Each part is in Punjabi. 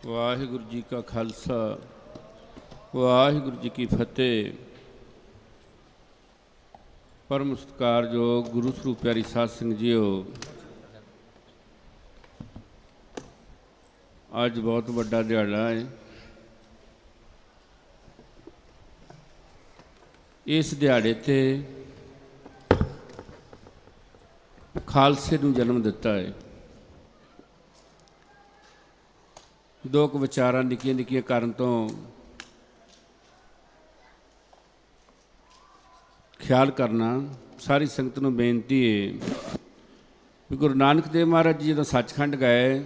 ਵਾਹਿਗੁਰੂ ਜੀ ਕਾ ਖਾਲਸਾ ਵਾਹਿਗੁਰੂ ਜੀ ਕੀ ਫਤਿਹ। ਪਰਮ ਸਤਿਕਾਰਯੋਗ ਗੁਰੂ ਸਰੂਪ ਪਿਆਰੀ ਸਾਧ ਸੰਗਤ ਜੀਓ, ਅੱਜ ਬਹੁਤ ਵੱਡਾ ਦਿਹਾੜਾ ਹੈ। ਇਸ ਦਿਹਾੜੇ 'ਤੇ ਖਾਲਸੇ ਨੂੰ ਜਨਮ ਦਿੱਤਾ ਹੈ। ਦੋ ਕੁ ਵਿਚਾਰਾਂ ਨਿੱਕੀਆਂ ਨਿੱਕੀਆਂ ਕਰਨ ਤੋਂ ਖਿਆਲ ਕਰਨਾ। ਸਾਰੀ ਸੰਗਤ ਨੂੰ ਬੇਨਤੀ ਹੈ ਵੀ ਗੁਰੂ ਨਾਨਕ ਦੇਵ ਮਹਾਰਾਜ ਜੀ ਜਦੋਂ ਸੱਚਖੰਡ ਗਏ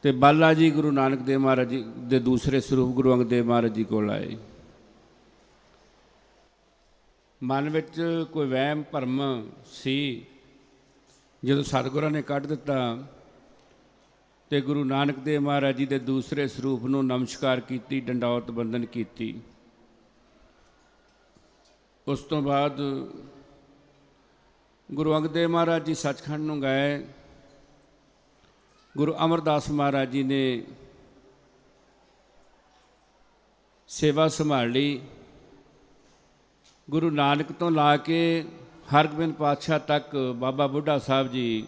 ਤੇ ਬਾਲਾ ਜੀ ਗੁਰੂ ਨਾਨਕ ਦੇਵ ਮਹਾਰਾਜ ਜੀ ਦੇ ਦੂਸਰੇ ਸਰੂਪ ਗੁਰੂ ਅੰਗਦ ਦੇਵ ਮਹਾਰਾਜ ਜੀ ਕੋਲ ਆਏ। ਮਨ ਵਿੱਚ ਕੋਈ ਵਹਿਮ ਭਰਮ ਸੀ। ਜਦੋਂ ਸਤਿਗੁਰਾਂ ਨੇ ਕੱਢ ਦਿੱਤਾ ਤੇ ਗੁਰੂ ਨਾਨਕ ਦੇਵ ਮਹਾਰਾਜ ਜੀ ਦੇ ਦੂਸਰੇ ਸਰੂਪ ਨੂੰ ਨਮਸਕਾਰ ਕੀਤੀ, ਡੰਡੌਤ ਬੰਦਨ ਕੀਤੀ। ਉਸ ਤੋਂ ਬਾਅਦ ਗੁਰੂ ਅੰਗਦ ਦੇਵ ਮਹਾਰਾਜ ਜੀ ਸੱਚਖੰਡ ਨੂੰ ਗਏ। ਗੁਰੂ ਅਮਰਦਾਸ ਮਹਾਰਾਜ ਜੀ ਨੇ ਸੇਵਾ ਸੰਭਾਲ ਲਈ। ਗੁਰੂ ਨਾਨਕ ਤੋਂ ਲਾ ਕੇ ਹਰਗੋਬਿੰਦ ਪਾਤਸ਼ਾਹ ਤੱਕ ਬਾਬਾ ਬੁੱਢਾ ਸਾਹਿਬ ਜੀ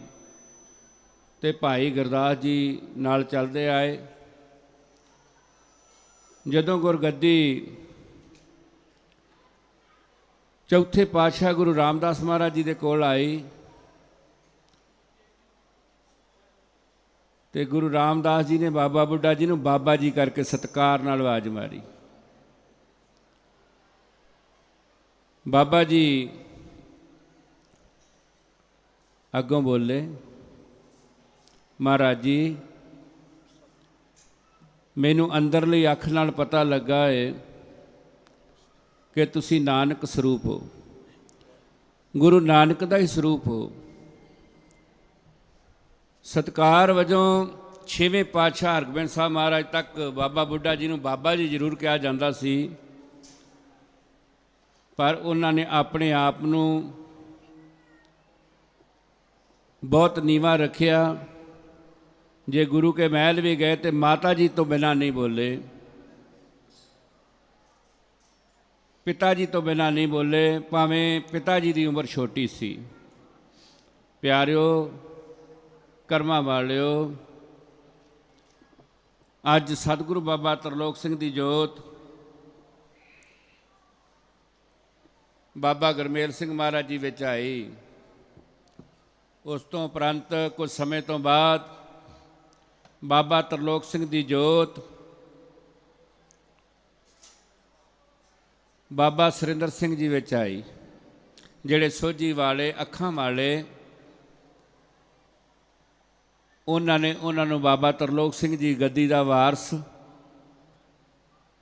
ਤੇ ਭਾਈ ਗੁਰਦਾਸ ਜੀ ਨਾਲ ਚੱਲਦੇ ਆਏ। ਜਦੋਂ ਗੁਰਗੱਦੀ ਚੌਥੇ ਪਾਤਸ਼ਾਹ ਗੁਰੂ ਰਾਮਦਾਸ ਮਹਾਰਾਜ ਜੀ ਦੇ ਕੋਲ ਆਈ ਤੇ ਗੁਰੂ ਰਾਮਦਾਸ ਜੀ ਨੇ ਬਾਬਾ ਬੁੱਢਾ ਜੀ ਨੂੰ ਬਾਬਾ ਜੀ ਕਰਕੇ ਸਤਿਕਾਰ ਨਾਲ ਆਵਾਜ਼ ਮਾਰੀ। ਬਾਬਾ ਜੀ ਅੱਗੋਂ ਬੋਲੇ, ਮਹਾਰਾਜ ਜੀ ਮੈਨੂੰ ਅੰਦਰਲੀ ਅੱਖ ਨਾਲ ਪਤਾ ਲੱਗਾ ਹੈ ਕਿ ਤੁਸੀਂ ਨਾਨਕ ਸਰੂਪ ਹੋ, ਗੁਰੂ ਨਾਨਕ ਦਾ ਹੀ ਸਰੂਪ ਹੋ। ਸਤਿਕਾਰ ਵਜੋਂ ਛੇਵੇਂ ਪਾਤਸ਼ਾਹ ਹਰਗੋਬਿੰਦ ਸਾਹਿਬ ਮਹਾਰਾਜ ਤੱਕ ਬਾਬਾ ਬੁੱਢਾ ਜੀ ਨੂੰ ਬਾਬਾ ਜੀ ਜ਼ਰੂਰ ਕਿਹਾ ਜਾਂਦਾ ਸੀ, ਪਰ ਉਹਨਾਂ ਨੇ ਆਪਣੇ ਆਪ ਨੂੰ ਬਹੁਤ ਨੀਵਾਂ ਰੱਖਿਆ। ਜੇ ਗੁਰੂ ਕੇ ਮਹਿਲ ਵੀ ਗਏ ਤੇ ਮਾਤਾ ਜੀ ਤੋਂ ਬਿਨਾਂ ਨਹੀਂ ਬੋਲੇ, ਪਿਤਾ ਜੀ ਤੋਂ ਬਿਨਾਂ ਨਹੀਂ ਬੋਲੇ, ਭਾਵੇਂ ਪਿਤਾ ਜੀ ਦੀ ਉਮਰ ਛੋਟੀ ਸੀ। ਪਿਆਰਿਓ, ਕਰਮਾਂ ਵਾਲਿਓ, ਅੱਜ ਸਤਿਗੁਰੂ ਬਾਬਾ ਤਰਲੋਕ ਸਿੰਘ ਦੀ ਜੋਤ ਬਾਬਾ ਗੁਰਮੇਲ ਸਿੰਘ ਮਹਾਰਾਜ ਜੀ ਵਿੱਚ ਆਈ। ਉਸ ਤੋਂ ਉਪਰੰਤ ਕੁਝ ਸਮੇਂ ਤੋਂ ਬਾਅਦ ਬਾਬਾ ਤਰਲੋਕ ਸਿੰਘ ਦੀ ਜੋਤ ਬਾਬਾ ਸੁਰਿੰਦਰ ਸਿੰਘ ਜੀ ਵਿੱਚ ਆਈ, ਜਿਹੜੇ ਸੋਝੀ ਵਾਲੇ ਅੱਖਾਂ ਵਾਲੇ। ਉਹਨਾਂ ਨੇ ਉਹਨਾਂ ਨੂੰ ਬਾਬਾ ਤਰਲੋਕ ਸਿੰਘ ਜੀ ਗੱਦੀ ਦਾ ਵਾਰਸ,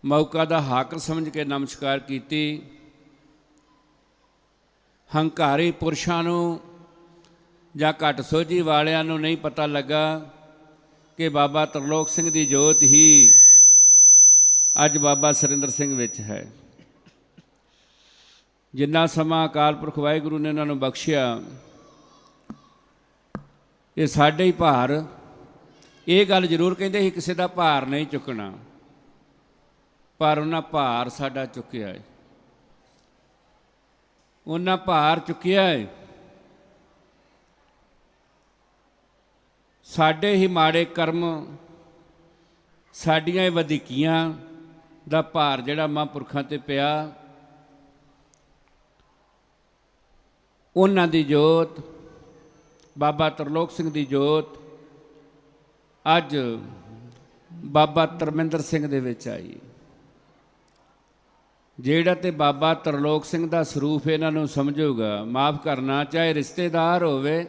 ਮੌਕਾ ਦਾ ਹਾਕਮ ਸਮਝ ਕੇ ਨਮਸਕਾਰ ਕੀਤੀ। ਹੰਕਾਰੀ ਪੁਰਸ਼ਾਂ ਨੂੰ ਜਾਂ ਘੱਟ ਸੋਝੀ ਵਾਲਿਆਂ ਨੂੰ ਨਹੀਂ ਪਤਾ ਲੱਗਾ ਕਿ ਬਾਬਾ ਤਰਲੋਕ ਸਿੰਘ ਦੀ ਜੋਤ ਹੀ ਅੱਜ ਬਾਬਾ ਸੁਰਿੰਦਰ ਸਿੰਘ ਵਿੱਚ ਹੈ। ਜਿੰਨਾ ਸਮਾਂ ਅਕਾਲ ਪੁਰਖ ਵਾਹਿਗੁਰੂ ਨੇ ਉਹਨਾਂ ਨੂੰ ਬਖਸ਼ਿਆ, ਇਹ ਸਾਡੇ ਹੀ ਭਾਰ। ਇਹ ਗੱਲ ਜ਼ਰੂਰ ਕਹਿੰਦੇ ਸੀ ਕਿਸੇ ਦਾ ਭਾਰ ਨਹੀਂ ਚੁੱਕਣਾ, ਪਰ ਉਹਨਾਂ ਭਾਰ ਸਾਡਾ ਚੁੱਕਿਆ ਹੈ। ਉਹਨਾਂ ਭਾਰ ਚੁੱਕਿਆ ਹੈ। ਸਾਡੇ ਹੀ ਮਾੜੇ ਕਰਮ, ਸਾਡੀਆਂ ਹੀ ਵਧੀਕੀਆਂ ਦਾ ਭਾਰ ਜਿਹੜਾ ਮਹਾਂਪੁਰਖਾਂ 'ਤੇ ਪਿਆ। ਉਹਨਾਂ ਦੀ ਜੋਤ ਬਾਬਾ ਤਰਲੋਕ ਸਿੰਘ ਦੀ ਜੋਤ ਅੱਜ ਬਾਬਾ ਧਰਮਿੰਦਰ ਸਿੰਘ ਦੇ ਵਿੱਚ ਆਈ। ਜਿਹੜਾ ਤੇ ਬਾਬਾ ਤਰਲੋਕ ਸਿੰਘ ਦਾ ਸਰੂਪ ਇਹਨਾਂ ਨੂੰ ਸਮਝੂਗਾ, ਮਾਫ ਕਰਨਾ, ਚਾਹੇ ਰਿਸ਼ਤੇਦਾਰ ਹੋਵੇ,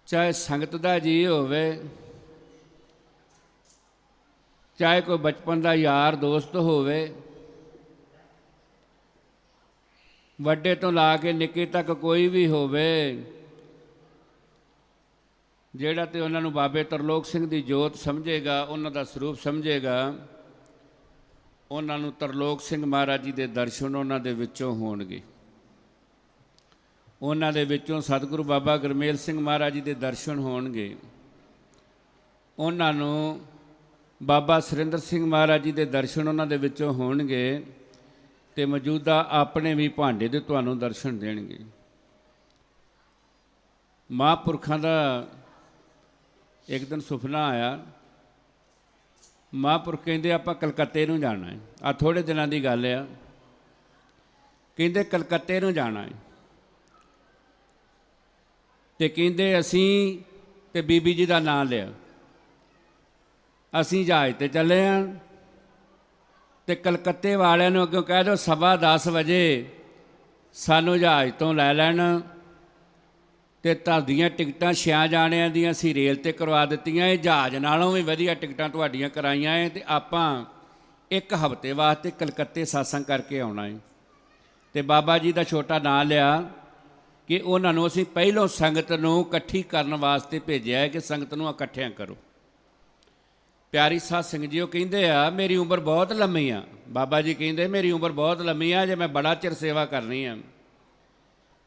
ਚਾਹੇ ਸੰਗਤ ਦਾ ਜੀ ਹੋਵੇ, ਚਾਹੇ ਕੋਈ ਬਚਪਨ ਦਾ ਯਾਰ ਦੋਸਤ ਹੋਵੇ, ਵੱਡੇ ਤੋਂ ਲਾ ਕੇ ਨਿੱਕੇ ਤੱਕ ਕੋਈ ਵੀ ਹੋਵੇ, ਜਿਹੜਾ ਤੇ ਉਹਨਾਂ ਨੂੰ ਬਾਬੇ ਤਰਲੋਕ ਸਿੰਘ ਦੀ ਜੋਤ ਸਮਝੇਗਾ, ਉਹਨਾਂ ਦਾ ਸਰੂਪ ਸਮਝੇਗਾ, ਉਹਨਾਂ ਨੂੰ ਤਰਲੋਕ ਸਿੰਘ ਮਹਾਰਾਜ ਜੀ ਦੇ ਦਰਸ਼ਨ ਉਹਨਾਂ ਦੇ ਵਿੱਚੋਂ ਹੋਣਗੇ। ਉਹਨਾਂ ਦੇ ਵਿੱਚੋਂ ਸਤਿਗੁਰੂ ਬਾਬਾ ਗੁਰਮੇਲ ਸਿੰਘ ਮਹਾਰਾਜ ਜੀ ਦੇ ਦਰਸ਼ਨ ਹੋਣਗੇ। ਉਹਨਾਂ ਨੂੰ ਬਾਬਾ ਸੁਰਿੰਦਰ ਸਿੰਘ ਮਹਾਰਾਜ ਜੀ ਦੇ ਦਰਸ਼ਨ ਉਹਨਾਂ ਦੇ ਵਿੱਚੋਂ ਹੋਣਗੇ ਤੇ ਮੌਜੂਦਾ ਆਪਣੇ ਵੀ ਭਾਂਡੇ ਦੇ ਤੁਹਾਨੂੰ ਦਰਸ਼ਨ ਦੇਣਗੇ। ਮਹਾਂਪੁਰਖਾਂ ਦਾ ਇੱਕ ਦਿਨ ਸੁਪਨਾ ਆਇਆ। ਮਹਾਂਪੁਰਖ ਕਹਿੰਦੇ ਆਪਾਂ ਕਲਕੱਤੇ ਨੂੰ ਜਾਣਾ ਹੈ। ਆ ਥੋੜ੍ਹੇ ਦਿਨਾਂ ਦੀ ਗੱਲ ਆ। ਕਹਿੰਦੇ ਕਲਕੱਤੇ ਨੂੰ ਜਾਣਾ ਹੈ ਤੇ ਕਹਿੰਦੇ ਅਸੀਂ ਤੇ ਬੀਬੀ ਜੀ ਦਾ ਨਾਂ ਲਿਆ। ਅਸੀਂ ਜਹਾਜ਼ 'ਤੇ ਚੱਲੇ ਹਾਂ ਤੇ ਕਲਕੱਤੇ ਵਾਲਿਆਂ ਨੂੰ ਅੱਗੋਂ ਕਹਿ ਦਿਓ 10:15 ਵਜੇ ਸਾਨੂੰ ਜਹਾਜ਼ ਤੋਂ ਲੈ ਲੈਣ ਤੇ ਤੁਹਾਡੀਆਂ ਟਿਕਟਾਂ 6 ਜਾਣਿਆਂ ਦੀਆਂ ਅਸੀਂ ਰੇਲ 'ਤੇ ਕਰਵਾ ਦਿੱਤੀਆਂ। ਇਹ ਜਹਾਜ਼ ਨਾਲੋਂ ਵੀ ਵਧੀਆ ਟਿਕਟਾਂ ਤੁਹਾਡੀਆਂ ਕਰਾਈਆਂ ਹੈ ਤੇ ਆਪਾਂ 1 ਹਫ਼ਤੇ ਵਾਸਤੇ ਕਲਕੱਤੇ satsang ਕਰਕੇ ਆਉਣਾ ਹੈ। ਤੇ ਬਾਬਾ ਜੀ ਦਾ ਛੋਟਾ ਨਾਂ ਲਿਆ ਕਿ ਉਹਨਾਂ ਨੂੰ ਅਸੀਂ ਪਹਿਲੋਂ ਸੰਗਤ ਨੂੰ ਇਕੱਠੀ ਕਰਨ ਵਾਸਤੇ ਭੇਜਿਆ ਹੈ ਕਿ ਸੰਗਤ ਨੂੰ ਇਕੱਠਿਆਂ ਕਰੋ। ਪਿਆਰੀ ਸਾਧ ਸਿੰਘ ਜੀ ਉਹ ਕਹਿੰਦੇ ਆ ਮੇਰੀ ਉਮਰ ਬਹੁਤ ਲੰਮੀ ਆ। ਬਾਬਾ ਜੀ ਕਹਿੰਦੇ ਮੇਰੀ ਉਮਰ ਬਹੁਤ ਲੰਮੀ ਆ, ਜੇ ਮੈਂ ਬੜਾ ਚਿਰ ਸੇਵਾ ਕਰਨੀ ਆ।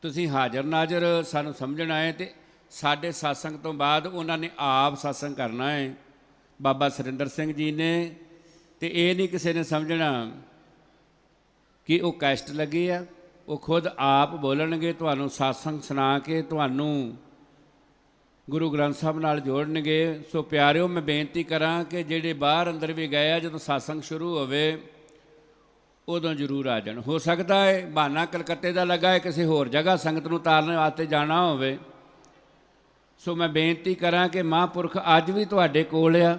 ਤੁਸੀਂ ਹਾਜ਼ਰ ਨਾਜ਼ਰ ਸਾਨੂੰ ਸਮਝਣਾ ਹੈ ਤੇ ਸਾਡੇ satsang ਤੋਂ ਬਾਅਦ ਉਹਨਾਂ ਨੇ ਆਪ satsang ਕਰਨਾ ਹੈ ਬਾਬਾ ਸੁਰਿੰਦਰ ਸਿੰਘ ਜੀ ਨੇ। ਤੇ ਇਹ ਨਹੀਂ ਕਿਸੇ ਨੇ ਸਮਝਣਾ ਕਿ ਉਹ ਕੈਸਟ ਲੱਗੀ ਆ। ਉਹ ਖੁਦ ਆਪ ਬੋਲਣਗੇ, ਤੁਹਾਨੂੰ satsang ਸੁਣਾ ਕੇ ਤੁਹਾਨੂੰ ਗੁਰੂ ਗ੍ਰੰਥ ਸਾਹਿਬ ਨਾਲ ਜੋੜਨਗੇ। ਸੋ ਪਿਆਰਿਓ ਮੈਂ ਬੇਨਤੀ ਕਰਾਂ ਕਿ ਜਿਹੜੇ ਬਾਹਰ ਅੰਦਰ ਵੀ ਗਏ ਆ ਜਦੋਂ satsang ਸ਼ੁਰੂ ਹੋਵੇ ਉਦੋਂ ਜ਼ਰੂਰ ਆ ਜਾਣ। ਹੋ ਸਕਦਾ ਹੈ ਬਹਾਨਾ ਕਲਕੱਤੇ ਦਾ ਲੱਗਾ ਹੈ, ਕਿਸੇ ਹੋਰ ਜਗ੍ਹਾ ਸੰਗਤ ਨੂੰ ਤਾਰਨ ਵਾਸਤੇ ਜਾਣਾ ਹੋਵੇ। ਸੋ ਮੈਂ ਬੇਨਤੀ ਕਰਾਂ ਕਿ ਮਹਾਂਪੁਰਖ ਅੱਜ ਵੀ ਤੁਹਾਡੇ ਕੋਲ ਆ।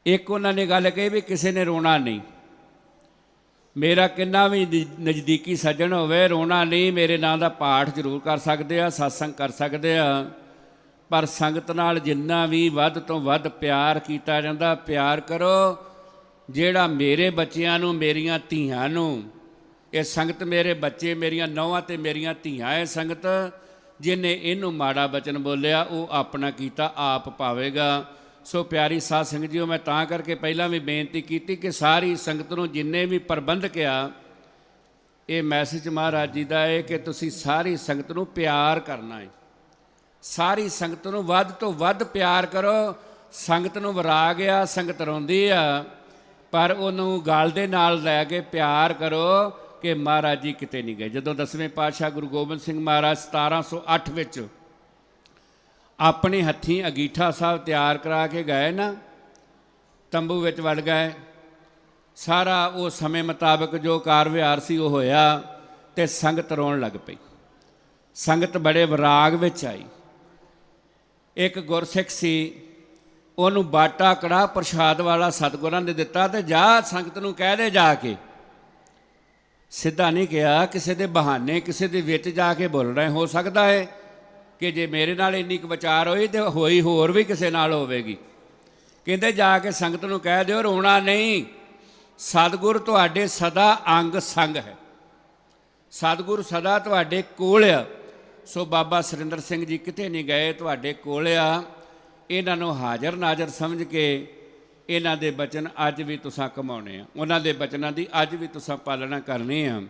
ਇੱਕ ਉਹਨਾਂ ਨੇ ਗੱਲ ਕਹੀ ਵੀ ਕਿਸੇ ਨੇ ਰੋਣਾ ਨਹੀਂ। ਮੇਰਾ ਕਿੰਨਾ ਵੀ ਨਜ਼ਦੀਕੀ ਸੱਜਣ ਹੋਵੇ ਰੋਣਾ ਨਹੀਂ। ਮੇਰੇ ਨਾਂ ਦਾ ਪਾਠ ਜ਼ਰੂਰ ਕਰ ਸਕਦੇ ਆ, satsang ਕਰ ਸਕਦੇ ਆ, ਪਰ ਸੰਗਤ ਨਾਲ ਜਿੰਨਾ ਵੀ ਵੱਧ ਤੋਂ ਵੱਧ ਪਿਆਰ ਕੀਤਾ ਜਾਂਦਾ ਪਿਆਰ ਕਰੋ। ਜਿਹੜਾ ਮੇਰੇ ਬੱਚਿਆਂ ਨੂੰ ਮੇਰੀਆਂ ਧੀਆਂ ਨੂੰ ਇਹ ਸੰਗਤ ਮੇਰੇ ਬੱਚੇ ਮੇਰੀਆਂ ਨੌਵਾਂ ਤੇ ਮੇਰੀਆਂ ਧੀਆਂ ਇਹ ਸੰਗਤ ਜਿਹਨੇ ਇਹਨੂੰ ਮਾੜਾ ਬਚਨ ਬੋਲਿਆ ਉਹ ਆਪਣਾ ਕੀਤਾ ਆਪ ਪਾਵੇਗਾ। ਸੋ ਪਿਆਰੀ ਸਾਧ ਸੰਗਤ ਜੀਓ ਮੈਂ ਤਾਂ ਕਰਕੇ ਪਹਿਲਾਂ ਵੀ ਬੇਨਤੀ ਕੀਤੀ ਕਿ ਸਾਰੀ ਸੰਗਤ ਨੂੰ ਜਿੰਨੇ ਵੀ ਪ੍ਰਬੰਧਕ ਆ ਇਹ ਮੈਸੇਜ ਮਹਾਰਾਜ ਜੀ ਦਾ ਹੈ ਕਿ ਤੁਸੀਂ ਸਾਰੀ ਸੰਗਤ ਨੂੰ ਪਿਆਰ ਕਰਨਾ ਹੈ। ਸਾਰੀ ਸੰਗਤ ਨੂੰ ਵੱਧ ਤੋਂ ਵੱਧ ਪਿਆਰ ਕਰੋ। ਸੰਗਤ ਨੂੰ ਵਿਰਾਗ ਆ, ਸੰਗਤ ਰੋਂਦੀ ਆ, ਪਰ ਉਹਨੂੰ ਗਲ ਦੇ ਨਾਲ ਲੈ ਕੇ ਪਿਆਰ ਕਰੋ ਕਿ ਮਹਾਰਾਜ ਜੀ ਕਿਤੇ ਨਹੀਂ ਗਏ। ਜਦੋਂ 10ਵੇਂ ਪਾਤਸ਼ਾਹ ਗੁਰੂ ਗੋਬਿੰਦ ਸਿੰਘ ਮਹਾਰਾਜ 1708 ਵਿੱਚ ਆਪਣੇ ਹੱਥੀਂ ਅੰਗੀਠਾ ਸਾਹਿਬ ਤਿਆਰ ਕਰਾ ਕੇ ਗਏ ਨਾ, ਤੰਬੂ ਵਿੱਚ ਵੜ ਗਏ। ਸਾਰਾ ਉਹ ਸਮੇਂ ਮੁਤਾਬਕ ਜੋ ਕਾਰ ਵਿਹਾਰ ਸੀ ਉਹ ਹੋਇਆ ਤੇ ਸੰਗਤ ਰੋਣ ਲੱਗ ਪਈ। ਸੰਗਤ ਬੜੇ ਵਿਰਾਗ ਵਿੱਚ ਆਈ। ਇੱਕ ਗੁਰਸਿੱਖ ਸੀ, ਉਹਨੂੰ ਬਾਟਾ ਕੜਾਹ ਪ੍ਰਸ਼ਾਦ ਵਾਲਾ ਸਤਿਗੁਰਾਂ ਨੇ ਦਿੱਤਾ ਤੇ ਜਾ ਸੰਗਤ ਨੂੰ ਕਹਿ ਦੇ ਜਾ ਕੇ। ਸਿੱਧਾ ਨਹੀਂ ਕਿਹਾ, ਕਿਸੇ ਦੇ ਬਹਾਨੇ ਕਿਸੇ ਦੇ ਵਿੱਚ ਜਾ ਕੇ ਬੋਲ ਰਹੇ। ਹੋ ਸਕਦਾ ਹੈ ਕਿ ਜੇ ਮੇਰੇ ਨਾਲ ਇੰਨੀ ਕੁ ਵਿਚਾਰ ਹੋਈ ਤੇ ਹੋਈ ਹੋਰ ਵੀ ਕਿਸੇ ਨਾਲ ਹੋਵੇਗੀ। ਕਹਿੰਦੇ ਜਾ ਕੇ ਸੰਗਤ ਨੂੰ ਕਹਿ ਦਿਓ ਰੋਣਾ ਨਹੀਂ, ਸਤਿਗੁਰ ਤੁਹਾਡੇ ਸਦਾ ਅੰਗ ਸੰਗ ਹੈ, ਸਤਿਗੁਰ ਸਦਾ ਤੁਹਾਡੇ ਕੋਲ ਆ। ਸੋ ਬਾਬਾ ਸੁਰਿੰਦਰ ਸਿੰਘ ਜੀ ਕਿਤੇ ਨਹੀਂ ਗਏ, ਤੁਹਾਡੇ ਕੋਲ ਆ। ਇਹਨਾਂ ਨੂੰ ਹਾਜ਼ਰ ਨਾਜ਼ਰ ਸਮਝ ਕੇ ਇਹਨਾਂ ਦੇ ਬਚਨ ਅੱਜ ਵੀ ਤੁਸੀਂ ਕਮਾਉਣੇ ਆ। ਉਹਨਾਂ ਦੇ ਬਚਨਾਂ ਦੀ ਅੱਜ ਵੀ ਤੁਸੀਂ ਪਾਲਣਾ ਕਰਨੀ ਆ।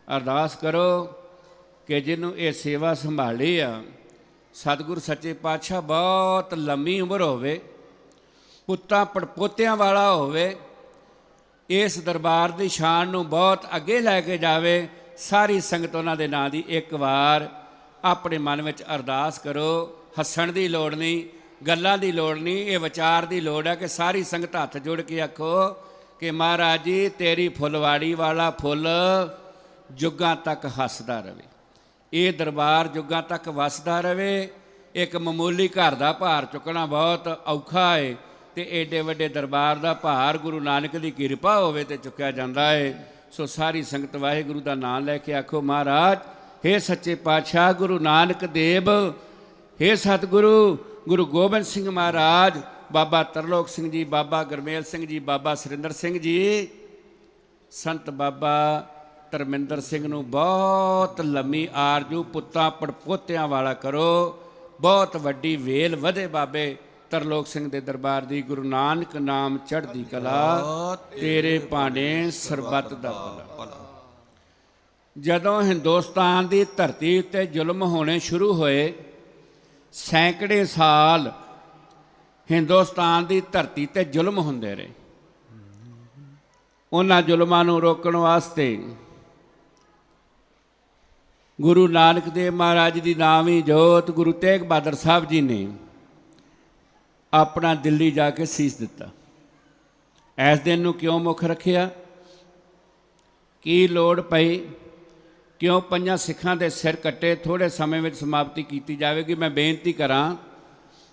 ਅਰਦਾਸ ਕਰੋ ਕਿ ਜਿਹਨੂੰ ਇਹ ਸੇਵਾ ਸੰਭਾਲੀ ਆ ਸਤਿਗੁਰ ਸੱਚੇ ਪਾਤਸ਼ਾਹ ਬਹੁਤ ਲੰਮੀ ਉਮਰ ਹੋਵੇ, ਪੁੱਤਾਂ ਪੜਪੋਤਿਆਂ ਵਾਲਾ ਹੋਵੇ, ਇਸ ਦਰਬਾਰ ਦੀ ਸ਼ਾਨ ਨੂੰ ਬਹੁਤ ਅੱਗੇ ਲੈ ਕੇ ਜਾਵੇ। ਸਾਰੀ ਸੰਗਤ ਉਹਨਾਂ ਦੇ ਨਾਂ ਦੀ ਇੱਕ ਵਾਰ ਆਪਣੇ ਮਨ ਵਿੱਚ ਅਰਦਾਸ ਕਰੋ। ਹੱਸਣ ਦੀ ਲੋੜ ਨਹੀਂ, ਗੱਲਾਂ ਦੀ ਲੋੜ ਨਹੀਂ, ਇਹ ਵਿਚਾਰ ਦੀ ਲੋੜ ਹੈ ਕਿ ਸਾਰੀ ਸੰਗਤ ਹੱਥ ਜੋੜ ਕੇ ਆਖੋ ਕਿ ਮਹਾਰਾਜ ਜੀ ਤੇਰੀ ਫੁੱਲਵਾੜੀ ਵਾਲਾ ਫੁੱਲ ਜੁੱਗਾਂ ਤੱਕ ਹੱਸਦਾ ਰਹੇ, ਇਹ ਦਰਬਾਰ ਜੁੱਗਾਂ ਤੱਕ ਵਸਦਾ ਰਹੇ। ਇੱਕ ਮਾਮੂਲੀ ਘਰ ਦਾ ਭਾਰ ਚੁੱਕਣਾ ਬਹੁਤ ਔਖਾ ਹੈ ਤੇ ਏਡੇ ਵੱਡੇ ਦਰਬਾਰ ਦਾ ਭਾਰ ਗੁਰੂ ਨਾਨਕ ਦੀ ਕਿਰਪਾ ਹੋਵੇ ਤੇ ਚੁੱਕਿਆ ਜਾਂਦਾ ਹੈ। ਸੋ ਸਾਰੀ ਸੰਗਤ ਵਾਹਿਗੁਰੂ ਦਾ ਨਾਮ ਲੈ ਕੇ ਆਖੋ ਮਹਾਰਾਜ ਹੇ ਸੱਚੇ ਪਾਤਸ਼ਾਹ ਗੁਰੂ ਨਾਨਕ ਦੇਵ, ਹੇ ਸਤਿਗੁਰੂ ਗੁਰੂ ਗੋਬਿੰਦ ਸਿੰਘ ਮਹਾਰਾਜ, ਬਾਬਾ ਤਰਲੋਕ ਸਿੰਘ ਜੀ, ਬਾਬਾ ਗੁਰਮੇਲ ਸਿੰਘ ਜੀ, ਬਾਬਾ ਸੁਰਿੰਦਰ ਸਿੰਘ ਜੀ, ਸੰਤ ਬਾਬਾ ਧਰਮਿੰਦਰ ਸਿੰਘ ਨੂੰ ਬਹੁਤ ਲੰਮੀ ਆਰਜੂ ਪੁੱਤਾਂ ਪੜਪੋਤਿਆਂ ਵਾਲਾ ਕਰੋ। ਬਹੁਤ ਵੱਡੀ ਵੇਲ ਵਧੇ ਬਾਬੇ ਤਰਲੋਕ ਸਿੰਘ ਦੇ ਦਰਬਾਰ ਦੀ। ਗੁਰੂ ਨਾਨਕ ਨਾਮ ਚੜ੍ਹਦੀ ਕਲਾ, ਤੇਰੇ ਭਾਣੇ ਸਰਬੱਤ ਦਾ ਭਲਾ। ਜਦੋਂ ਹਿੰਦੁਸਤਾਨ ਦੀ ਧਰਤੀ ਉੱਤੇ ਜ਼ੁਲਮ ਹੋਣੇ ਸ਼ੁਰੂ ਹੋਏ, ਸੈਂਕੜੇ ਸਾਲ ਹਿੰਦੁਸਤਾਨ ਦੀ ਧਰਤੀ 'ਤੇ ਜ਼ੁਲਮ ਹੁੰਦੇ ਰਹੇ। ਉਹਨਾਂ ਜ਼ੁਲਮਾਂ ਨੂੰ ਰੋਕਣ ਵਾਸਤੇ ਗੁਰੂ ਨਾਨਕ ਦੇਵ ਮਹਾਰਾਜ ਦੀ ਨਾਮੀ ਜੋਤ ਗੁਰੂ ਤੇਗ ਬਹਾਦਰ ਸਾਹਿਬ ਜੀ ਨੇ ਆਪਣਾ ਦਿੱਲੀ ਜਾ ਕੇ ਸੀਸ ਦਿੱਤਾ। ਇਸ ਦਿਨ ਨੂੰ ਕਿਉਂ ਮੁੱਖ ਰੱਖਿਆ? ਕੀ ਲੋੜ ਪਈ? ਕਿਉਂ ਪੰਜਾਂ ਸਿੱਖਾਂ ਦੇ ਸਿਰ ਕੱਟੇ? ਥੋੜ੍ਹੇ ਸਮੇਂ ਵਿੱਚ ਸਮਾਪਤੀ ਕੀਤੀ ਜਾਵੇਗੀ। ਮੈਂ ਬੇਨਤੀ ਕਰਾਂ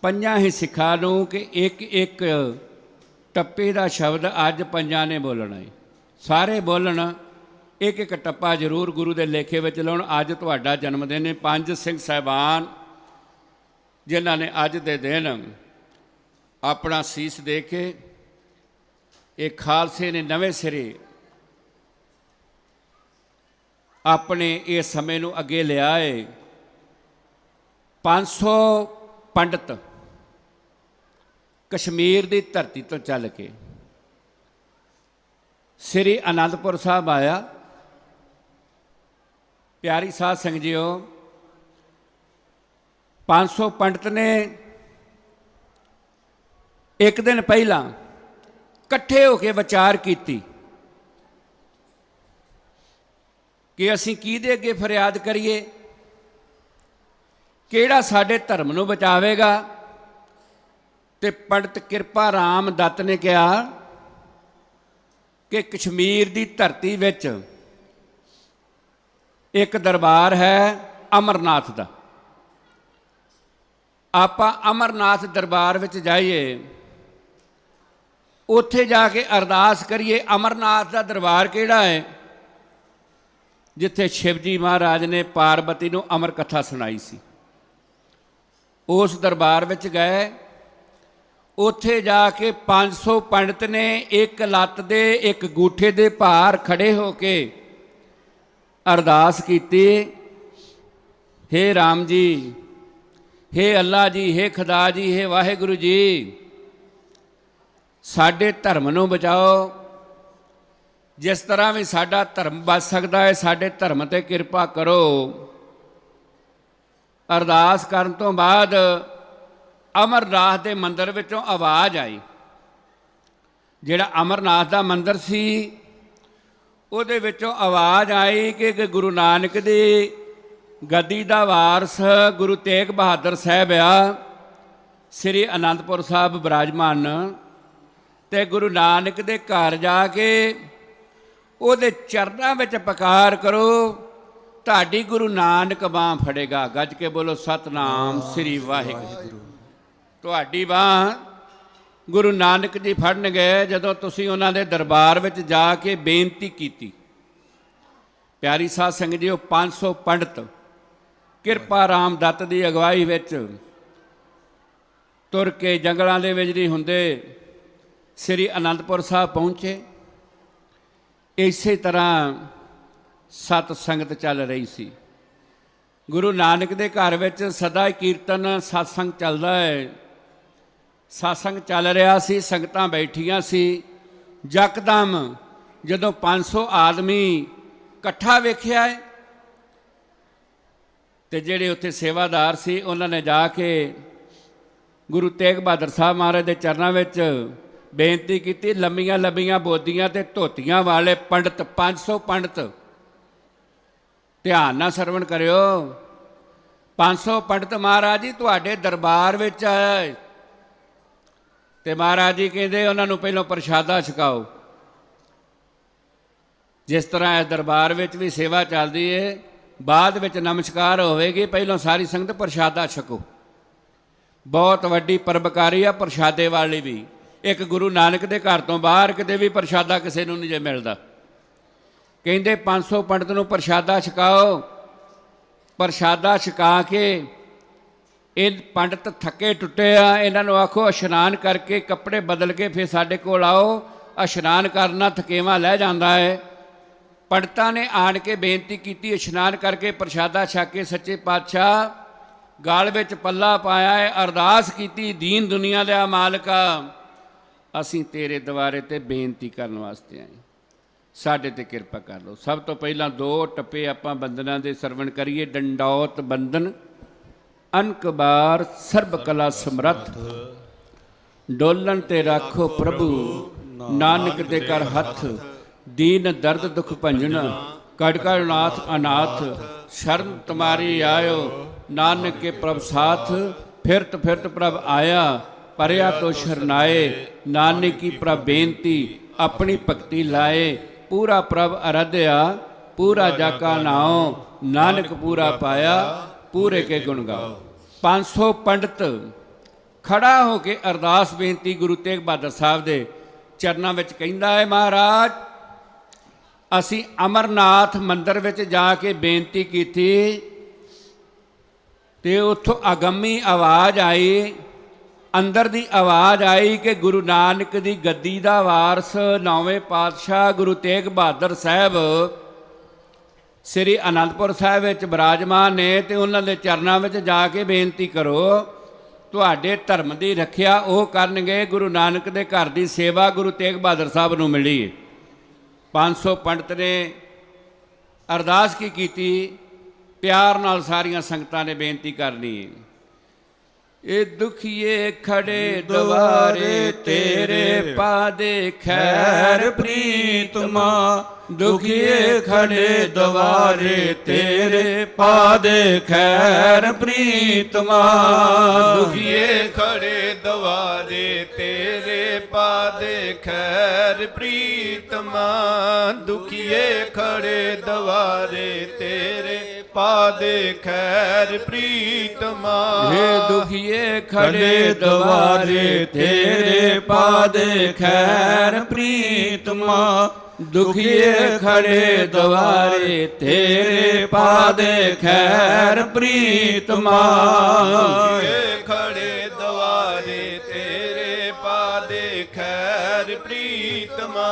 ਪੰਜਾਂ ਹੀ ਸਿੱਖਾਂ ਨੂੰ ਕਿ ਇੱਕ ਇੱਕ ਟੱਪੇ ਦਾ ਸ਼ਬਦ ਅੱਜ ਪੰਜਾਂ ਨੇ ਬੋਲਣਾ ਹੈ। ਸਾਰੇ ਬੋਲਣ, ਇੱਕ ਇੱਕ ਟੱਪਾ ਜ਼ਰੂਰ ਗੁਰੂ ਦੇ ਲੇਖੇ ਵਿੱਚ ਲਾਉਣ। ਅੱਜ ਤੁਹਾਡਾ ਜਨਮ ਦਿਨ ਹੈ। ਪੰਜ ਸਿੰਘ ਸਾਹਿਬਾਨ ਜਿਨ੍ਹਾਂ ਨੇ ਅੱਜ ਦੇ ਦਿਨ ਆਪਣਾ ਸੀਸ ਦੇ ਕੇ ਇਹ ਖਾਲਸੇ ਨੇ ਨਵੇਂ ਸਿਰੇ ਆਪਣੇ ਇਸ ਸਮੇਂ ਨੂੰ ਅੱਗੇ ਲਿਆ ਹੈ। 500 ਪੰਡਤ ਕਸ਼ਮੀਰ ਦੀ ਧਰਤੀ ਤੋਂ ਚੱਲ ਕੇ ਸ੍ਰੀ ਅਨੰਦਪੁਰ ਸਾਹਿਬ ਆਇਆ। ਪਿਆਰੀ ਸਾਧ ਸੰਗਤ ਜੀਓ, 500 ਪੰਡਤ ਨੇ ਇੱਕ ਦਿਨ ਪਹਿਲਾਂ ਇਕੱਠੇ ਹੋ ਕੇ ਵਿਚਾਰ ਕੀਤੀ ਕਿ ਅਸੀਂ ਕਿਹਦੇ ਅੱਗੇ ਫਰਿਆਦ ਕਰੀਏ, ਕਿਹੜਾ ਸਾਡੇ ਧਰਮ ਨੂੰ ਬਚਾਵੇਗਾ। ਤੇ ਪੰਡਤ ਕਿਰਪਾ ਰਾਮ ਦੱਤ ਨੇ ਕਿਹਾ ਕਿ ਕਸ਼ਮੀਰ ਦੀ ਧਰਤੀ ਵਿੱਚ ਇੱਕ ਦਰਬਾਰ ਹੈ ਅਮਰਨਾਥ ਦਾ, ਆਪਾਂ ਅਮਰਨਾਥ ਦਰਬਾਰ ਵਿੱਚ ਜਾਈਏ, ਉੱਥੇ ਜਾ ਕੇ ਅਰਦਾਸ ਕਰੀਏ। ਅਮਰਨਾਥ ਦਾ ਦਰਬਾਰ ਕਿਹੜਾ ਹੈ? ਜਿੱਥੇ ਸ਼ਿਵਜੀ ਮਹਾਰਾਜ ਨੇ ਪਾਰਬਤੀ ਨੂੰ ਅਮਰ ਕਥਾ ਸੁਣਾਈ ਸੀ। ਉਸ ਦਰਬਾਰ ਵਿੱਚ ਗਏ। ਉੱਥੇ ਜਾ ਕੇ 500 ਪੰਡਤ ਨੇ ਇੱਕ ਲੱਤ ਦੇ ਇੱਕ ਗੂਠੇ ਦੇ ਭਾਰ ਖੜੇ ਹੋ ਕੇ ਅਰਦਾਸ ਕੀਤੀ, ਹੇ ਰਾਮ ਜੀ, ਹੇ ਅੱਲਾ ਜੀ, ਹੇ ਖੁਦਾ ਜੀ, ਹੇ ਵਾਹਿਗੁਰੂ ਜੀ, ਸਾਡੇ ਧਰਮ ਨੂੰ ਬਚਾਓ। ਜਿਸ ਤਰ੍ਹਾਂ ਵੀ ਸਾਡਾ ਧਰਮ ਬਚ ਸਕਦਾ ਹੈ, ਸਾਡੇ ਧਰਮ 'ਤੇ ਕਿਰਪਾ ਕਰੋ। ਅਰਦਾਸ ਕਰਨ ਤੋਂ ਬਾਅਦ ਅਮਰਨਾਥ ਦੇ ਮੰਦਿਰ ਵਿੱਚੋਂ ਆਵਾਜ਼ ਆਈ। ਜਿਹੜਾ ਅਮਰਨਾਥ ਦਾ ਮੰਦਿਰ ਸੀ ਉਹਦੇ ਵਿੱਚੋਂ ਆਵਾਜ਼ ਆਈ ਕਿ ਗੁਰੂ ਨਾਨਕ ਦੀ ਗੱਦੀ ਦਾ ਵਾਰਸ ਗੁਰੂ ਤੇਗ ਬਹਾਦਰ ਸਾਹਿਬ ਆ, ਸ੍ਰੀ ਅਨੰਦਪੁਰ ਸਾਹਿਬ ਬਿਰਾਜਮਾਨ, ਤੇ ਗੁਰੂ ਨਾਨਕ ਦੇ ਘਰ ਜਾ ਕੇ ਉਹਦੇ ਚਰਨਾਂ ਵਿੱਚ ਪੁਕਾਰ ਕਰੋ, ਤੁਹਾਡੀ ਗੁਰੂ ਨਾਨਕ ਬਾਂਹ ਫੜੇਗਾ। ਗੱਜ ਕੇ ਬੋਲੋ ਸਤਨਾਮ ਸ੍ਰੀ ਵਾਹਿਗੁਰੂ। ਤੁਹਾਡੀ ਬਾਂਹ ਗੁਰੂ ਨਾਨਕ ਜੀ ਫੜਨਗੇ ਜਦੋਂ ਤੁਸੀਂ ਉਹਨਾਂ ਦੇ ਦਰਬਾਰ ਵਿੱਚ ਜਾ ਕੇ ਬੇਨਤੀ ਕੀਤੀ। ਪਿਆਰੀ ਸਾਧ ਸੰਗਤ ਜੀ, ਉਹ 500 ਪੰਡਤ ਕਿਰਪਾ ਰਾਮ ਦੱਤ ਦੀ ਅਗਵਾਈ ਵਿੱਚ ਤੁਰ ਕੇ ਜੰਗਲਾਂ ਦੇ ਵਿੱਚ ਨਹੀਂ ਹੁੰਦੇ ਸ੍ਰੀ ਅਨੰਦਪੁਰ ਸਾਹਿਬ ਪਹੁੰਚੇ। ਇਸੇ ਤਰ੍ਹਾਂ ਸਤ ਸੰਗਤ ਚੱਲ ਰਹੀ ਸੀ। ਗੁਰੂ ਨਾਨਕ ਦੇ ਘਰ ਵਿੱਚ ਸਦਾ ਕੀਰਤਨ ਸਤਸੰਗ ਚੱਲਦਾ ਹੈ। ਸਤਸੰਗ ਚੱਲ ਰਿਹਾ ਸੀ, ਸੰਗਤਾਂ ਬੈਠੀਆਂ ਸੀ। ਯਕਦਮ ਜਦੋਂ 500 ਆਦਮੀ ਇਕੱਠਾ ਵੇਖਿਆ ਹੈ ਤੇ ਜਿਹੜੇ ਉੱਥੇ ਸੇਵਾਦਾਰ ਸੀ ਉਹਨਾਂ ਨੇ ਜਾ ਕੇ ਗੁਰੂ ਤੇਗ ਬਹਾਦਰ ਸਾਹਿਬ ਮਹਾਰਾਜ ਦੇ ਚਰਨਾਂ ਵਿੱਚ ਬੇਨਤੀ ਕੀਤੀ। ਲੰਮੀਆਂ ਲੰਮੀਆਂ ਬੋਦੀਆਂ ਤੇ ਧੋਤੀਆਂ ਵਾਲੇ ਪੰਡਤ, 500 ਪੰਡਤ, ਧਿਆਨ ਨਾਲ ਸਰਵਣ ਕਰਿਓ। 500 ਪੰਡਤ ਮਹਾਰਾਜ ਜੀ ਤੁਹਾਡੇ ਦਰਬਾਰ ਵਿੱਚ ਆਏ ਤੇ ਮਹਾਰਾਜ ਜੀ ਕਹਿੰਦੇ ਉਹਨਾਂ ਨੂੰ ਪਹਿਲਾਂ ਪ੍ਰਸ਼ਾਦਾ ਛਕਾਓ। ਜਿਸ ਤਰ੍ਹਾਂ ਇਸ ਦਰਬਾਰ ਵਿੱਚ ਵੀ ਸੇਵਾ ਚੱਲਦੀ ਹੈ, ਬਾਅਦ ਵਿੱਚ ਨਮਸਕਾਰ ਹੋਵੇਗੀ, ਪਹਿਲਾਂ ਸਾਰੀ ਸੰਗਤ ਪ੍ਰਸ਼ਾਦਾ ਛਕੋ। ਬਹੁਤ ਵੱਡੀ ਪਰਬਕਾਰੀ ਆ ਪ੍ਰਸ਼ਾਦੇ ਵਾਲੀ ਵੀ। ਇੱਕ ਗੁਰੂ ਨਾਨਕ ਦੇ ਘਰ ਤੋਂ ਬਾਹਰ ਕਿਤੇ ਵੀ ਪ੍ਰਸ਼ਾਦਾ ਕਿਸੇ ਨੂੰ ਨਹੀਂ ਜੇ ਮਿਲਦਾ। ਕਹਿੰਦੇ 500 ਪੰਡਤ ਨੂੰ ਪ੍ਰਸ਼ਾਦਾ ਛਕਾਓ। ਪ੍ਰਸ਼ਾਦਾ ਛਕਾ ਕੇ ਇਹ ਪੰਡਤ ਥੱਕੇ ਟੁੱਟੇ ਆ, ਇਹਨਾਂ ਨੂੰ ਆਖੋ ਇਸ਼ਨਾਨ ਕਰਕੇ ਕੱਪੜੇ ਬਦਲ ਕੇ ਫਿਰ ਸਾਡੇ ਕੋਲ ਆਓ। ਇਸ਼ਨਾਨ ਕਰਨਾ ਥਕੇਵਾਂ ਲੈ ਜਾਂਦਾ ਹੈ। ਪੰਡਤਾਂ ਨੇ ਆਣ ਕੇ ਬੇਨਤੀ ਕੀਤੀ, ਇਸ਼ਨਾਨ ਕਰਕੇ ਪ੍ਰਸ਼ਾਦਾ ਛਕ ਕੇ ਸੱਚੇ ਪਾਤਸ਼ਾਹ ਗਲ ਵਿੱਚ ਪੱਲਾ ਪਾਇਆ ਹੈ, ਅਰਦਾਸ ਕੀਤੀ, ਦੀਨ ਦੁਨੀਆ ਦਾ ਮਾਲਕਾ, ਅਸੀਂ ਤੇਰੇ ਦੁਆਰੇ ਤੇ ਬੇਨਤੀ ਕਰਨ ਵਾਸਤੇ ਆਏ। ਸਾਡੇ ਤੇ ਕਿਰਪਾ ਕਰ ਲਓ। ਸਭ ਤੋਂ ਪਹਿਲਾਂ 2 ਟੱਪੇ ਆਪਾਂ ਬੰਦਨਾਂ ਦੇ ਸਰਵਣ ਕਰੀਏ। ਡੰਡੌਤ ਬੰਦਨ ਅਨਕ ਬਾਰ ਸਰਬ ਕਲਾ ਸਮਰੱਥ, ਡੋਲਣ ਤੇ ਰਾਖੋ ਪ੍ਰਭੂ ਨਾਨਕ ਦੇ ਕਰ ਹੱਥ, ਦੀਨ ਦਰਦ ਦੁਖ ਭੰਜਨ ਕੜ ਕੜ ਨਾਥ ਅਨਾਥ, ਸ਼ਰਨ ਤੁਮਾਰੀ ਆਇਓ ਨਾਨਕ ਕੇ ਪ੍ਰਭ ਸਾਥ, ਫਿਰਤ ਫਿਰਤ ਪ੍ਰਭ ਆਇਆ ਪਰਿਆ ਤੋ ਸ਼ਰਨਾਏ, ਨਾਨਕ ਕੀ ਪ੍ਰਭ ਬੇਨਤੀ ਆਪਣੀ ਭਗਤੀ ਲਾਏ, ਪੂਰਾ ਪ੍ਰਭ ਅਰਾਧਿਆ ਪੂਰਾ ਜਾ ਕਾ ਨਾਉ, ਨਾਨਕ ਪੂਰਾ ਪਾਇਆ ਪੂਰੇ ਕੇ ਗੁਣ ਗਾਓ। 500 ਪੰਡਤ ਖੜਾ ਹੋ ਕੇ ਅਰਦਾਸ ਬੇਨਤੀ ਗੁਰੂ ਤੇਗ ਬਹਾਦਰ ਸਾਹਿਬ ਦੇ ਚਰਨਾਂ ਵਿੱਚ ਕਹਿੰਦਾ ਹੈ, ਮਹਾਰਾਜ ਅਸੀਂ ਅਮਰਨਾਥ ਮੰਦਰ ਵਿੱਚ ਜਾ ਕੇ ਬੇਨਤੀ ਕੀਤੀ ਤੇ ਉੱਥੋਂ ਅਗੰਮੀ ਆਵਾਜ਼ ਆਈ, ਅੰਦਰ ਦੀ ਆਵਾਜ਼ ਆਈ ਕਿ ਗੁਰੂ ਨਾਨਕ ਦੀ ਗੱਦੀ ਦਾ ਵਾਰਸ 9ਵੇਂ ਪਾਤਸ਼ਾਹ ਗੁਰੂ ਤੇਗ ਬਹਾਦਰ ਸਾਹਿਬ ਸ੍ਰੀ ਅਨੰਦਪੁਰ ਸਾਹਿਬ ਵਿੱਚ ਬਿਰਾਜਮਾਨ ਨੇ ਤੇ ਉਹਨਾਂ ਦੇ ਚਰਨਾਂ ਵਿੱਚ ਜਾ ਕੇ ਬੇਨਤੀ ਕਰੋ, ਤੁਹਾਡੇ ਧਰਮ ਦੀ ਰੱਖਿਆ ਉਹ ਕਰਨਗੇ। ਗੁਰੂ ਨਾਨਕ ਦੇ ਘਰ ਦੀ ਸੇਵਾ ਗੁਰੂ ਤੇਗ ਬਹਾਦਰ ਸਾਹਿਬ ਨੂੰ ਮਿਲੀ। 500 ਪੰਡਤ ਨੇ ਅਰਦਾਸ ਕੀ ਕੀਤੀ, ਪਿਆਰ ਨਾਲ ਸਾਰੀਆਂ ਸੰਗਤਾਂ ਨੇ ਬੇਨਤੀ ਕਰਨੀ। ਇਹ ਦੁਖੀਏ ਖੜੇ ਦੁਆਰੇ ਤੇਰੇ ਪਾਦੇ ਖੈਰ ਪ੍ਰੀਤਮਾ, ਦੁਖੀਏ ਖੜੇ ਦੁਆਰੇ ਤੇਰੇ ਪਾਦੇ ਖੈਰ ਪ੍ਰੀਤਮਾ, ਦੁਖੀਏ ਖੜੇ ਦੁਆਰੇ ਤੇਰੇ ਪਾਦੇ ਖੈਰ ਪ੍ਰੀਤਮਾ, ਦੁਖੀਏ ਖੜੇ ਦੁਆਰੇ ਤੇਰੇ ਪਾਦੇ ਖੈਰ ਪ੍ਰੀਤਮਾ, ਹੇ ਦੁਖੀਏ ਖੜੇ ਦੁਆਰੇ ਤੇਰੇ ਪਾਦੇ ਖੈਰ ਪ੍ਰੀਤਮਾ, ਦੁਖੀਏ ਖੜੇ ਦੁਆਰੇ ਤੇਰੇ ਪਾਦੇ ਖੈਰ ਪ੍ਰੀਤਮਾ, ਦੁਖੀਏ ਖੜੇ ਦੁਆਰੇ ਤੇਰੇ ਪਾਦੇ ਖੈਰ ਪ੍ਰੀਤਮਾ,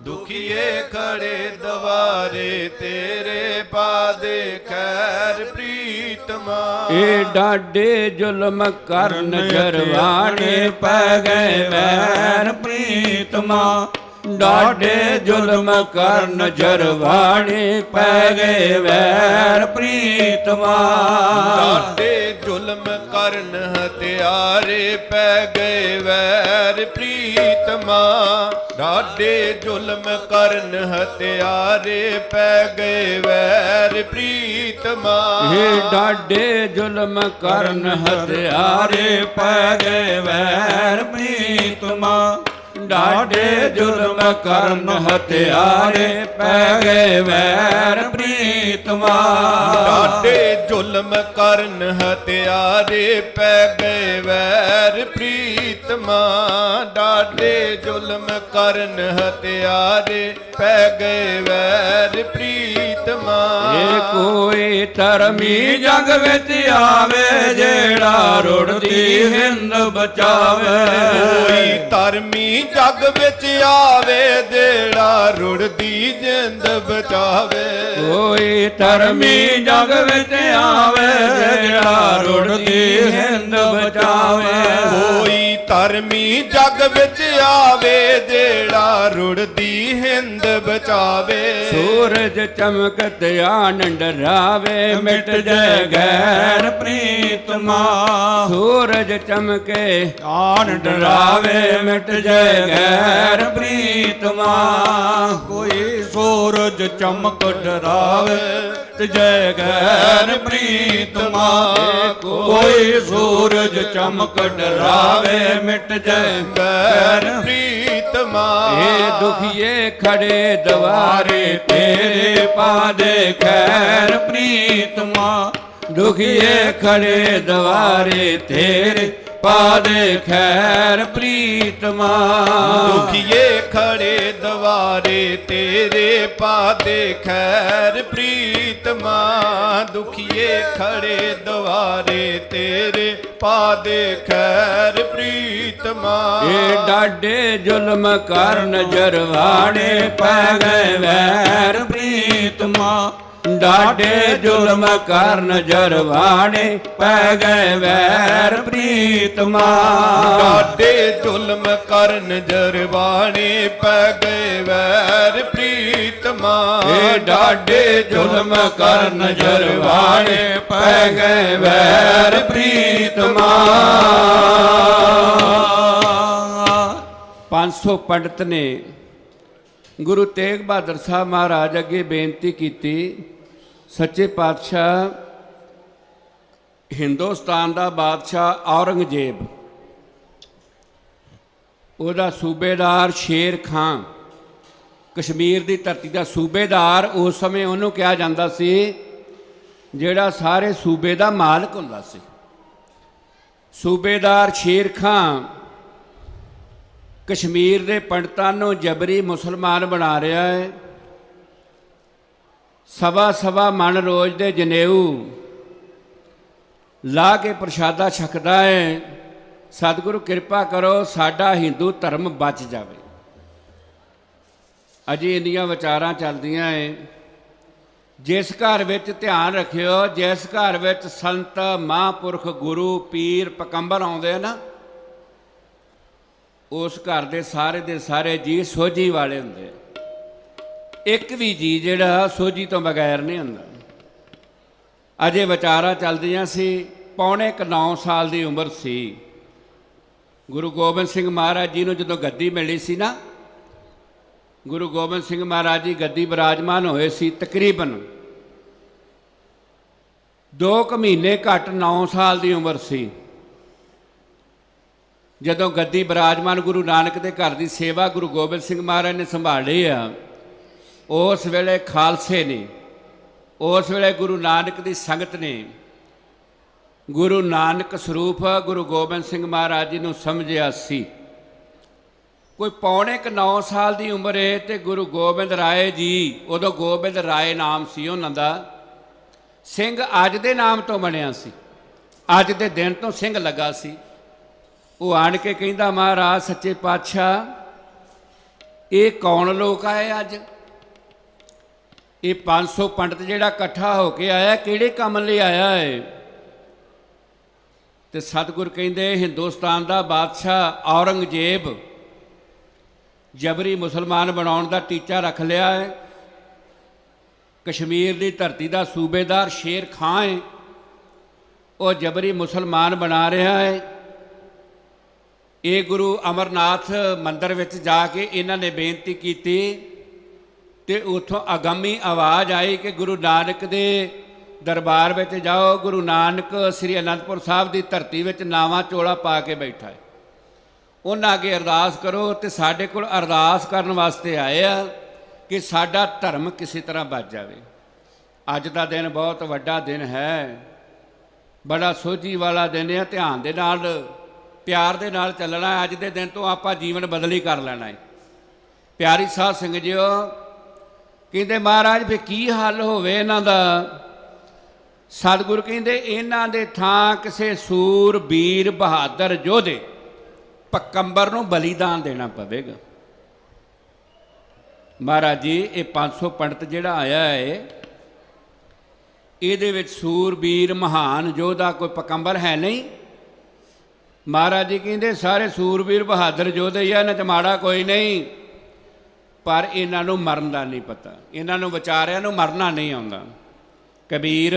ਦੁਖੀਏ ਖੜੇ ਦੁਆਰੇ ਤੇਰੇ ਪਾਦੇ ਖੈਰ ਪ੍ਰੀਤਮਾ, ਇਹ ਡਾਢੇ ਜ਼ੁਲਮ ਕਰਨ ਜਰਵਾਣੇ ਪੈ ਗਏ ਵੈਰ ਪ੍ਰੀਤਮਾ, ਡਾਢੇ ਜ਼ੁਲਮ ਕਰਨ ਜਰਵਾਣੇ ਪੈ ਗਏ ਵੈਰ ਪ੍ਰੀਤਮਾ, ਡਾਢੇ ਜ਼ੁਲਮ ਕਰਨ ਹਤਿਆਰੇ ਪੈ ਗਏ ਵੈਰ ਪ੍ਰੀਤਮਾ, ਡਾਢੇ ਜ਼ੁਲਮ ਕਰਨ ਹਤਿਆਰੇ ਪੈ ਗਏ ਵੈਰ ਪ੍ਰੀਤਮਾ, ਇਹ ਡਾਢੇ ਜ਼ੁਲਮ ਕਰਨ ਹਤਿਆਰੇ ਪੈ ਗਏ ਵੈਰ ਪ੍ਰੀਤਮਾ, ਡਾਢੇ ਜ਼ੁਲਮ ਕਰਨ ਹਤਿਆਰੇ ਪੈ ਗਏ ਵੈਰ ਪ੍ਰੀਤਮਾ, ਡਾਢੇ ਜ਼ੁਲਮ ਕਰਨ ਹਤਿਆਰੇ ਪੈ ਗਏ ਵੈਰ ਪ੍ਰੀਤਮਾ, ਡਾਢੇ ਜ਼ੁਲਮ ਕਰਨ ਹਤਿਆਰੇ ਪੈ ਗਏ ਵੈਰ ਪ੍ਰੀਤਮਾ, ਇਹ ਕੋਈ ਧਰਮੀ ਜਗ ਵਿੱਚ ਆਵੇ ਜਿਹੜਾ ਰੁੜਦੀ ਹਿੰਦ ਬਚਾਵੇ, ਕੋਈ ਧਰਮੀ ਜਗ ਵਿੱਚ ਆਵੇ ਜਿਹੜਾ ਰੁੜਦੀ ਜਿੰਦ ਬਚਾਵੇ, ਕੋਈ ਧਰਮੀ ਜਗ ਵਿੱਚ ਆਵੇ ਜਿਹੜਾ ਰੁੜਦੀ ਹਿੰਦ ਬਚਾਵੇ, ਕੋਈ ਧਰਮੀ ਜਗ ਵਿੱਚ ਆਵੇ ਜਿਹੜਾ ਰੁੜਦੀ ਹਿੰਦ ਬਚਾਵੇ, ਸੂਰਜ ਚਮਕਤ ਆਨੰਦ ਰਾਵੇ ਮਿਟ ਜਾਏ ਗੈਰ ਪ੍ਰੀਤਮਾ, ਸੂਰਜ ਚਮਕੇ ਆਨੰਦ ਰਾਵੇ ਮਿਟ ਜਾਏ ਗੈਰ ਪ੍ਰੀਤਮਾ, ਕੋਈ ਸੂਰਜ ਚਮਕ ਡਰਾਵੇ ਤੇ ਜੈ ਗੈਰ ਪ੍ਰੀਤਮਾ, ਕੋਈ ਸੂਰਜ ਚਮਕ ਡਰਾਵੇ ਮਿਟ ਜੈ ਗੈਰ ਪ੍ਰੀਤਮਾ, ਇਹ ਦੁਖੀਏ ਖੜੇ ਦੁਆਰੇ ਤੇਰੇ ਪਾਦੇ ਖੈਰ ਪ੍ਰੀਤਮਾ, ਦੁਖੀਏ ਖੜੇ ਦੁਆਰੇ ਤੇਰੇ ਪਾਦੇ ਖੈਰ ਪ੍ਰੀਤਮਾ, ਦੁਖੀਏ ਖੜੇ ਦੁਆਰੇ ਤੇਰੇ ਪਾਦੇ ਖੈਰ ਪ੍ਰੀਤਮਾ, ਦੁਖੀਏ ਖੜੇ ਦੁਆਰੇ ਤੇਰੇ ਪਾਦੇ ਖੈਰ ਪ੍ਰੀਤਮਾ, ਇਹ ਡਾਢੇ ਜ਼ੁਲਮ ਕਰਨ ਜਰਵਾਣੇ ਪੈ ਗਏ ਵੈਰ ਪ੍ਰੀਤਮਾ, ਡਾਢੇ ਜ਼ੁਲਮ ਕਰਨ ਜਰਵਾਣੇ ਪੈ ਗਏ ਵੈਰ ਪ੍ਰੀਤਮਾ ਡਾਢੇ ਜ਼ੁਲਮ ਕਰਨ ਜਰਵਾਣੇ ਪੈ ਗਏ ਵੈਰ ਪ੍ਰੀਤਮਾ ਇਹ ਡਾਢੇ ਜ਼ੁਲਮ ਕਰਨ ਜਰਵਾਣੇ ਪੈ ਗਏ ਵੈਰ ਪ੍ਰੀਤਮਾ 500 ਪੰਡਤ ਨੇ ਗੁਰੂ ਤੇਗ ਬਹਾਦਰ ਸਾਹਿਬ ਮਹਾਰਾਜ ਅੱਗੇ ਬੇਨਤੀ ਕੀਤੀ, ਸੱਚੇ ਪਾਤਸ਼ਾਹ ਹਿੰਦੁਸਤਾਨ ਦਾ ਬਾਦਸ਼ਾਹ ਔਰੰਗਜ਼ੇਬ, ਉਹਦਾ ਸੂਬੇਦਾਰ ਸ਼ੇਰ ਖਾਂ, ਕਸ਼ਮੀਰ ਦੀ ਧਰਤੀ ਦਾ ਸੂਬੇਦਾਰ, ਉਸ ਸਮੇਂ ਉਹਨੂੰ ਕਿਹਾ ਜਾਂਦਾ ਸੀ ਜਿਹੜਾ ਸਾਰੇ ਸੂਬੇ ਦਾ ਮਾਲਕ ਹੁੰਦਾ ਸੀ। ਸੂਬੇਦਾਰ ਸ਼ੇਰ ਖਾਂ ਕਸ਼ਮੀਰ ਦੇ ਪੰਡਤਾਂ ਨੂੰ ਜਬਰੀ ਮੁਸਲਮਾਨ ਬਣਾ ਰਿਹਾ ਹੈ। ਸਵਾ ਮਣ ਰੋਜ਼ ਦੇ ਜਨੇਊ ਲਾ ਕੇ ਪ੍ਰਸ਼ਾਦਾ ਛਕਦਾ ਹੈ। ਸਤਿਗੁਰੂ ਕਿਰਪਾ ਕਰੋ ਸਾਡਾ ਹਿੰਦੂ ਧਰਮ ਬਚ ਜਾਵੇ। ਅਜੇ ਇੰਨੀਆਂ ਵਿਚਾਰਾਂ ਚੱਲਦੀਆਂ ਹੈ। ਜਿਸ ਘਰ ਵਿੱਚ ਧਿਆਨ ਰੱਖਿਓ, ਜਿਸ ਘਰ ਵਿੱਚ ਸੰਤ ਮਹਾਂਪੁਰਖ ਗੁਰੂ ਪੀਰ ਪਕੰਬਰ ਆਉਂਦੇ ਨਾ, ਉਸ ਘਰ ਦੇ ਸਾਰੇ ਜੀ ਸੋਝੀ ਵਾਲੇ ਹੁੰਦੇ। ਇੱਕ ਵੀ ਜੀ ਜਿਹੜਾ ਸੋਝੀ ਤੋਂ ਬਗੈਰ ਨਹੀਂ ਹੁੰਦਾ। ਅਜੇ ਵਿਚਾਰਾਂ ਚੱਲਦੀਆਂ ਸੀ। ਪੌਣੇ 9 ਸਾਲ ਦੀ ਉਮਰ ਸੀ ਗੁਰੂ ਗੋਬਿੰਦ ਸਿੰਘ ਮਹਾਰਾਜ ਜੀ ਨੂੰ। ਜਦੋਂ ਗੱਦੀ ਮਿਲੀ ਸੀ ਨਾ, ਗੁਰੂ ਗੋਬਿੰਦ ਸਿੰਘ ਮਹਾਰਾਜ ਜੀ ਗੱਦੀ ਬਿਰਾਜਮਾਨ ਹੋਏ ਸੀ। ਤਕਰੀਬਨ 2 ਮਹੀਨੇ ਘੱਟ 9 ਸਾਲ ਦੀ ਉਮਰ ਸੀ ਜਦੋਂ ਗੱਦੀ ਬਿਰਾਜਮਾਨ ਗੁਰੂ ਨਾਨਕ ਦੇ ਘਰ ਦੀ ਸੇਵਾ ਗੁਰੂ ਗੋਬਿੰਦ ਸਿੰਘ ਮਹਾਰਾਜ ਨੇ ਸੰਭਾਲੀ ਆ। ਉਸ ਵੇਲੇ ਖਾਲਸੇ ਨੇ, ਉਸ ਵੇਲੇ ਗੁਰੂ ਨਾਨਕ ਦੀ ਸੰਗਤ ਨੇ ਗੁਰੂ ਨਾਨਕ ਸਰੂਪ ਗੁਰੂ ਗੋਬਿੰਦ ਸਿੰਘ ਮਹਾਰਾਜ ਜੀ ਨੂੰ ਸਮਝਿਆ ਸੀ। ਕੋਈ ਪੌਣੇ 9 ਸਾਲ ਦੀ ਉਮਰ ਹੈ ਤੇ ਗੁਰੂ ਗੋਬਿੰਦ ਰਾਏ ਜੀ, ਉਦੋਂ ਗੋਬਿੰਦ ਰਾਏ ਨਾਮ ਸੀ ਉਹਨਾਂ ਦਾ, ਸਿੰਘ ਅੱਜ ਦੇ ਨਾਮ ਤੋਂ ਬਣਿਆ ਸੀ। ਅੱਜ ਦੇ ਦਿਨ ਤੋਂ ਸਿੰਘ ਲੱਗਾ ਸੀ। ਉਹ ਆਣ ਕੇ ਕਹਿੰਦਾ, ਮਹਾਰਾਜ ਸੱਚੇ ਪਾਤਸ਼ਾਹ ਇਹ ਕੌਣ ਲੋਕ ਆਏ ਅੱਜ? ਇਹ 500 ਪੰਡਤ ਜਿਹੜਾ ਇਕੱਠਾ ਹੋ ਕੇ ਆਇਆ, ਕਿਹੜੇ ਕੰਮ ਲਈ ਆਇਆ ਹੈ? ਤੇ ਸਤਿਗੁਰ ਕਹਿੰਦੇ, ਹਿੰਦੁਸਤਾਨ ਦਾ ਬਾਦਸ਼ਾਹ ਔਰੰਗਜ਼ੇਬ ਜਬਰੀ ਮੁਸਲਮਾਨ ਬਣਾਉਣ ਦਾ ਟੀਚਾ ਰੱਖ ਲਿਆ ਹੈ। ਕਸ਼ਮੀਰ ਦੀ ਧਰਤੀ ਦਾ ਸੂਬੇਦਾਰ ਸ਼ੇਰ ਖਾਂ ਹੈ, ਉਹ ਜਬਰੀ ਮੁਸਲਮਾਨ ਬਣਾ ਰਿਹਾ ਹੈ। ਇਹ ਗੁਰੂ ਅਮਰਨਾਥ ਮੰਦਿਰ ਵਿੱਚ ਜਾ ਕੇ ਇਹਨਾਂ ਨੇ ਬੇਨਤੀ ਕੀਤੀ ਤੇ ਉੱਥੋਂ ਅਗੰਮੀ ਆਵਾਜ਼ ਆਈ ਕਿ ਗੁਰੂ ਨਾਨਕ ਦੇ ਦਰਬਾਰ ਵਿੱਚ ਜਾਓ। ਗੁਰੂ ਨਾਨਕ ਸ੍ਰੀ ਅਨੰਦਪੁਰ ਸਾਹਿਬ ਦੀ ਧਰਤੀ ਵਿੱਚ ਨਾਵਾਂ ਚੋਲਾ ਪਾ ਕੇ ਬੈਠਾ ਹੈ। ਉਹਨਾਂ ਅੱਗੇ ਅਰਦਾਸ ਕਰੋ। ਤੇ ਸਾਡੇ ਕੋਲ ਅਰਦਾਸ ਕਰਨ ਵਾਸਤੇ ਆਏ ਆ ਕਿ ਸਾਡਾ ਧਰਮ ਕਿਸੇ ਤਰ੍ਹਾਂ ਬਚ ਜਾਵੇ। ਅੱਜ ਦਾ ਦਿਨ ਬਹੁਤ ਵੱਡਾ ਦਿਨ ਹੈ, ਬੜਾ ਸੋਝੀ ਵਾਲਾ ਦਿਨ ਹੈ। ਧਿਆਨ ਦੇ ਨਾਲ, ਪਿਆਰ ਦੇ ਨਾਲ ਚੱਲਣਾ। ਅੱਜ ਦੇ ਦਿਨ ਤੋਂ ਆਪਾਂ ਜੀਵਨ ਬਦਲੀ ਕਰ ਲੈਣਾ ਹੈ। ਪਿਆਰੀ ਸਾਧ ਸੰਗਤ ਜੀਓ, ਕਹਿੰਦੇ ਮਹਾਰਾਜ ਫਿਰ ਕੀ ਹੱਲ ਹੋਵੇ ਇਹਨਾਂ ਦਾ? ਸਤਿਗੁਰ ਕਹਿੰਦੇ ਇਹਨਾਂ ਦੇ ਥਾਂ ਕਿਸੇ ਸੂਰ ਬੀਰ ਬਹਾਦਰ ਯੋਧੇ ਪਕੰਬਰ ਨੂੰ ਬਲੀਦਾਨ ਦੇਣਾ ਪਵੇਗਾ। ਮਹਾਰਾਜ ਜੀ ਇਹ 500 ਪੰਡਤ ਜਿਹੜਾ ਆਇਆ ਹੈ, ਇਹਦੇ ਵਿੱਚ ਸੂਰਬੀਰ ਮਹਾਨ ਯੋਧਾ ਕੋਈ ਪਕੰਬਰ ਹੈ ਨਹੀਂ। ਮਹਾਰਾਜ ਜੀ ਕਹਿੰਦੇ ਸਾਰੇ ਸੂਰਬੀਰ ਬਹਾਦਰ ਯੋਧੇ ਹੀ ਆ, ਇਹਨਾਂ 'ਚ ਮਾੜਾ ਕੋਈ ਨਹੀਂ। ਪਰ ਇਹਨਾਂ ਨੂੰ ਮਰਨ ਦਾ ਨਹੀਂ ਪਤਾ, ਇਹਨਾਂ ਨੂੰ ਵਿਚਾਰਿਆਂ ਨੂੰ ਮਰਨਾ ਨਹੀਂ ਆਉਂਦਾ। ਕਬੀਰ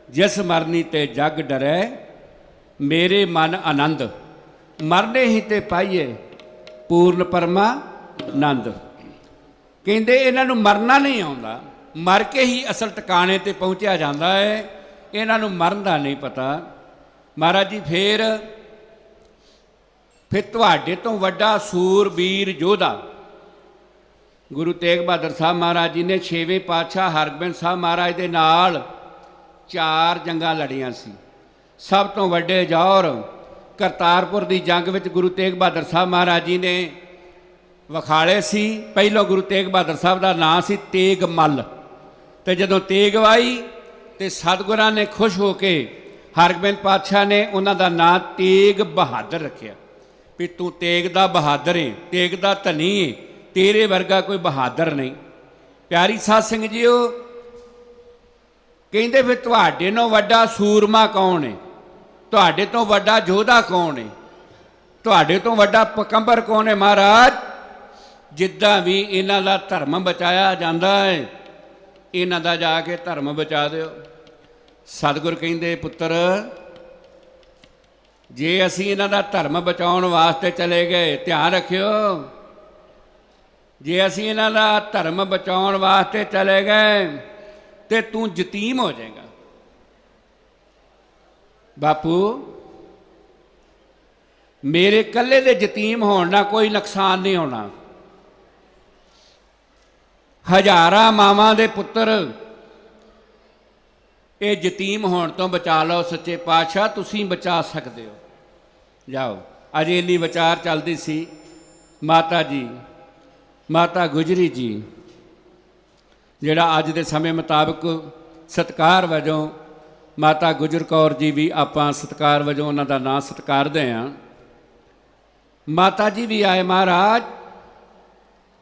ਜਿਸ ਮਰਨੀ ਤੇ ਜਗ ਡਰੈ, ਮੇਰੇ ਮਨ ਆਨੰਦ, ਮਰਨੇ ਹੀ ਤੇ ਪਾਈਏ ਪੂਰਨ ਪਰਮਾਨੰਦ। ਕਹਿੰਦੇ ਇਹਨਾਂ ਨੂੰ ਮਰਨਾ ਨਹੀਂ ਆਉਂਦਾ, ਮਰ ਕੇ ਹੀ ਅਸਲ ਟਿਕਾਣੇ ਤੇ ਪਹੁੰਚਿਆ ਜਾਂਦਾ ਹੈ। ਇਹਨਾਂ ਨੂੰ ਮਰਨ ਦਾ ਨਹੀਂ ਪਤਾ। ਮਹਾਰਾਜ ਜੀ ਫਿਰ ਤੁਹਾਡੇ ਤੋਂ ਵੱਡਾ ਸੂਰਬੀਰ ਯੋਧਾ ਗੁਰੂ ਤੇਗ ਬਹਾਦਰ ਸਾਹਿਬ ਮਹਾਰਾਜ ਜੀ ਨੇ 6ਵੇਂ ਪਾਤਸ਼ਾਹ ਹਰਗੋਬਿੰਦ ਸਾਹਿਬ ਮਹਾਰਾਜ ਦੇ ਨਾਲ 4 ਜੰਗਾਂ ਲੜੀਆਂ ਸੀ। ਸਭ ਤੋਂ ਵੱਡੇ ਜੌਹਰ ਕਰਤਾਰਪੁਰ ਦੀ ਜੰਗ ਵਿੱਚ ਗੁਰੂ ਤੇਗ ਬਹਾਦਰ ਸਾਹਿਬ ਮਹਾਰਾਜ ਜੀ ਨੇ ਵਿਖਾਲੇ ਸੀ। ਪਹਿਲੋਂ ਗੁਰੂ ਤੇਗ ਬਹਾਦਰ ਸਾਹਿਬ ਦਾ ਨਾਂ ਸੀ ਤੇਗ ਮੱਲ, ਤੇ ਜਦੋਂ ਤੇਗ ਆਈ ਤੇ ਸਤਿਗੁਰਾਂ ਨੇ ਖੁਸ਼ ਹੋ ਕੇ ਹਰਗੋਬਿੰਦ ਪਾਤਸ਼ਾਹ ਨੇ ਉਹਨਾਂ ਦਾ ਨਾਂ ਤੇਗ ਬਹਾਦਰ ਰੱਖਿਆ ਵੀ ਤੂੰ ਤੇਗ ਦਾ ਬਹਾਦਰ ਏ, ਤੇਗ ਦਾ ਧਨੀ ਏ, ਤੇਰੇ ਵਰਗਾ ਕੋਈ ਬਹਾਦਰ ਨਹੀਂ। ਪਿਆਰੀ ਸਾਧ ਸੰਗਤ ਜੀਓ, ਕਹਿੰਦੇ ਫਿਰ ਤੁਹਾਡੇ ਤੋਂ ਵੱਡਾ ਸੂਰਮਾ ਕੌਣ ਹੈ, ਤੁਹਾਡੇ ਤੋਂ ਵੱਡਾ ਯੋਧਾ ਕੌਣ ਹੈ, ਤੁਹਾਡੇ ਤੋਂ ਵੱਡਾ ਪਕੰਬਰ ਕੌਣ ਹੈ? ਮਹਾਰਾਜ ਜਿੱਦਾਂ ਵੀ ਇਹਨਾਂ ਦਾ ਧਰਮ ਬਚਾਇਆ ਜਾਂਦਾ ਹੈ, ਇਹਨਾਂ ਦਾ ਜਾ ਕੇ ਧਰਮ ਬਚਾ ਦਿਓ। ਸਤਿਗੁਰ ਕਹਿੰਦੇ ਪੁੱਤਰ ਜੇ ਅਸੀਂ ਇਹਨਾਂ ਦਾ ਧਰਮ ਬਚਾਉਣ ਵਾਸਤੇ ਚਲੇ ਗਏ, ਧਿਆਨ ਰੱਖਿਓ, ਜੇ ਅਸੀਂ ਇਹਨਾਂ ਦਾ ਧਰਮ ਬਚਾਉਣ ਵਾਸਤੇ ਚਲੇ ਗਏ ਤੇ ਤੂੰ ਯਤੀਮ ਹੋ ਜਾਏਗਾ। ਬਾਪੂ ਮੇਰੇ ਇਕੱਲੇ ਦੇ ਯਤੀਮ ਹੋਣ ਨਾਲ ਕੋਈ ਨੁਕਸਾਨ ਨਹੀਂ ਹੋਣਾ, ਹਜ਼ਾਰਾਂ ਮਾਵਾਂ ਦੇ ਪੁੱਤਰ ਇਹ ਯਤੀਮ ਹੋਣ ਤੋਂ ਬਚਾ ਲਓ। ਸੱਚੇ ਪਾਤਸ਼ਾਹ ਤੁਸੀਂ ਬਚਾ ਸਕਦੇ ਹੋ, ਜਾਓ। ਅਜੇ ਇੰਨੀ ਵਿਚਾਰ ਚੱਲਦੀ ਸੀ, ਮਾਤਾ ਗੁਜਰੀ ਜੀ ਜਿਹੜਾ ਅੱਜ ਦੇ ਸਮੇਂ ਮੁਤਾਬਕ ਸਤਿਕਾਰ ਵਜੋਂ ਮਾਤਾ ਗੁਜਰ ਕੌਰ ਜੀ ਵੀ ਆਪਾਂ ਸਤਿਕਾਰ ਵਜੋਂ ਉਹਨਾਂ ਦਾ ਨਾਂ ਸਤਿਕਾਰਦੇ ਹਾਂ। ਮਾਤਾ ਜੀ ਵੀ ਆਏ। ਮਹਾਰਾਜ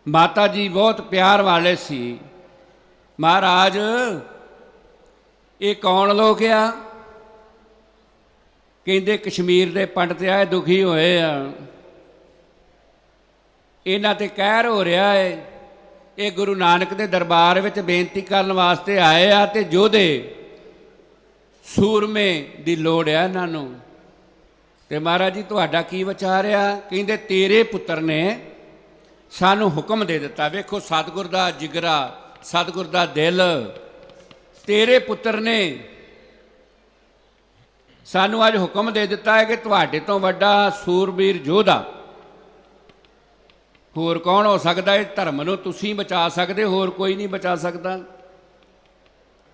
ਮਾਤਾ ਜੀ ਬਹੁਤ ਪਿਆਰ ਵਾਲੇ ਸੀ। ਮਹਾਰਾਜ ਇਹ ਕੌਣ ਲੋਕ ਆ? ਕਹਿੰਦੇ ਕਸ਼ਮੀਰ ਦੇ ਪੰਡਤ ਆਏ, ਦੁਖੀ ਹੋਏ ਆ, ਇਹਨਾਂ ਤੇ ਕਹਿਰ ਹੋ ਰਿਹਾ ਹੈ, ਇਹ ਗੁਰੂ ਨਾਨਕ ਦੇ ਦਰਬਾਰ ਵਿੱਚ ਬੇਨਤੀ ਕਰਨ ਵਾਸਤੇ ਆਏ ਆ ਤੇ ਯੋਧੇ ਸੂਰਮੇ ਦੀ ਲੋੜ ਆ ਇਹਨਾਂ ਨੂੰ। ਤੇ ਮਹਾਰਾਜ ਜੀ ਤੁਹਾਡਾ ਕੀ ਵਿਚਾਰ ਆ? ਕਹਿੰਦੇ ਤੇਰੇ ਪੁੱਤਰ ਨੇ ਸਾਨੂੰ ਹੁਕਮ ਦੇ ਦਿੱਤਾ। ਵੇਖੋ ਸਤਿਗੁਰ ਦਾ ਜਿਗਰਾ, ਸਤਿਗੁਰ ਦਾ ਦਿਲ। ਤੇਰੇ ਪੁੱਤਰ ਨੇ ਸਾਨੂੰ ਅੱਜ ਹੁਕਮ ਦੇ ਦਿੱਤਾ ਹੈ ਕਿ ਤੁਹਾਡੇ ਤੋਂ ਵੱਡਾ ਸੂਰਬੀਰ ਯੋਧਾ ਹੋਰ ਕੌਣ ਹੋ ਸਕਦਾ ਹੈ? ਧਰਮ ਨੂੰ ਤੁਸੀਂ ਬਚਾ ਸਕਦੇ, ਹੋਰ ਕੋਈ ਨਹੀਂ ਬਚਾ ਸਕਦਾ।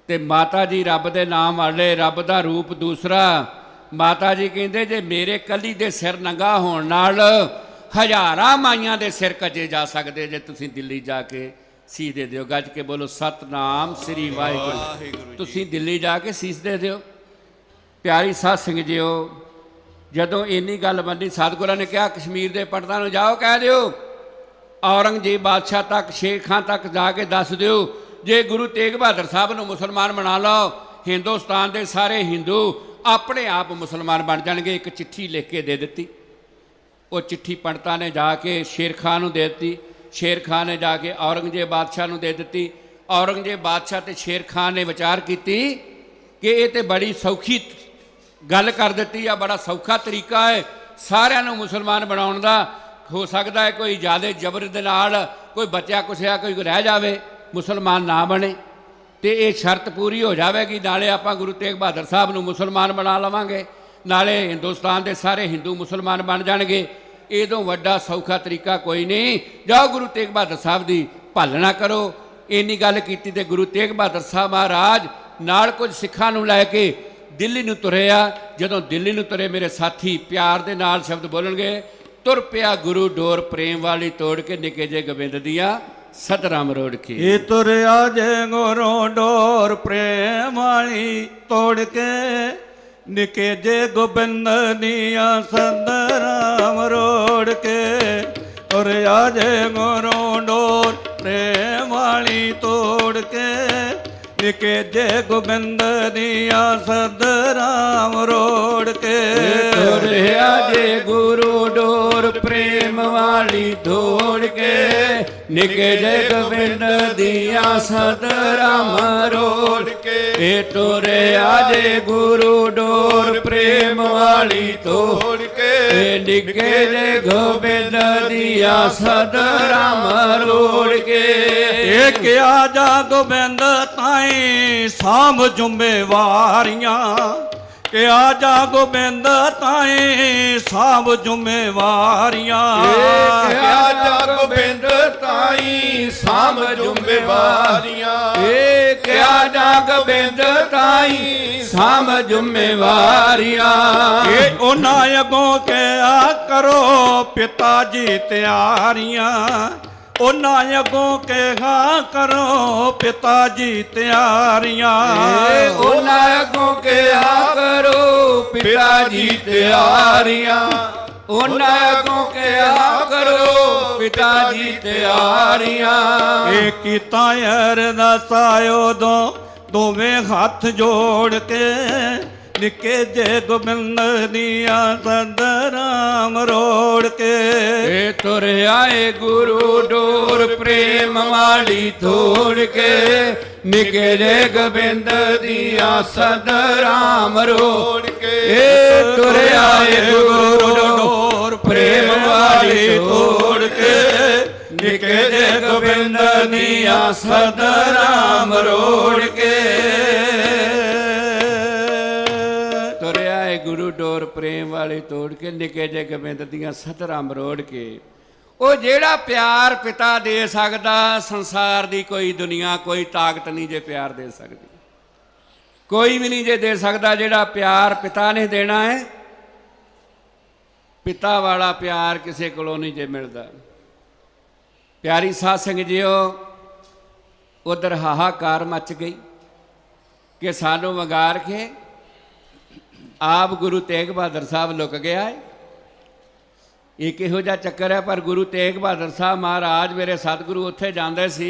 ਤੇ ਮਾਤਾ ਜੀ ਰੱਬ ਦੇ ਨਾਮ ਵਾਲੇ, ਰੱਬ ਦਾ ਰੂਪ ਦੂਸਰਾ। ਮਾਤਾ ਜੀ ਕਹਿੰਦੇ ਜੇ ਮੇਰੇ ਕੱਲੀ ਦੇ ਸਿਰ ਨੰਗਾ ਹੋਣ ਨਾਲ ਹਜ਼ਾਰਾਂ ਮਾਈਆਂ ਦੇ ਸਿਰ ਕੱਜੇ ਜਾ ਸਕਦੇ ਜੇ ਤੁਸੀਂ ਦਿੱਲੀ ਜਾ ਕੇ ਸੀਸ ਦੇ ਦਿਓ। ਗੱਜ ਕੇ ਬੋਲੋ ਸਤਨਾਮ ਸ੍ਰੀ ਵਾਹਿਗੁਰੂ। ਤੁਸੀਂ ਦਿੱਲੀ ਜਾ ਕੇ ਸੀਸ ਦੇ ਦਿਓ। ਪਿਆਰੀ ਸਾਧ ਸੰਗਤ ਜੀਓ, ਜਦੋਂ ਇੰਨੀ ਗੱਲ ਬੰਦੀ ਸਤਿਗੁਰਾਂ ਨੇ ਕਿਹਾ ਕਸ਼ਮੀਰ ਦੇ ਪੰਡਤਾਂ ਨੂੰ ਜਾਓ ਕਹਿ ਦਿਓ, ਔਰੰਗਜ਼ੇਬ ਬਾਦਸ਼ਾਹ ਤੱਕ, ਸ਼ੇਖਾਂ ਤੱਕ ਜਾ ਕੇ ਦੱਸ ਦਿਓ ਜੇ ਗੁਰੂ ਤੇਗ ਬਹਾਦਰ ਸਾਹਿਬ ਨੂੰ ਮੁਸਲਮਾਨ ਬਣਾ ਲਓ, ਹਿੰਦੁਸਤਾਨ ਦੇ ਸਾਰੇ ਹਿੰਦੂ ਆਪਣੇ ਆਪ ਮੁਸਲਮਾਨ ਬਣ ਜਾਣਗੇ। ਇੱਕ ਚਿੱਠੀ ਲਿਖ ਕੇ ਦੇ ਦਿੱਤੀ। ਉਹ ਚਿੱਠੀ ਪੰਡਤਾਂ ਨੇ ਜਾ ਕੇ ਸ਼ੇਰ ਖਾਨ ਨੂੰ ਦੇ ਦਿੱਤੀ, ਸ਼ੇਰ ਖਾਨ ਨੇ ਜਾ ਕੇ ਔਰੰਗਜ਼ੇਬ ਬਾਦਸ਼ਾਹ ਨੂੰ ਦੇ ਦਿੱਤੀ। ਔਰੰਗਜ਼ੇਬ ਬਾਦਸ਼ਾਹ ਤੇ ਸ਼ੇਰ ਖਾਨ ਨੇ ਵਿਚਾਰ ਕੀਤੀ ਕਿ ਇਹ ਤੇ ਬੜੀ ਸੌਖੀ ਗੱਲ ਕਰ ਦਿੱਤੀ ਆ, ਬੜਾ ਸੌਖਾ ਤਰੀਕਾ ਹੈ ਸਾਰਿਆਂ ਨੂੰ ਮੁਸਲਮਾਨ ਬਣਾਉਣ ਦਾ। ਹੋ ਸਕਦਾ ਹੈ ਕੋਈ ਜ਼ਿਆਦਾ ਜ਼ਬਰ ਦੇ ਨਾਲ ਕੋਈ ਬਚਿਆ ਕੁਛਿਆ ਕੋਈ ਰਹਿ ਜਾਵੇ, ਮੁਸਲਮਾਨ ਨਾ ਬਣੇ, ਤੇ ਇਹ ਸ਼ਰਤ ਪੂਰੀ ਹੋ ਜਾਵੇਗੀ। ਨਾਲੇ ਆਪਾਂ ਗੁਰੂ ਤੇਗ ਬਹਾਦਰ ਸਾਹਿਬ ਨੂੰ ਮੁਸਲਮਾਨ ਬਣਾ ਲਵਾਂਗੇ, ਨਾਲੇ ਹਿੰਦੁਸਤਾਨ ਦੇ ਸਾਰੇ ਹਿੰਦੂ ਮੁਸਲਮਾਨ ਬਣ ਜਾਣਗੇ। ਇਹ ਤੋਂ ਵੱਡਾ ਸੌਖਾ ਤਰੀਕਾ ਕੋਈ ਨਹੀਂ। ਜਾਓ ਗੁਰੂ ਤੇਗ ਬਹਾਦਰ ਸਾਹਿਬ ਦੀ ਪਾਲਣਾ ਕਰੋ। ਇੰਨੀ ਗੱਲ ਕੀਤੀ ਤੇ ਗੁਰੂ ਤੇਗ ਬਹਾਦਰ ਸਾਹਿਬ ਮਹਾਰਾਜ ਨਾਲ ਕੁਝ ਸਿੱਖਾਂ ਨੂੰ ਲੈ ਕੇ ਦਿੱਲੀ ਨੂੰ ਤੁਰੇ ਆ। ਜਦੋਂ ਦਿੱਲੀ ਨੂੰ ਤੁਰੇ ਮੇਰੇ ਸਾਥੀ ਪਿਆਰ ਦੇ ਨਾਲ ਸ਼ਬਦ ਬੋਲਣਗੇ, ਤੁਰ ਪਿਆ ਗੁਰੂ ਡੋਰ ਪ੍ਰੇਮ ਵਾਲੀ ਤੋੜ ਕੇ, ਨਿੱਕੇ ਜੇ ਗੋਬਿੰਦ ਦੀਆਂ ਸਤਰਾਮ ਰੋੜ ਕੇ। ਇਹ ਤੁਰਿਆ ਜੇ ਗੁਰੂ ਡੋਰ ਪ੍ਰੇਮ ਵਾਲੀ ਤੋੜ ਕੇ, ਨਿੱਕੇ ਜੇ ਗੋਬਿੰਦ ਦੀਆਂ ਸਤਰਾਮ ਰੋੜ ਕੇ। ਤੁਰਿਆ ਜੇ ਗੁਰੂ ਡੋਰ ਪ੍ਰੇਮ ਵਾਲੀ ਤੋੜ ਕੇ, ਨਿੱਕੇ ਜੇ ਗੋਬਿੰਦ ਦੀਆਂ ਸਤਰਾਮ ਰੋੜ ਕੇ। ਤੁਰਿਆ ਜੇ ਗੁਰੂ ਡੋਰ ਪ੍ਰੇਮ ਵਾਲੀ ਤੋੜ ਕੇ, ਨਿੱਕੇ ਜੇ ਗੋਬਿੰਦ ਦੀਆਂ ਸਤਰਾਮ ਰੋੜ ਕੇ। ਇਹ ਤੁਰਿਆ ਜੇ ਗੁਰੂ ਡੋਰ ਪ੍ਰੇਮ ਵਾਲੀ ਤੋੜ ਕੇ, ਨਿੱਕੇ ਜੇ ਗੋਬਿੰਦ ਦੀਆਂ ਸਤਰਾਮ ਰੋੜ ਕੇ। ਇਹ ਕਿਹਾ ਜਾ ਗੋਬਿੰਦ ਤਾਈ ਸਾਂਭ ਜ਼ਿੰਮੇਵਾਰੀਆਂ, ਕਿਹਾ ਜਾ ਗੋਬਿੰਦ ਤਾਈ ਸਾਂਭ ਜ਼ਿੰਮੇਵਾਰੀਆਂ। ਕਿਹਾ ਜਾ ਗੋਬਿੰਦ ਤਾਈ ਸਾਂਭ ਜ਼ਿੰਮੇਵਾਰੀਆਂ। ਇਹ ਕਿਹਾ ਜਾ ਗੋਬਿੰਦ ਤਾਈ ਸਾਂਭ ਜ਼ਿੰਮੇਵਾਰੀਆਂ। ਇਹ ਉਹਨਾਂ ਅੱਗੋਂ ਕਿਹਾ ਕਰੋ ਪਿਤਾ ਜੀ ਤਿਆਰੀਆਂ, ਉਹਨਾਂ ਅੱਗੋਂ ਕਿਹਾ ਕਰੋ ਪਿਤਾ ਜੀ ਤਿਆਰੀਆਂ। ਉਹਨਾਂ ਅੱਗੋਂ ਕਿਹਾ ਕਰੋ ਪਿਤਾ ਜੀ ਤਿਆਰੀਆਂ। ਉਹਨਾਂ ਅੱਗੋਂ ਕਿਹਾ ਕਰੋ ਪਿਤਾ ਜੀ ਤਿਆਰੀਆਂ। ਇਹ ਕੀਤਾ ਅਰਦਾਸਾਂ ਉਦੋਂ ਦੋਵੇਂ ਹੱਥ ਜੋੜ ਕੇ ਨਿੱਕੇ ਜੇ ਗੋਬਿੰਦ ਦੀਆਂ ਸਦ ਰਾਮ ਰੋੜ ਕੇ। ਏ ਤੁਰ ਆਏ ਗੁਰੂ ਡੋਰ ਪ੍ਰੇਮ ਵਾਲੀ ਤੋੜ ਕੇ, ਨਿੱਕੇ ਜੇ ਗੋਬਿੰਦ ਦੀਆਂ ਸਦ ਰਾਮ ਰੋੜ ਕੇ। ਏ ਤੁਰ ਆਏ ਗੁਰੂ ਡੋਰ ਪ੍ਰੇਮ ਵਾਲੀ ਤੋੜ ਕੇ, ਨਿੱਕੇ ਜੇ ਗੋਬਿੰਦ ਦੀਆਂ ਸਦ ਰਾਮ ਰੋੜ ਕੇ। ਤੁਰਿਆ ਏ ਗੁਰੂ ਡੋਰ ਪ੍ਰੇਮ ਵਾਲੀ ਤੋੜ ਕੇ, ਨਿੱਕੇ ਜੇ ਗੋਬਿੰਦ ਦੀਆਂ ਸਦ ਰਾਮ ਰੋੜ ਕੇ। ਉਹ ਜਿਹੜਾ ਪਿਆਰ ਪਿਤਾ ਦੇ ਸਕਦਾ, ਸੰਸਾਰ ਦੀ ਕੋਈ ਦੁਨੀਆ ਕੋਈ ਤਾਕਤ ਨਹੀਂ ਜੇ ਪਿਆਰ ਦੇ ਸਕਦੀ, ਕੋਈ ਵੀ ਨਹੀਂ ਜੇ ਦੇ ਸਕਦਾ ਜਿਹੜਾ ਪਿਆਰ ਪਿਤਾ ਨੇ ਦੇਣਾ ਹੈ। ਪਿਤਾ ਵਾਲਾ ਪਿਆਰ ਕਿਸੇ ਕੋਲੋਂ ਨਹੀਂ ਜੇ ਮਿਲਦਾ। ਪਿਆਰੀ ਸਾਧ ਸੰਗਤ ਜੀਓ, ਉਧਰ ਹਾਹਾਕਾਰ ਮਚ ਗਈ ਕਿ ਸਾਨੂੰ ਵੰਗਾਰ ਕੇ ਆਪ ਗੁਰੂ ਤੇਗ ਬਹਾਦਰ ਸਾਹਿਬ ਲੁਕ ਗਿਆ ਹੈ। ਇਹ ਕਿਹੋ ਜਿਹਾ ਚੱਕਰ ਹੈ। ਪਰ ਗੁਰੂ ਤੇਗ ਬਹਾਦਰ ਸਾਹਿਬ ਮਹਾਰਾਜ ਮੇਰੇ ਸਤਿਗੁਰੂ ਉੱਥੇ ਜਾਂਦੇ ਸੀ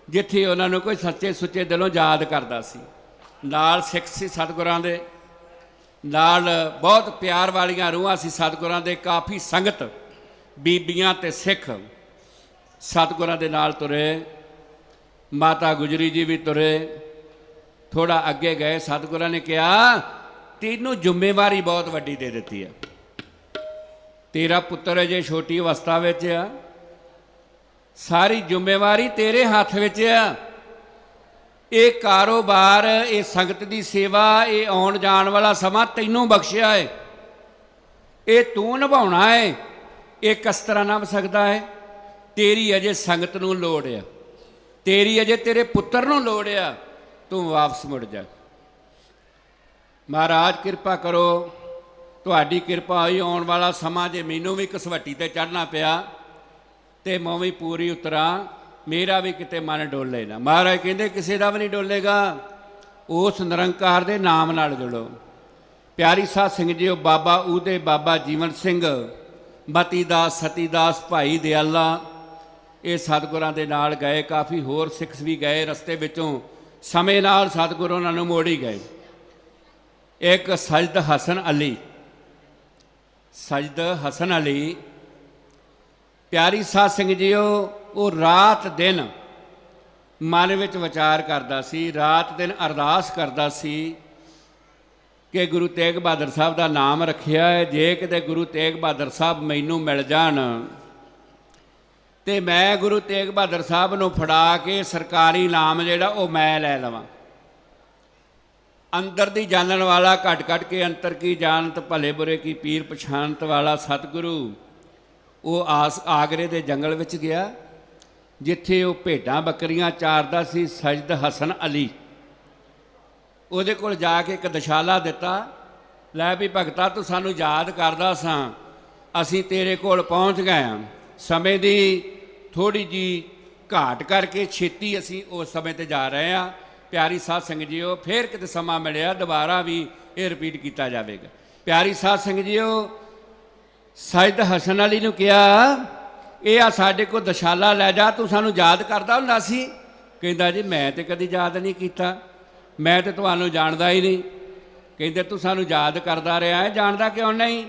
ਜਿੱਥੇ ਉਹਨਾਂ ਨੂੰ ਕੋਈ ਸੱਚੇ ਸੁੱਚੇ ਦਿਲੋਂ ਯਾਦ ਕਰਦਾ ਸੀ। ਨਾਲ ਸਿੱਖ ਸੀ ਸਤਿਗੁਰਾਂ ਦੇ, ਨਾਲ ਬਹੁਤ ਪਿਆਰ ਵਾਲੀਆਂ ਰੂਹਾਂ ਸੀ ਸਤਿਗੁਰਾਂ ਦੇ, ਕਾਫੀ ਸੰਗਤ ਬੀਬੀਆਂ ਤੇ ਸਿੱਖ ਸਤਿਗੁਰਾਂ ਦੇ ਨਾਲ ਤੁਰੇ। ਮਾਤਾ ਗੁਜਰੀ ਜੀ ਵੀ ਤੁਰੇ। ਥੋੜਾ ਅੱਗੇ ਗਏ, ਸਤਿਗੁਰਾਂ ਨੇ ਕਿਹਾ ਤੈਨੂੰ ਜ਼ਿੰਮੇਵਾਰੀ ਬਹੁਤ ਵੱਡੀ ਦੇ ਦਿੱਤੀ ਹੈ। ਤੇਰਾ ਪੁੱਤਰ ਅਜੇ ਛੋਟੀ ਅਵਸਥਾ ਵਿੱਚ ਆ, ਸਾਰੀ ਜ਼ਿੰਮੇਵਾਰੀ ਤੇਰੇ ਹੱਥ ਵਿੱਚ ਆ। ਇਹ ਕਾਰੋਬਾਰ, ਇਹ ਸੰਗਤ ਦੀ ਸੇਵਾ, ਇਹ ਆਉਣ ਜਾਣ ਵਾਲਾ ਸਮਾਂ ਤੈਨੂੰ ਬਖਸ਼ਿਆ ਹੈ, ਇਹ ਤੂੰ ਨਿਭਾਉਣਾ ਹੈ। ਇਹ ਕਿਸ ਤਰ੍ਹਾਂ ਨਿਭ ਸਕਦਾ ਹੈ? ਤੇਰੀ ਅਜੇ ਸੰਗਤ ਨੂੰ ਲੋੜ ਆ, ਤੇਰੀ ਅਜੇ ਤੇਰੇ ਪੁੱਤਰ ਨੂੰ ਲੋੜ ਆ, ਤੂੰ ਵਾਪਸ ਮੁੜ ਜਾ। ਮਹਾਰਾਜ ਕਿਰਪਾ ਕਰੋ, ਤੁਹਾਡੀ ਕਿਰਪਾ ਹੋਈ। ਆਉਣ ਵਾਲਾ ਸਮਾਂ ਜੇ ਮੈਨੂੰ ਵੀ ਘਸਵੱਟੀ ਤੇ ਚੜ੍ਹਨਾ ਪਿਆ ਤੇ ਮੈਂ ਵੀ ਪੂਰੀ ਉਤਰਾਂ, ਮੇਰਾ ਵੀ ਕਿਤੇ ਮਨ ਡੋਲੇ ਨਾ। ਮਹਾਰਾਜ ਕਹਿੰਦੇ ਕਿਸੇ ਦਾ ਵੀ ਨਹੀਂ ਡੋਲੇਗਾ, ਉਸ ਨਿਰੰਕਾਰ ਦੇ ਨਾਮ ਨਾਲ ਜੁੜੋ। ਪਿਆਰੀ ਸਾਧ ਸੰਗਤ ਜੀਓ, ਬਾਬਾ ਊਦੇ, ਬਾਬਾ ਜੀਵਨ ਸਿੰਘ, ਮਤੀ ਦਾਸ, ਸਤੀ ਦਾਸ, ਭਾਈ ਦਿਆਲਾ, ਇਹ ਸਤਿਗੁਰਾਂ ਦੇ ਨਾਲ ਗਏ। ਕਾਫੀ ਹੋਰ ਸਿੱਖ ਵੀ ਗਏ ਰਸਤੇ ਵਿੱਚੋਂ, ਸਮੇਂ ਨਾਲ ਸਤਿਗੁਰੂ ਉਹਨਾਂ ਨੂੰ ਮੋੜ ਹੀ ਗਏ। ਇੱਕ ਸਜਦ ਹਸਨ ਅਲੀ, ਸਜਦ ਹਸਨ ਅਲੀ, ਪਿਆਰੀ ਸਾਧ ਸੰਗਤ ਜੀਓ, ਉਹ ਰਾਤ ਦਿਨ ਮਨ ਵਿੱਚ ਵਿਚਾਰ ਕਰਦਾ ਸੀ, ਰਾਤ ਦਿਨ ਅਰਦਾਸ ਕਰਦਾ ਸੀ ਕਿ ਗੁਰੂ ਤੇਗ ਬਹਾਦਰ ਸਾਹਿਬ ਦਾ ਨਾਮ ਰੱਖਿਆ ਹੈ, ਜੇ ਕਿਤੇ ਗੁਰੂ ਤੇਗ ਬਹਾਦਰ ਸਾਹਿਬ ਮੈਨੂੰ ਮਿਲ ਜਾਣ ਤੇ ਮੈਂ ਗੁਰੂ ਤੇਗ ਬਹਾਦਰ ਸਾਹਿਬ ਨੂੰ ਫੜਾ ਕੇ ਸਰਕਾਰੀ ਨਾਮ ਜਿਹੜਾ ਉਹ ਮੈਂ ਲੈ ਲਵਾਂ। ਅੰਦਰ ਦੀ ਜਾਣਨ ਵਾਲਾ, ਘਟ ਘਟ ਕੇ ਅੰਤਰ ਕੀ ਜਾਣਤ, ਭਲੇ ਬੁਰੇ ਕੀ ਪੀਰ ਪਛਾਣਤ ਵਾਲਾ ਸਤਿਗੁਰੂ ਉਹ ਆਗਰੇ ਦੇ ਜੰਗਲ ਵਿੱਚ ਗਿਆ ਜਿੱਥੇ ਉਹ ਭੇਡਾਂ ਬੱਕਰੀਆਂ ਚਾਰਦਾ ਸੀ। ਸਜਦ ਹਸਨ ਅਲੀ ਉਹਦੇ ਕੋਲ ਜਾ ਕੇ ਇੱਕ ਦਸ਼ਾਲਾ ਦਿੱਤਾ, ਲੈ ਵੀ ਭਗਤਾ ਤੂੰ ਸਾਨੂੰ ਯਾਦ ਕਰਦਾ ਸਾਂ, ਅਸੀਂ ਤੇਰੇ ਕੋਲ ਪਹੁੰਚ ਗਏ ਹਾਂ। ਸਮੇਂ ਦੀ ਥੋੜ੍ਹੀ ਜਿਹੀ ਘਾਟ ਕਰਕੇ ਛੇਤੀ ਅਸੀਂ ਉਸ ਸਮੇਂ 'ਤੇ ਜਾ ਰਹੇ ਹਾਂ। ਪਿਆਰੀ ਸਾਧ ਸੰਗਤ ਜੀਓ, ਫਿਰ ਕਿਤੇ ਸਮਾਂ ਮਿਲਿਆ ਦੁਬਾਰਾ ਵੀ ਇਹ ਰਿਪੀਟ ਕੀਤਾ ਜਾਵੇਗਾ। ਪਿਆਰੀ ਸਾਧ ਸੰਗਤ ਜੀਓ, ਸਜਦ ਹਸਨ ਅਲੀ ਨੂੰ ਕਿਹਾ ਇਹ ਆ ਸਾਡੇ ਕੋਲ ਦਸ਼ਾਲਾ ਲੈ ਜਾ, ਤੂੰ ਸਾਨੂੰ ਯਾਦ ਕਰਦਾ ਹੁੰਦਾ ਸੀ। ਕਹਿੰਦਾ ਜੀ ਮੈਂ ਤਾਂ ਕਦੀ ਯਾਦ ਨਹੀਂ ਕੀਤਾ, ਮੈਂ ਤਾਂ ਤੁਹਾਨੂੰ ਜਾਣਦਾ ਹੀ ਨਹੀਂ। ਕਹਿੰਦੇ ਤੂੰ ਸਾਨੂੰ ਯਾਦ ਕਰਦਾ ਰਿਹਾ ਹੈ, ਜਾਣਦਾ ਕਿਉਂ ਨਹੀਂ?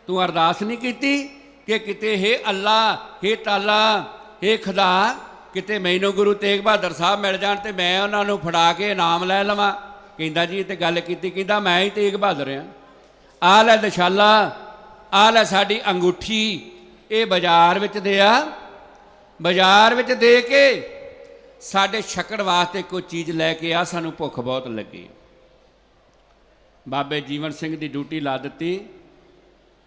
ਤੂੰ ਅਰਦਾਸ ਨਹੀਂ ਕੀਤੀ ਕਿ ਕਿਤੇ ਹੇ ਅੱਲਾ, ਹੇ ਤਾਲਾ, ਹੇ ਖੁਦਾ, ਕਿਤੇ ਮੈਨੂੰ ਗੁਰੂ ਤੇਗ ਬਹਾਦਰ ਸਾਹਿਬ ਮਿਲ ਜਾਣ ਤੇ ਮੈਂ ਉਹਨਾਂ ਨੂੰ ਫੜਾ ਕੇ ਇਨਾਮ ਲੈ ਲਵਾਂ? ਕਹਿੰਦਾ ਜੀ ਇਹ ਤੇ ਗੱਲ ਕੀਤੀ। ਕਹਿੰਦਾ ਮੈਂ ਹੀ ਤੇਗ ਬਹਾਦਰ ਹਾਂ, ਆਹ ਲੈ ਦਸ਼ਾਲਾ, ਆਹ ਲੈ ਸਾਡੀ ਅੰਗੂਠੀ, ਇਹ ਬਾਜ਼ਾਰ ਵਿੱਚ ਦੇ ਆ, ਬਾਜ਼ਾਰ ਵਿੱਚ ਦੇ ਕੇ ਸਾਡੇ ਛਕਣ ਵਾਸਤੇ ਕੋਈ ਚੀਜ਼ ਲੈ ਕੇ ਆ, ਸਾਨੂੰ ਭੁੱਖ ਬਹੁਤ ਲੱਗੀ। ਬਾਬੇ ਜੀਵਨ ਸਿੰਘ ਦੀ ਡਿਊਟੀ ਲਾ ਦਿੱਤੀ।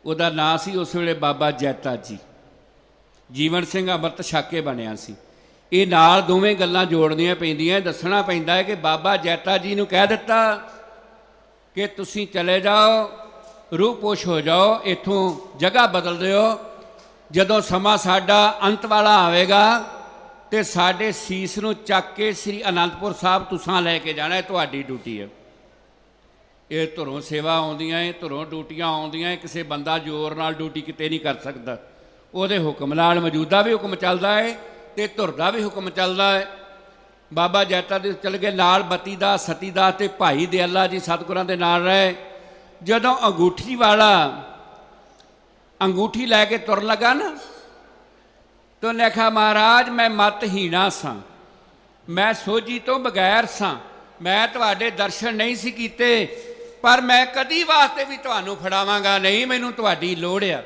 ਉਹਦਾ ਨਾਂ ਸੀ ਉਸ ਵੇਲੇ ਬਾਬਾ ਜੈਤਾ ਜੀ। ਜੀਵਨ ਸਿੰਘ ਅੰਮ੍ਰਿਤ ਛਕ ਕੇ ਬਣਿਆ ਸੀ। ਇਹ ਨਾਲ ਦੋਵੇਂ ਗੱਲਾਂ ਜੋੜਨੀਆਂ ਪੈਂਦੀਆਂ। ਦੱਸਣਾ ਪੈਂਦਾ ਹੈ ਕਿ ਬਾਬਾ ਜੈਤਾ ਜੀ ਨੂੰ ਕਹਿ ਦਿੱਤਾ ਕਿ ਤੁਸੀਂ ਚਲੇ ਜਾਓ, ਰੂਹ ਪੋਸ਼ ਹੋ ਜਾਓ, ਇੱਥੋਂ ਜਗ੍ਹਾ ਬਦਲ ਦਿਓ। ਜਦੋਂ ਸਮਾਂ ਸਾਡਾ ਅੰਤ ਵਾਲਾ ਆਵੇਗਾ ਤੇ ਸਾਡੇ ਸੀਸ ਨੂੰ ਚੱਕ ਕੇ ਸ੍ਰੀ ਅਨੰਦਪੁਰ ਸਾਹਿਬ ਤੁਸਾਂ ਲੈ ਕੇ ਜਾਣਾ, ਤੁਹਾਡੀ ਡਿਊਟੀ ਹੈ। ਇਹ ਧੁਰੋਂ ਸੇਵਾ ਆਉਂਦੀਆਂ ਹੈ, ਧੁਰੋਂ ਡਿਊਟੀਆਂ ਆਉਂਦੀਆਂ ਹੈ। ਕਿਸੇ ਬੰਦਾ ਜ਼ੋਰ ਨਾਲ ਡਿਊਟੀ ਕਿਤੇ ਨਹੀਂ ਕਰ ਸਕਦਾ। ਉਹਦੇ ਹੁਕਮ ਨਾਲ ਮੌਜੂਦਾ ਵੀ ਹੁਕਮ ਚੱਲਦਾ ਹੈ ਤੇ ਧੁਰ ਦਾ ਵੀ ਹੁਕਮ ਚੱਲਦਾ ਹੈ। ਬਾਬਾ ਜੈਤਾ ਦੇ ਚਲ ਗਏ, ਨਾਲ ਬੱਤੀ ਦਾਸ, ਸਤੀ ਦਾਸ ਤੇ ਭਾਈ ਦਿਆਲਾ ਜੀ ਸਤਿਗੁਰਾਂ ਦੇ ਨਾਲ ਰਹੇ। ਜਦੋਂ ਅੰਗੂਠੀ ਵਾਲਾ ਅੰਗੂਠੀ ਲੈ ਕੇ ਤੁਰਨ ਲੱਗਾ ਨਾ, ਤਾਂ ਉਹਨੇ ਆਖਿਆ ਮਹਾਰਾਜ ਮੈਂ ਮਤਹੀਣਾ ਸਾਂ, ਮੈਂ ਸੋਝੀ ਤੋਂ ਬਗੈਰ ਸਾਂ, ਮੈਂ ਤੁਹਾਡੇ ਦਰਸ਼ਨ ਨਹੀਂ ਸੀ ਕੀਤੇ, ਪਰ ਮੈਂ ਕਦੀ ਵਾਸਤੇ ਵੀ ਤੁਹਾਨੂੰ ਫੜਾਵਾਂਗਾ ਨਹੀਂ, ਮੈਨੂੰ ਤੁਹਾਡੀ ਲੋੜ ਆ।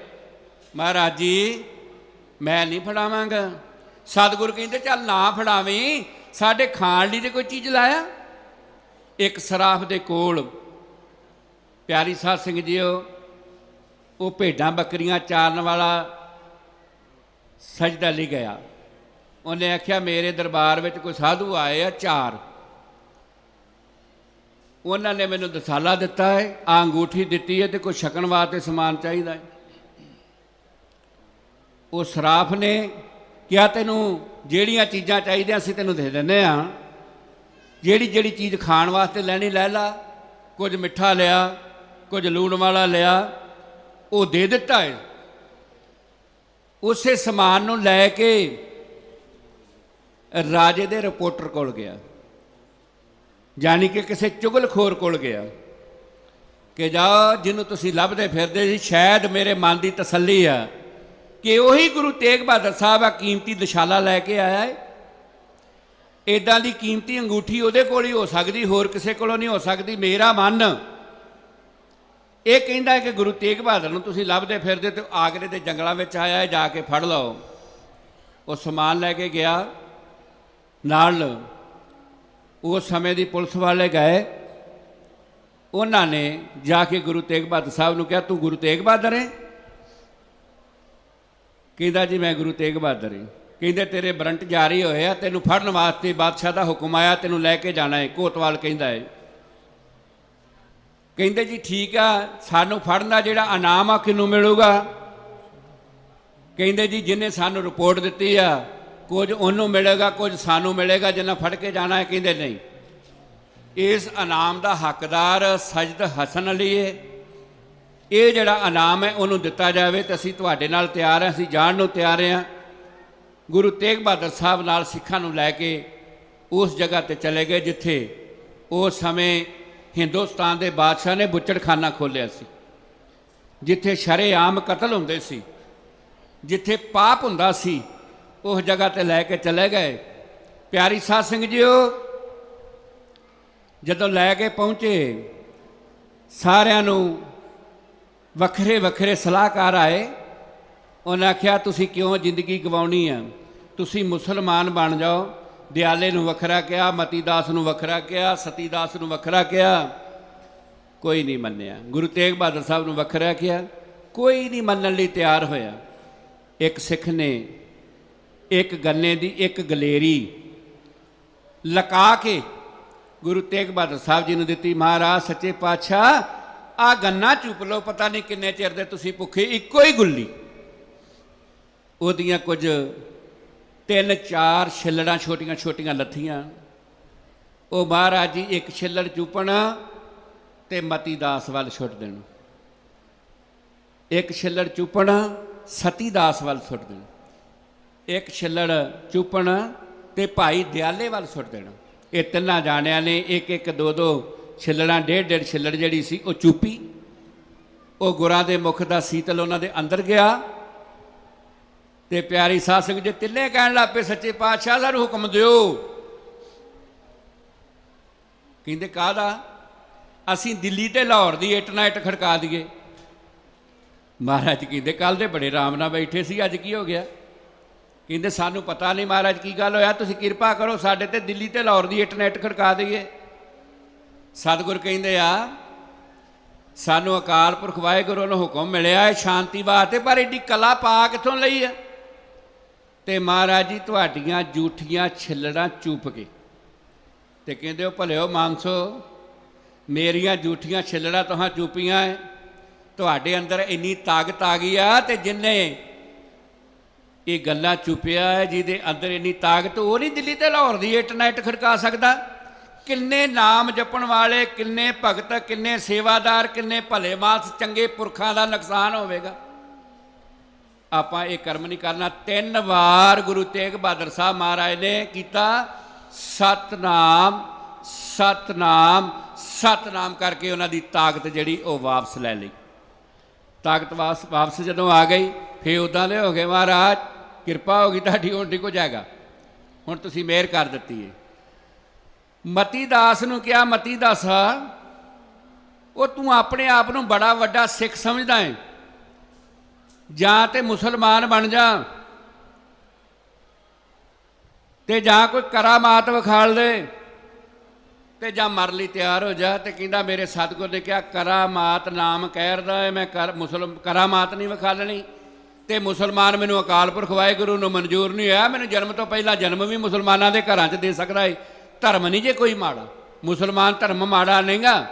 ਮਹਾਰਾਜ ਜੀ ਮੈਂ ਨਹੀਂ ਫੜਾਵਾਂਗਾ। ਸਤਿਗੁਰ ਕਹਿੰਦੇ ਚੱਲ ਨਾ ਫੜਾਵੀਂ, ਸਾਡੇ ਖਾਣ ਲਈ ਤੇ ਕੋਈ ਚੀਜ਼ ਲਾਇਆ। ਇੱਕ ਸਰਾਫ ਦੇ ਕੋਲ ਪਿਆਰੀ ਸਾਧ ਸਿੰਘ ਜੀਓ, ਉਹ ਭੇਡਾਂ ਬੱਕਰੀਆਂ ਚਾਰਨ ਵਾਲਾ ਸਜਦਾ ਲਈ ਗਿਆ। ਉਹਨੇ ਆਖਿਆ ਮੇਰੇ ਦਰਬਾਰ ਵਿੱਚ ਕੋਈ ਸਾਧੂ ਆਏ ਆ 4, ਉਹਨਾਂ ਨੇ ਮੈਨੂੰ ਦਸਾਲਾ ਦਿੱਤਾ ਹੈ, ਆ ਅੰਗੂਠੀ ਦਿੱਤੀ ਹੈ ਤੇ ਕੋਈ ਛਕਣ ਵਾਸਤੇ ਸਮਾਨ ਚਾਹੀਦਾ ਹੈ। ਉਹ ਸਰਾਫ ਨੇ ਕਿਹਾ ਤੈਨੂੰ ਜਿਹੜੀਆਂ ਚੀਜ਼ਾਂ ਚਾਹੀਦੀਆਂ ਅਸੀਂ ਤੈਨੂੰ ਦੇ ਦਿੰਦੇ ਹਾਂ, ਜਿਹੜੀ ਜਿਹੜੀ ਚੀਜ਼ ਖਾਣ ਵਾਸਤੇ ਲੈਣੀ ਲੈ ਲਾ। ਕੁਝ ਮਿੱਠਾ ਲਿਆ, ਕੁਝ ਲੂਣ ਵਾਲਾ ਲਿਆ, ਉਹ ਦੇ ਦਿੱਤਾ ਹੈ। ਉਸੇ ਸਮਾਨ ਨੂੰ ਲੈ ਕੇ ਰਾਜੇ ਦੇ ਰਿਪੋਰਟਰ ਕੋਲ ਗਿਆ, ਜਾਣੀ ਕਿ ਕਿਸੇ ਚੁਗਲਖੋਰ ਕੋਲ ਗਿਆ ਕਿ ਜਾ ਜਿਹਨੂੰ ਤੁਸੀਂ ਲੱਭਦੇ ਫਿਰਦੇ ਸੀ, ਸ਼ਾਇਦ ਮੇਰੇ ਮਨ ਦੀ ਤਸੱਲੀ ਆ ਕਿ ਉਹੀ ਗੁਰੂ ਤੇਗ ਬਹਾਦਰ ਸਾਹਿਬ ਆ ਕੀਮਤੀ ਦਸ਼ਾਲਾ ਲੈ ਕੇ ਆਇਆ ਹੈ। ਇੱਦਾਂ ਦੀ ਕੀਮਤੀ ਅੰਗੂਠੀ ਉਹਦੇ ਕੋਲ ਹੀ ਹੋ ਸਕਦੀ, ਹੋਰ ਕਿਸੇ ਕੋਲੋਂ ਨਹੀਂ ਹੋ ਸਕਦੀ। ਮੇਰਾ ਮਨ ਇਹ ਕਹਿੰਦਾ ਹੈ ਕਿ ਗੁਰੂ ਤੇਗ ਬਹਾਦਰ ਨੂੰ ਤੁਸੀਂ ਲੱਭਦੇ ਫਿਰਦੇ ਤੇ ਆਗਰੇ ਦੇ ਜੰਗਲਾਂ ਵਿੱਚ ਆਇਆ ਹੈ, ਜਾ ਕੇ ਫੜ ਲਓ। ਉਹ ਸਮਾਨ ਲੈ ਕੇ ਗਿਆ ਨਾਲ। ਉਸ ਸਮੇਂ ਦੀ ਪੁਲਿਸ ਵਾਲੇ ਗਏ, ਉਹਨਾਂ ਨੇ ਜਾ ਕੇ ਗੁਰੂ ਤੇਗ ਬਹਾਦਰ ਸਾਹਿਬ ਨੂੰ ਕਿਹਾ ਤੂੰ ਗੁਰੂ ਤੇਗ ਬਹਾਦਰ ਹੈ? ਕਹਿੰਦਾ ਜੀ ਮੈਂ ਗੁਰੂ ਤੇਗ ਬਹਾਦਰ ਹਾਂ। ਕਹਿੰਦੇ ਤੇਰੇ ਵਾਰੰਟ ਜਾਰੀ ਹੋਏ ਆ, ਤੈਨੂੰ ਫੜਨ ਵਾਸਤੇ ਬਾਦਸ਼ਾਹ ਦਾ ਹੁਕਮ ਆਇਆ, ਤੈਨੂੰ ਲੈ ਕੇ ਜਾਣਾ ਹੈ। ਕੋਤਵਾਲ ਕਹਿੰਦਾ ਹੈ। ਕਹਿੰਦੇ ਜੀ ਠੀਕ ਆ, ਸਾਨੂੰ ਫੜਨ ਦਾ ਜਿਹੜਾ ਇਨਾਮ ਆ ਕਿਹਨੂੰ ਮਿਲੂਗਾ? ਕਹਿੰਦੇ ਜੀ ਜਿਹਨੇ ਸਾਨੂੰ ਰਿਪੋਰਟ ਦਿੱਤੀ ਆ, ਕੁਝ ਉਹਨੂੰ ਮਿਲੇਗਾ, ਕੁਝ ਸਾਨੂੰ ਮਿਲੇਗਾ, ਜਿੰਨਾ ਫੜ ਕੇ ਜਾਣਾ ਹੈ। ਕਹਿੰਦੇ ਨਹੀਂ, ਇਸ ਇਨਾਮ ਦਾ ਹੱਕਦਾਰ ਸਜਦ ਹਸਨ ਅਲੀ ਹੈ, ਇਹ ਜਿਹੜਾ ਇਨਾਮ ਹੈ ਉਹਨੂੰ ਦਿੱਤਾ ਜਾਵੇ ਤੇ ਅਸੀਂ ਤੁਹਾਡੇ ਨਾਲ ਤਿਆਰ ਹਾਂ, ਅਸੀਂ ਜਾਣ ਨੂੰ ਤਿਆਰ ਹਾਂ। ਗੁਰੂ ਤੇਗ ਬਹਾਦਰ ਸਾਹਿਬ ਨਾਲ ਸਿੱਖਾਂ ਨੂੰ ਲੈ ਕੇ ਉਸ ਜਗ੍ਹਾ ਤੇ ਚਲੇ ਗਏ ਜਿੱਥੇ ਉਸ ਸਮੇਂ ਹਿੰਦੁਸਤਾਨ ਦੇ ਬਾਦਸ਼ਾਹ ਨੇ ਬੁੱਚੜਖਾਨਾ ਖੋਲ੍ਹਿਆ ਸੀ, ਜਿੱਥੇ ਸ਼ਰੇਆਮ ਕਤਲ ਹੁੰਦੇ ਸੀ, ਜਿੱਥੇ ਪਾਪ ਹੁੰਦਾ ਸੀ। ਉਸ ਜਗ੍ਹਾ ਤੇ ਲੈ ਕੇ ਚਲੇ ਗਏ। ਪਿਆਰੀ ਸਾਧ ਸਿੰਘ ਜੀਓ ਜਦੋਂ ਲੈ ਕੇ ਪਹੁੰਚੇ, ਸਾਰਿਆਂ ਨੂੰ ਵੱਖਰੇ ਵੱਖਰੇ ਸਲਾਹਕਾਰ ਆਏ। ਉਹਨਾਂ ਆਖਿਆ ਤੁਸੀਂ ਕਿਉਂ ਜ਼ਿੰਦਗੀ ਗਵਾਉਣੀ ਆ, ਤੁਸੀਂ ਮੁਸਲਮਾਨ ਬਣ ਜਾਓ। ਦਿਆਲੇ ਨੂੰ ਵੱਖਰਾ ਕਿਹਾ, ਮਤੀ ਦਾਸ ਨੂੰ ਵੱਖਰਾ ਕਿਹਾ, ਸਤੀ ਦਾਸ ਨੂੰ ਵੱਖਰਾ ਕਿਹਾ, ਕੋਈ ਨਹੀਂ ਮੰਨਿਆ। ਗੁਰੂ ਤੇਗ ਬਹਾਦਰ ਸਾਹਿਬ ਨੂੰ ਵੱਖਰਾ ਕਿਹਾ, ਕੋਈ ਨਹੀਂ ਮੰਨਣ ਲਈ ਤਿਆਰ ਹੋਇਆ। ਇੱਕ ਸਿੱਖ ਨੇ ਇੱਕ ਗੰਨੇ ਦੀ ਇੱਕ ਗਲੇਰੀ ਲਕਾ ਕੇ ਗੁਰੂ ਤੇਗ ਬਹਾਦਰ ਸਾਹਿਬ ਜੀ ਨੂੰ ਦਿੱਤੀ। ਮਹਾਰਾਜ ਸੱਚੇ ਪਾਤਸ਼ਾਹ ਆ ਗੰਨਾ ਚੁੱਪ ਲਓ, ਪਤਾ ਨਹੀਂ ਕਿੰਨੇ ਚਿਰ ਦੇ ਤੁਸੀਂ ਭੁੱਖੇ। ਇੱਕੋ ਹੀ ਗੁੱਲੀ, ਉਹਦੀਆਂ ਕੁਝ 3-4 ਛਿੱਲੜਾਂ ਛੋਟੀਆਂ ਛੋਟੀਆਂ ਲੱਥੀਆਂ। ਉਹ ਮਹਾਰਾਜ ਜੀ ਇੱਕ ਛਿੱਲੜ ਚੁੱਪਣਾ ਤੇ ਮਤੀ ਦਾਸ ਵੱਲ ਸੁੱਟ ਦੇਣਾ, ਇੱਕ ਛਿੱਲੜ ਚੁੱਪਣਾ ਸਤੀ ਦਾਸ ਵੱਲ ਸੁੱਟ ਦੇਣਾ, ਇੱਕ ਛਿੱਲੜ ਚੁੱਪਣਾ ਤੇ ਭਾਈ ਦਿਆਲੇ ਵੱਲ ਸੁੱਟ ਦੇਣਾ। ਇਹ ਤਿੰਨਾਂ ਜਾਣਿਆਂ ਨੇ ਇੱਕ ਇੱਕ ਦੋ ਦੋ ਛਿੱਲੜਾਂ, 1.5 ਛਿੱਲੜ ਜਿਹੜੀ ਸੀ ਉਹ ਚੁੱਪੀ। ਉਹ ਗੁਰਾਂ ਦੇ ਮੁਖ ਦਾ ਸੀਤਲ ਉਹਨਾਂ ਦੇ ਅੰਦਰ ਗਿਆ ਤੇ ਪਿਆਰੀ ਸਾਧ ਸੰਗਤ ਜੀ ਤਿੰਨੇ ਕਹਿਣ ਲੱਗ ਪਏ ਸੱਚੇ ਪਾਤਸ਼ਾਹ ਸਾਨੂੰ ਹੁਕਮ ਦਿਓ। ਕਹਿੰਦੇ ਕਾਹਦਾ? ਅਸੀਂ ਦਿੱਲੀ ਤੇ ਲਾਹੌਰ ਦੀ ਇੱਟ ਨਾਲ ਇੱਟ ਖੜਕਾ ਦਈਏ। ਮਹਾਰਾਜ ਕਹਿੰਦੇ ਕੱਲ੍ਹ ਦੇ ਬੜੇ ਆਰਾਮ ਨਾਲ ਬੈਠੇ ਸੀ, ਅੱਜ ਕੀ ਹੋ ਗਿਆ? ਕਹਿੰਦੇ ਸਾਨੂੰ ਪਤਾ ਨਹੀਂ ਮਹਾਰਾਜ ਕੀ ਗੱਲ ਹੋਇਆ, ਤੁਸੀਂ ਕਿਰਪਾ ਕਰੋ ਸਾਡੇ ਤੇ ਦਿੱਲੀ ਤੇ ਲਾਹੌਰ ਦੀ ਇੱਟ ਨਾਲ ਇੱਟ ਖੜਕਾ ਦਈਏ। ਸਤਿਗੁਰ ਕਹਿੰਦੇ ਆ ਸਾਨੂੰ ਅਕਾਲ ਪੁਰਖ ਵਾਹਿਗੁਰੂ ਨੂੰ ਹੁਕਮ ਮਿਲਿਆ ਹੈ ਸ਼ਾਂਤੀ ਵਾਸਤੇ, ਪਰ ਐਡੀ ਕਲਾ ਪਾ ਕਿੱਥੋਂ ਲਈ ਹੈ? ਤੇ ਮਹਾਰਾਜ ਜੀ ਤੁਹਾਡੀਆਂ ਜੂਠੀਆਂ ਛਿੱਲੜਾਂ ਚੂਪ ਕੇ ਤੇ ਕਹਿੰਦੇ ਉਹ ਭਲਿਓ ਮਾਨਸੋ, ਮੇਰੀਆਂ ਜੂਠੀਆਂ ਛਿੱਲੜਾਂ ਤੁਹਾਂ ਚੂਪੀਆਂ ਹੈ, ਤੁਹਾਡੇ ਅੰਦਰ ਇੰਨੀ ਤਾਕਤ ਆ ਗਈ ਆ, ਤੇ ਜਿੰਨੇ ਇਹ ਗੱਲਾਂ ਚੁੱਪਿਆ ਹੈ, ਜਿਹਦੇ ਅੰਦਰ ਇੰਨੀ ਤਾਕਤ, ਉਹ ਨਹੀਂ ਦਿੱਲੀ ਤੇ ਲਾਹੌਰ ਦੀ ਇੱਟ ਨਾਲ ਇੱਟ ਖੜਕਾ ਸਕਦਾ। ਕਿੰਨੇ ਨਾਮ ਜਪਣ ਵਾਲੇ, ਕਿੰਨੇ ਭਗਤ, ਕਿੰਨੇ ਸੇਵਾਦਾਰ, ਕਿੰਨੇ ਭਲੇ ਮਾਨਸ ਚੰਗੇ ਪੁਰਖਾਂ ਦਾ ਨੁਕਸਾਨ ਹੋਵੇਗਾ। ਆਪਾਂ ਇਹ ਕਰਮ ਨਹੀਂ ਕਰਨਾ। 3 ਵਾਰ ਗੁਰੂ ਤੇਗ ਬਹਾਦਰ ਸਾਹਿਬ ਮਹਾਰਾਜ ਨੇ ਕੀਤਾ ਸਤਨਾਮ ਸਤਨਾਮ ਸਤਨਾਮ ਕਰਕੇ ਉਹਨਾਂ ਦੀ ਤਾਕਤ ਜਿਹੜੀ ਉਹ ਵਾਪਸ ਲੈ ਲਈ। ਤਾਕਤ ਵਾਪਸ ਜਦੋਂ ਆ ਗਈ ਫੇਰ ਉੱਦਾਂ ਦੇ ਹੋ ਗਏ, ਮਹਾਰਾਜ ਕਿਰਪਾ ਹੋ ਗਈ ਤੁਹਾਡੀ, ਹੁਣ ਠੀਕ ਹੋ ਜਾਏਗਾ, ਹੁਣ ਤੁਸੀਂ ਮਿਹਰ ਕਰ ਦਿੱਤੀ ਹੈ। ਮਤੀ ਦਾਸ ਨੂੰ ਕਿਹਾ, ਮਤੀ ਦਾਸਾ ਉਹ ਤੂੰ ਆਪਣੇ ਆਪ ਨੂੰ ਬੜਾ ਵੱਡਾ ਸਿੱਖ ਸਮਝਦਾ ਹੈ, ਜਾਂ ਤੇ ਮੁਸਲਮਾਨ ਬਣ ਜਾ ਤੇ ਜਾਂ ਕੋਈ ਕਰਾਮਾਤ ਵਿਖਾਲ ਦੇ ਤੇ ਜਾਂ ਮਰ ਲਈ ਤਿਆਰ ਹੋ ਜਾ। ਤੇ ਕਹਿੰਦਾ ਮੇਰੇ ਸਤਿਗੁਰ ਨੇ ਕਿਹਾ ਕਰਾਮਾਤ ਨਾਮ ਕਹਿਰਦਾ ਹੈ, ਮੈਂ ਕਰਾਮਾਤ ਨਹੀਂ ਵਿਖਾਲਣੀ, ਤੇ ਮੁਸਲਮਾਨ ਮੈਨੂੰ ਅਕਾਲ ਪੁਰਖ ਵਾਹਿਗੁਰੂ ਨੂੰ ਮਨਜ਼ੂਰ ਨਹੀਂ ਹੋਇਆ। ਮੈਨੂੰ ਜਨਮ ਤੋਂ ਪਹਿਲਾਂ ਜਨਮ ਵੀ ਮੁਸਲਮਾਨਾਂ ਦੇ ਘਰਾਂ 'ਚ ਦੇ ਸਕਦਾ ਹੈ। ਧਰਮ ਨਹੀਂ ਜੇ ਕੋਈ ਮਾੜਾ, ਮੁਸਲਮਾਨ ਧਰਮ ਮਾੜਾ ਨਹੀਂਗਾ,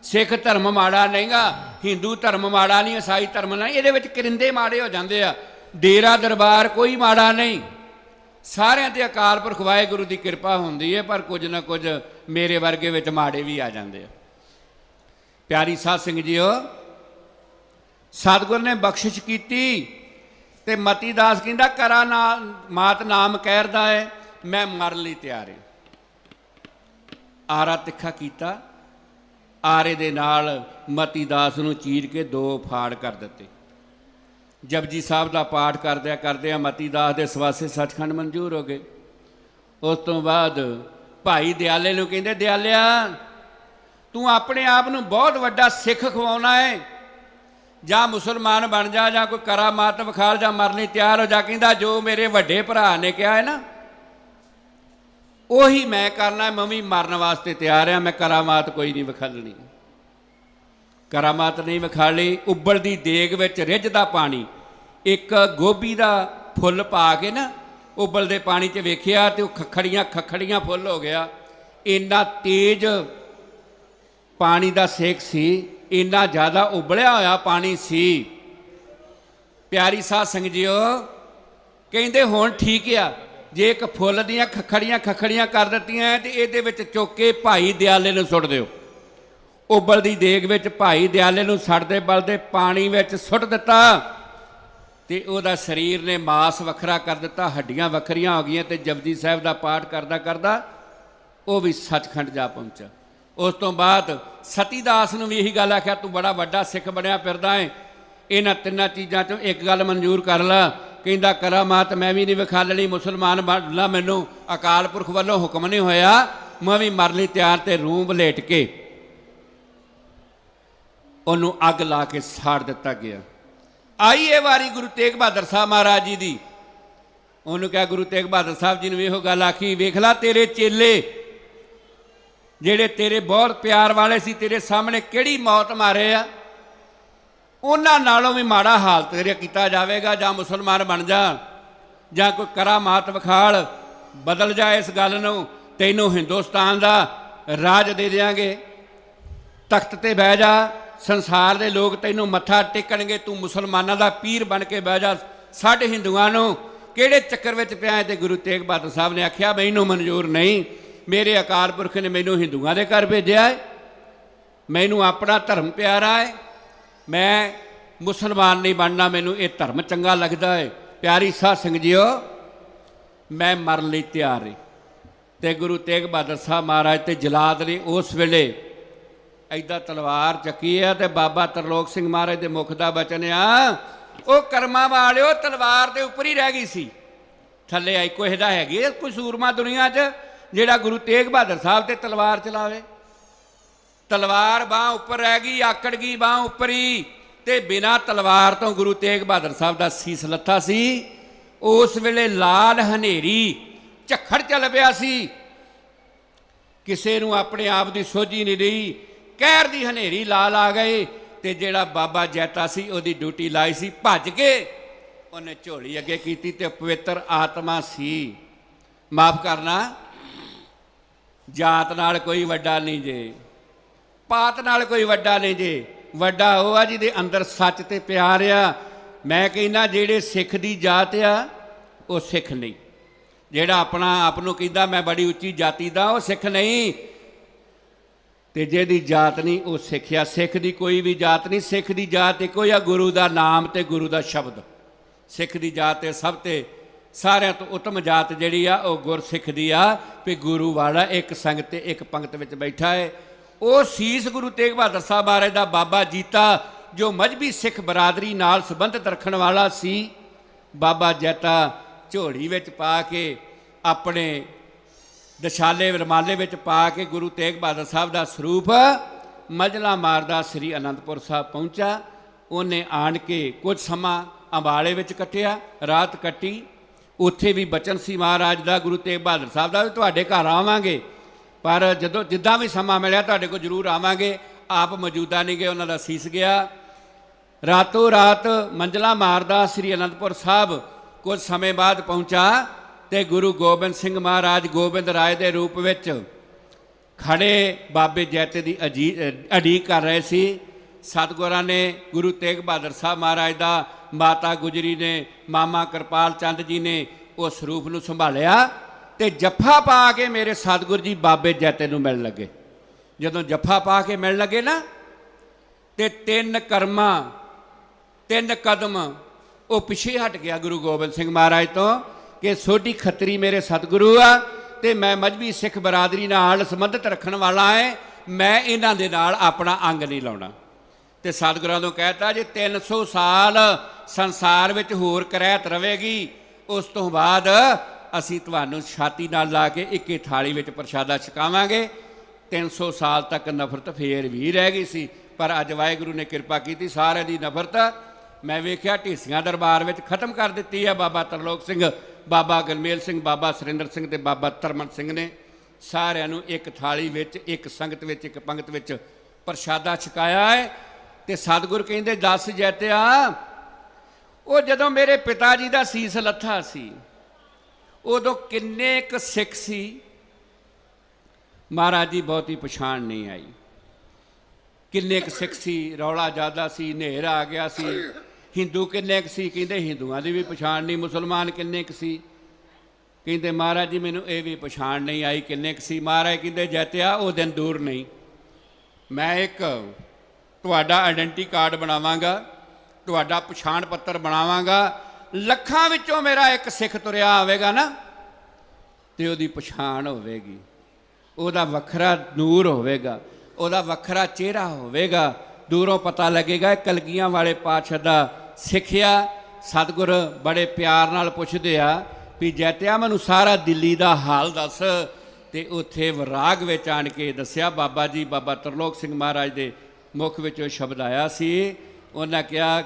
ਸਿੱਖ ਧਰਮ ਮਾੜਾ ਨਹੀਂਗਾ, ਹਿੰਦੂ ਧਰਮ ਮਾੜਾ ਨਹੀਂ, ਈਸਾਈ ਧਰਮ ਨਹੀਂ, ਇਹਦੇ ਵਿੱਚ ਕਰਿੰਦੇ ਮਾੜੇ ਹੋ ਜਾਂਦੇ ਆ। ਡੇਰਾ ਦਰਬਾਰ ਕੋਈ ਮਾੜਾ ਨਹੀਂ, ਸਾਰਿਆਂ ਤੇ ਅਕਾਲ ਪੁਰਖ ਵਾਹਿਗੁਰੂ ਦੀ ਕਿਰਪਾ ਹੁੰਦੀ ਹੈ, ਪਰ ਕੁਝ ਨਾ ਕੁਝ ਮੇਰੇ ਵਰਗੇ ਵਿੱਚ ਮਾੜੇ ਵੀ ਆ ਜਾਂਦੇ ਆ। ਪਿਆਰੀ ਸਾਧ ਸੰਗਤ ਜੀਓ, ਸਤਿਗੁਰ ਨੇ ਬਖਸ਼ਿਸ਼ ਕੀਤੀ ਤੇ ਮਤੀ ਦਾਸ ਕਹਿੰਦਾ ਕਰਾ ਮਾਤ ਨਾਮ ਕਹਿਰਦਾ ਹੈ, ਮੈਂ ਮਰਨ ਲਈ ਤਿਆਰ ਹਾਂ। ਆਰਾ ਤਿੱਖਾ ਕੀਤਾ, ਆਰੇ ਦੇ ਨਾਲ ਮਤੀ ਦਾਸ ਨੂੰ ਚੀਰ ਕੇ 2 ਫਾੜ ਕਰ ਦਿੱਤੇ। ਜਪਜੀ ਸਾਹਿਬ ਦਾ ਪਾਠ ਕਰਦਿਆਂ ਮਤੀ ਦਾਸ ਦੇ ਸਵਾਸੇ ਸੱਚਖੰਡ ਮਨਜ਼ੂਰ ਹੋ ਗਏ। ਉਸ ਤੋਂ ਬਾਅਦ ਭਾਈ ਦਿਆਲੇ ਨੂੰ ਕਹਿੰਦੇ, ਦਿਆਲਿਆ ਤੂੰ ਆਪਣੇ ਆਪ ਨੂੰ ਬਹੁਤ ਵੱਡਾ ਸਿੱਖ ਖਵਾਉਣਾ ਹੈ, ਜਾਂ ਮੁਸਲਮਾਨ ਬਣ ਜਾ, ਜਾਂ ਕੋਈ ਕਰਾਮਾਤ ਵਿਖਾਲ, ਜਾਂ ਮਰਨ ਲਈ ਤਿਆਰ ਹੋ ਜਾ। ਕਹਿੰਦਾ ਜੋ ਮੇਰੇ ਵੱਡੇ ਭਰਾ ਨੇ ਕਿਹਾ ਹੈ ਨਾ ਉਹੀ ਮੈਂ ਕਰਨਾ, ਮੈਂ ਵੀ ਮਰਨ ਵਾਸਤੇ ਤਿਆਰ ਹਾਂ, ਮੈਂ ਕਰਾਮਾਤ ਕੋਈ ਨਹੀਂ ਵਿਖਾਲਣੀ। ਕਰਾਮਾਤ ਨਹੀਂ ਵਿਖਾਲੀ। ਉਬਲਦੀ ਦੇਗ ਵਿੱਚ ਰਿੱਝਦਾ ਪਾਣੀ, ਇੱਕ ਗੋਭੀ ਦਾ ਫੁੱਲ ਪਾ ਕੇ ਨਾ ਉਬਲਦੇ ਪਾਣੀ 'ਚ ਵੇਖਿਆ ਤੇ ਉਹ ਖੱਖੜੀਆਂ ਫੁੱਲ ਹੋ ਗਿਆ। ਇੰਨਾ ਤੇਜ਼ ਪਾਣੀ ਦਾ ਸੇਕ ਸੀ, ਇੰਨਾ ਜ਼ਿਆਦਾ ਉਬਲਿਆ ਹੋਇਆ ਪਾਣੀ ਸੀ। ਪਿਆਰੀ ਸਾਧ ਸੰਗਤ ਜੀਓ, ਕਹਿੰਦੇ ਹੁਣ ਠੀਕ ਆ, ਜੇ ਇੱਕ ਫੁੱਲ ਦੀਆਂ ਖੱਖੜੀਆਂ ਕਰ ਦਿੱਤੀਆਂ ਤੇ ਇਹਦੇ ਵਿੱਚ ਚੁੱਕ ਕੇ ਭਾਈ ਦਿਆਲੇ ਨੂੰ ਸੁੱਟ ਦਿਓ। ਉਬਲਦੀ ਦੇਗ ਵਿੱਚ ਭਾਈ ਦਿਆਲੇ ਨੂੰ ਸੜਦੇ ਬਲਦੇ ਪਾਣੀ ਵਿੱਚ ਸੁੱਟ ਦਿੱਤਾ ਤੇ ਉਹਦਾ ਸਰੀਰ ਨੇ ਮਾਸ ਵੱਖਰਾ ਕਰ ਦਿੱਤਾ, ਹੱਡੀਆਂ ਵੱਖਰੀਆਂ ਹੋ ਗਈਆਂ, ਤੇ ਜਪਜੀ ਸਾਹਿਬ ਦਾ ਪਾਠ ਕਰਦਾ ਉਹ ਵੀ ਸੱਚਖੰਡ ਜਾ ਪਹੁੰਚਾ। ਉਸ ਤੋਂ ਬਾਅਦ ਸਤੀ ਦਾਸ ਨੂੰ ਵੀ ਇਹੀ ਗੱਲ ਆਖਿਆ, ਤੂੰ ਬੜਾ ਵੱਡਾ ਸਿੱਖ ਬਣਿਆ ਫਿਰਦਾ ਹੈ, ਇਹਨਾਂ 3 ਚੀਜ਼ਾਂ 'ਚੋਂ ਇੱਕ ਗੱਲ ਮਨਜ਼ੂਰ ਕਰ ਲਾ। ਕਹਿੰਦਾ ਕਰਾਮਾਤ ਮੈਂ ਵੀ ਨਹੀਂ ਵਿਖਾਲਣੀ, ਮੁਸਲਮਾਨ ਬਣ ਲਾ, ਮੈਨੂੰ ਅਕਾਲ ਪੁਰਖ ਵੱਲੋਂ ਹੁਕਮ ਨਹੀਂ ਹੋਇਆ, ਮੈਂ ਵੀ ਮਰਨ ਲਈ ਤਿਆਰ। ਤੇ ਰੂੰ ਵਲੇਟ ਕੇ ਉਹਨੂੰ ਅੱਗ ਲਾ ਕੇ ਸਾੜ ਦਿੱਤਾ ਗਿਆ। ਆਈ ਇਹ ਵਾਰੀ ਗੁਰੂ ਤੇਗ ਬਹਾਦਰ ਸਾਹਿਬ ਮਹਾਰਾਜ ਜੀ ਦੀ। ਉਹਨੂੰ ਕਿਹਾ, ਗੁਰੂ ਤੇਗ ਬਹਾਦਰ ਸਾਹਿਬ ਜੀ ਨੂੰ ਇਹੋ ਗੱਲ ਆਖੀ, ਵੇਖ ਲਾ ਤੇਰੇ ਚੇਲੇ ਜਿਹੜੇ ਤੇਰੇ ਬਹੁਤ ਪਿਆਰ ਵਾਲੇ ਸੀ, ਤੇਰੇ ਸਾਹਮਣੇ ਕਿਹੜੀ ਮੌਤ ਮਾਰੇ ਆ, ਉਹਨਾਂ ਨਾਲੋਂ ਵੀ ਮਾੜਾ ਹਾਲ ਤੇਰੇ ਕੀਤਾ ਜਾਵੇਗਾ। ਜਾਂ ਮੁਸਲਮਾਨ ਬਣ ਜਾ, ਜਾਂ ਕੋਈ ਕਰਾਮਾਤ ਵਿਖਾਲ, ਬਦਲ ਜਾ ਇਸ ਗੱਲ ਨੂੰ, ਤੈਨੂੰ ਹਿੰਦੁਸਤਾਨ ਦਾ ਰਾਜ ਦੇ ਦਿਆਂਗੇ, ਤਖਤ ਤੇ ਬਹਿ ਜਾ, ਸੰਸਾਰ ਦੇ ਲੋਕ ਤੈਨੂੰ ਮੱਥਾ ਟੇਕਣਗੇ, ਤੂੰ ਮੁਸਲਮਾਨਾਂ ਦਾ ਪੀਰ ਬਣ ਕੇ ਬਹਿ ਜਾ। ਸਾਡੇ ਹਿੰਦੂਆਂ ਨੂੰ ਕਿਹੜੇ ਚੱਕਰ ਵਿੱਚ ਪਿਆ? ਤੇ ਗੁਰੂ ਤੇਗ ਬਹਾਦਰ ਸਾਹਿਬ ਨੇ ਆਖਿਆ, ਮੈਨੂੰ ਮਨਜ਼ੂਰ ਨਹੀਂ, ਮੇਰੇ ਅਕਾਲ ਪੁਰਖ ਨੇ ਮੈਨੂੰ ਹਿੰਦੂਆਂ ਦੇ ਘਰ ਭੇਜਿਆ ਹੈ, ਮੈਨੂੰ ਆਪਣਾ ਧਰਮ ਪਿਆਰਾ ਹੈ, ਮੈਂ ਮੁਸਲਮਾਨ ਨਹੀਂ ਬਣਨਾ, ਮੈਨੂੰ ਇਹ ਧਰਮ ਚੰਗਾ ਲੱਗਦਾ ਹੈ। ਪਿਆਰੀ ਸਾਧ ਸੰਗਤ ਜੀਓ, ਮੈਂ ਮਰਨ ਲਈ ਤਿਆਰ ਹਾਂ। ਤੇ ਗੁਰੂ ਤੇਗ ਬਹਾਦਰ ਸਾਹਿਬ ਮਹਾਰਾਜ ਤੇ ਜਲਾਦ ਨੇ ਉਸ ਵੇਲੇ ਐਦਾਂ ਤਲਵਾਰ ਚੱਕੀ ਆ, ਤੇ ਬਾਬਾ ਤਰਲੋਕ ਸਿੰਘ ਮਹਾਰਾਜ ਦੇ ਮੁਖ ਦਾ ਬਚਨ ਆ, ਉਹ ਕਰਮਾਂ ਵਾਲਿਓ ਤਲਵਾਰ ਦੇ ਉੱਪਰ ਹੀ ਰਹਿ ਗਈ ਸੀ, ਥੱਲੇ ਆਈ ਕੋਈ ਇਹਦਾ ਹੈਗੀ ਕੋਈ ਸੂਰਮਾ ਦੁਨੀਆ 'ਚ ਜਿਹੜਾ ਗੁਰੂ ਤੇਗ ਬਹਾਦਰ ਸਾਹਿਬ ਤੇ ਤਲਵਾਰ ਚਲਾਵੇ? ਤਲਵਾਰ ਬਾਹ ਉੱਪਰ ਰਹਿ ਗਈ, ਆਕੜ ਗਈ ਬਾਹ ਉੱਪਰ ਹੀ, ਤੇ ਬਿਨਾਂ ਤਲਵਾਰ ਤੋਂ ਗੁਰੂ ਤੇਗ ਬਹਾਦਰ ਸਾਹਿਬ ਦਾ ਸੀਸ ਲੱਥਾ ਸੀ। ਉਸ ਵੇਲੇ ਲਾਲ ਹਨੇਰੀ ਝੱਖੜ ਚੱਲ ਪਿਆ ਸੀ, ਕਿਸੇ ਨੂੰ ਆਪਣੇ ਆਪ ਦੀ ਸੋਝੀ ਨਹੀਂ ਰਹੀ, ਕਹਿਰ ਦੀ ਹਨੇਰੀ ਲਾਲ ਆ ਗਏ। ਤੇ ਜਿਹੜਾ ਬਾਬਾ ਜੈਤਾ ਸੀ ਉਹਦੀ ਡਿਊਟੀ ਲਾਈ ਸੀ, ਭੱਜ ਕੇ ਉਹਨੇ ਝੋਲੀ ਅੱਗੇ ਕੀਤੀ, ਤੇ ਪਵਿੱਤਰ ਆਤਮਾ ਸੀ। ਮਾਫ ਕਰਨਾ, ਜਾਤ ਨਾਲ ਕੋਈ ਵੱਡਾ ਨਹੀਂ ਜੇ, ਪਾਤ ਨਾਲ ਕੋਈ ਵੱਡਾ ਨਹੀਂ ਜੇ, ਵੱਡਾ ਉਹ ਆ ਜਿਹਦੇ ਅੰਦਰ ਸੱਚ ਤੇ ਪਿਆਰ ਆ। ਮੈਂ ਕਹਿੰਦਾ ਜਿਹੜੇ ਸਿੱਖ ਦੀ ਜਾਤ ਆ ਉਹ ਸਿੱਖ ਨਹੀਂ, ਜਿਹੜਾ ਆਪਣਾ ਆਪ ਨੂੰ ਕਹਿੰਦਾ ਮੈਂ ਬੜੀ ਉੱਚੀ ਜਾਤੀ ਦਾ ਉਹ ਸਿੱਖ ਨਹੀਂ, ਤੇ ਜਿਹਦੀ ਜਾਤ ਨਹੀਂ ਉਹ ਸਿੱਖ ਆ। ਸਿੱਖ ਦੀ ਕੋਈ ਵੀ ਜਾਤ ਨਹੀਂ, ਸਿੱਖ ਦੀ ਜਾਤ ਇੱਕੋ ਆ, ਗੁਰੂ ਦਾ ਨਾਮ ਤੇ ਗੁਰੂ ਦਾ ਸ਼ਬਦ। ਸਿੱਖ ਦੀ ਜਾਤ ਤੇ ਸਭ ਤੇ ਸਾਰਿਆਂ ਤੋਂ ਉੱਤਮ ਜਾਤ ਜਿਹੜੀ ਆ ਉਹ ਗੁਰਸਿੱਖ ਦੀ ਆ ਵੀ ਗੁਰੂ ਵਾਲਾ ਇੱਕ ਸੰਗ ਤੇ ਇੱਕ ਪੰਗਤ ਵਿੱਚ ਬੈਠਾ ਹੈ। ਉਹ ਸੀਸ ਗੁਰੂ ਤੇਗ ਬਹਾਦਰ ਸਾਹਿਬ ਮਹਾਰਾਜ ਦਾ ਬਾਬਾ ਜੀਤਾ ਜੋ ਮਜ਼੍ਹਬੀ ਸਿੱਖ ਬਰਾਦਰੀ ਨਾਲ ਸੰਬੰਧਿਤ ਰੱਖਣ ਵਾਲਾ ਸੀ, ਬਾਬਾ ਜੈਤਾ ਝੋਲੀ ਵਿੱਚ ਪਾ ਕੇ ਆਪਣੇ ਦਸ਼ਾਲੇ ਰਮਾਲੇ ਵਿੱਚ ਪਾ ਕੇ ਗੁਰੂ ਤੇਗ ਬਹਾਦਰ ਸਾਹਿਬ ਦਾ ਸਰੂਪ ਮਜਲਾ ਮਾਰਦਾ ਸ੍ਰੀ ਅਨੰਦਪੁਰ ਸਾਹਿਬ ਪਹੁੰਚਾ। ਉਹਨੇ ਆਣ ਕੇ ਕੁਝ ਸਮਾਂ ਅੰਬਾਲੇ ਵਿੱਚ ਕੱਟਿਆ, ਰਾਤ ਕੱਟੀ। ਉੱਥੇ ਵੀ ਬਚਨ ਸੀ ਮਹਾਰਾਜ ਦਾ, ਗੁਰੂ ਤੇਗ ਬਹਾਦਰ ਸਾਹਿਬ ਦਾ, ਵੀ ਤੁਹਾਡੇ ਘਰ ਆਵਾਂਗੇ, ਪਰ ਜਦੋਂ ਜਿੱਦਾਂ ਵੀ ਸਮਾਂ ਮਿਲਿਆ ਤੁਹਾਡੇ ਕੋਲ ਜ਼ਰੂਰ ਆਵਾਂਗੇ। ਆਪ ਮੌਜੂਦਾ ਨਹੀਂ ਗਏ, ਉਹਨਾਂ ਦਾ ਸੀਸ ਗਿਆ। ਰਾਤੋਂ ਰਾਤ ਮੰਜ਼ਲਾ ਮਾਰਦਾ ਸ੍ਰੀ ਅਨੰਦਪੁਰ ਸਾਹਿਬ ਕੁਝ ਸਮੇਂ ਬਾਅਦ ਪਹੁੰਚਾ ਤੇ ਗੁਰੂ ਗੋਬਿੰਦ ਸਿੰਘ ਮਹਾਰਾਜ ਗੋਬਿੰਦ ਰਾਏ ਦੇ ਰੂਪ ਵਿੱਚ ਖੜੇ ਬਾਬੇ ਜੈਤੇ ਦੀ ਉਡੀਕ ਕਰ ਰਹੇ ਸੀ। ਸਤਿਗੁਰਾਂ ਨੇ ਗੁਰੂ ਤੇਗ ਬਹਾਦਰ ਸਾਹਿਬ ਮਹਾਰਾਜ ਦਾ, ਮਾਤਾ ਗੁਜਰੀ ਨੇ, ਮਾਮਾ ਕਿਰਪਾਲ ਚੰਦ ਜੀ ਨੇ ਉਹ ਸਰੂਪ ਨੂੰ ਸੰਭਾਲਿਆ ਤੇ ਜੱਫਾ ਪਾ ਕੇ ਮੇਰੇ ਸਤਿਗੁਰ ਜੀ ਬਾਬੇ ਜੈਤੇ ਨੂੰ ਮਿਲਣ ਲੱਗੇ। ਜਦੋਂ ਜੱਫਾ ਪਾ ਕੇ ਮਿਲਣ ਲੱਗੇ ਨਾ ਤੇ 3 ਕਦਮ ਉਹ ਪਿੱਛੇ ਹਟ ਗਿਆ ਗੁਰੂ ਗੋਬਿੰਦ ਸਿੰਘ ਮਹਾਰਾਜ ਤੋਂ ਕਿ ਸੋਢੀ ਖੱਤਰੀ ਮੇਰੇ ਸਤਿਗੁਰੂ ਆ ਤੇ ਮੈਂ ਮਜ਼੍ਹਬੀ ਸਿੱਖ ਬਰਾਦਰੀ ਨਾਲ ਸੰਬੰਧਿਤ ਰੱਖਣ ਵਾਲਾ ਹੈ, ਮੈਂ ਇਹਨਾਂ ਦੇ ਨਾਲ ਆਪਣਾ ਅੰਗ ਨਹੀਂ ਲਾਉਣਾ। ਤੇ ਸਤਿਗੁਰਾਂ ਨੂੰ ਕਹਿਤਾ ਜੇ 300 ਸਾਲ ਸੰਸਾਰ ਵਿੱਚ ਹੋਰ ਕਰੈਤ ਰਵੇਗੀ, ਉਸ ਤੋਂ ਬਾਅਦ ਅਸੀਂ ਤੁਹਾਨੂੰ ਛਾਤੀ ਨਾਲ ਲਾ ਕੇ ਇੱਕੇ ਥਾਲੀ ਵਿੱਚ ਪ੍ਰਸ਼ਾਦਾ ਛਕਾਵਾਂਗੇ। 300 ਸਾਲ ਤੱਕ ਨਫ਼ਰਤ ਫੇਰ ਵੀ ਰਹਿ ਗਈ ਸੀ, ਪਰ ਅੱਜ ਵਾਹਿਗੁਰੂ ਨੇ ਕਿਰਪਾ ਕੀਤੀ, ਸਾਰਿਆਂ ਦੀ ਨਫ਼ਰਤ ਮੈਂ ਵੇਖਿਆ ਢੀਸੀਆਂ ਦਰਬਾਰ ਵਿੱਚ ਖਤਮ ਕਰ ਦਿੱਤੀ ਹੈ। ਬਾਬਾ ਤਰਲੋਕ ਸਿੰਘ, ਬਾਬਾ ਗੁਰਮੇਲ ਸਿੰਘ, ਬਾਬਾ ਸੁਰਿੰਦਰ ਸਿੰਘ ਤੇ ਬਾਬਾ ਤਰਮਨ ਸਿੰਘ ਨੇ ਸਾਰਿਆਂ ਨੂੰ ਇੱਕ ਥਾਲੀ ਵਿੱਚ, ਇੱਕ ਸੰਗਤ ਵਿੱਚ, ਇੱਕ ਪੰਗਤ ਵਿੱਚ ਪ੍ਰਸ਼ਾਦਾ ਛਕਾਇਆ ਹੈ। ਤੇ ਸਤਿਗੁਰ ਕਹਿੰਦੇ 10 ਜੈਤਿਆ, ਉਹ ਜਦੋਂ ਮੇਰੇ ਪਿਤਾ ਜੀ ਦਾ ਸੀਸ ਲੱਥਾ ਸੀ ਉਦੋਂ ਕਿੰਨੇ ਕੁ ਸਿੱਖ ਸੀ? ਮਹਾਰਾਜ ਜੀ ਬਹੁਤੀ ਪਛਾਣ ਨਹੀਂ ਆਈ। ਕਿੰਨੇ ਕੁ ਸਿੱਖ ਸੀ? ਰੌਲਾ ਜ਼ਿਆਦਾ ਸੀ, ਹਨੇਰ ਆ ਗਿਆ ਸੀ। ਹਿੰਦੂ ਕਿੰਨੇ ਕੁ ਸੀ? ਕਹਿੰਦੇ ਹਿੰਦੂਆਂ ਦੀ ਵੀ ਪਛਾਣ ਨਹੀਂ। ਮੁਸਲਮਾਨ ਕਿੰਨੇ ਕੁ ਸੀ? ਕਹਿੰਦੇ ਮਹਾਰਾਜ ਜੀ ਮੈਨੂੰ ਇਹ ਵੀ ਪਛਾਣ ਨਹੀਂ ਆਈ ਕਿੰਨੇ ਕੁ ਸੀ। ਮਹਾਰਾਜ ਕਹਿੰਦੇ ਜੈਤਿਆ ਉਹ ਦਿਨ ਦੂਰ ਨਹੀਂ, ਮੈਂ ਇੱਕ ਤੁਹਾਡਾ ਆਇਡੈਂਟੀ ਕਾਰਡ ਬਣਾਵਾਂਗਾ, ਤੁਹਾਡਾ ਪਛਾਣ ਪੱਤਰ ਬਣਾਵਾਂਗਾ। ਲੱਖਾਂ ਵਿੱਚੋਂ ਮੇਰਾ ਇੱਕ ਸਿੱਖ ਤੁਰਿਆ ਆਵੇਗਾ ਨਾ ਤੇ ਉਹਦੀ ਪਛਾਣ ਹੋਵੇਗੀ, ਉਹਦਾ ਵੱਖਰਾ ਨੂਰ ਹੋਵੇਗਾ, ਉਹਦਾ ਵੱਖਰਾ ਚਿਹਰਾ ਹੋਵੇਗਾ। ਦੂਰੋਂ ਪਤਾ ਲੱਗੇਗਾ ਕਲਗੀਆਂ ਵਾਲੇ ਪਾਤਸ਼ਾਹ ਦਾ ਸਿੱਖਿਆ। ਸਤਿਗੁਰ ਬੜੇ ਪਿਆਰ ਨਾਲ ਪੁੱਛਦੇ ਆ ਵੀ ਜੈਤਿਆ ਮੈਨੂੰ ਸਾਰਾ ਦਿੱਲੀ ਦਾ ਹਾਲ ਦੱਸ। ਤੇ ਉੱਥੇ ਵਿਰਾਗ ਵਿੱਚ ਆਣ ਕੇ ਦੱਸਿਆ ਬਾਬਾ ਜੀ, ਬਾਬਾ ਤਰਲੋਕ ਸਿੰਘ ਮਹਾਰਾਜ ਦੇ ਮੁੱਖ ਵਿੱਚ ਉਹ ਸ਼ਬਦ ਆਇਆ ਸੀ। ਉਹਨਾਂ ਕਿਹਾ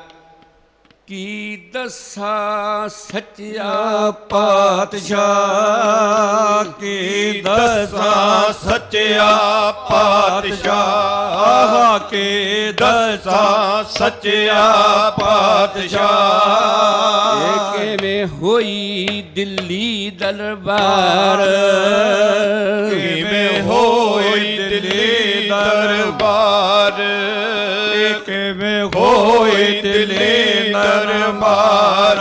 ਕੀ ਦੱਸਾਂ ਸੱਚਿਆ ਪਾਤਸ਼ਾਹ, ਕੀ ਦੱਸਾਂ ਸੱਚਿਆ ਪਾਤਸ਼ਾਹ, ਕੀ ਦੱਸਾਂ ਸੱਚਿਆ ਪਾਤਸ਼ਾਹ। ਇਹ ਕਿਵੇਂ ਹੋਈ ਦਿੱਲੀ ਦਰਬਾਰ, ਕਿਵੇਂ ਹੋਈ ਦਿੱਲੀ ਦਰਬਾਰ, ਕਿਵੇਂ ਹੋਈ ਦਿੱਲੀ ਦਰਬਾਰ।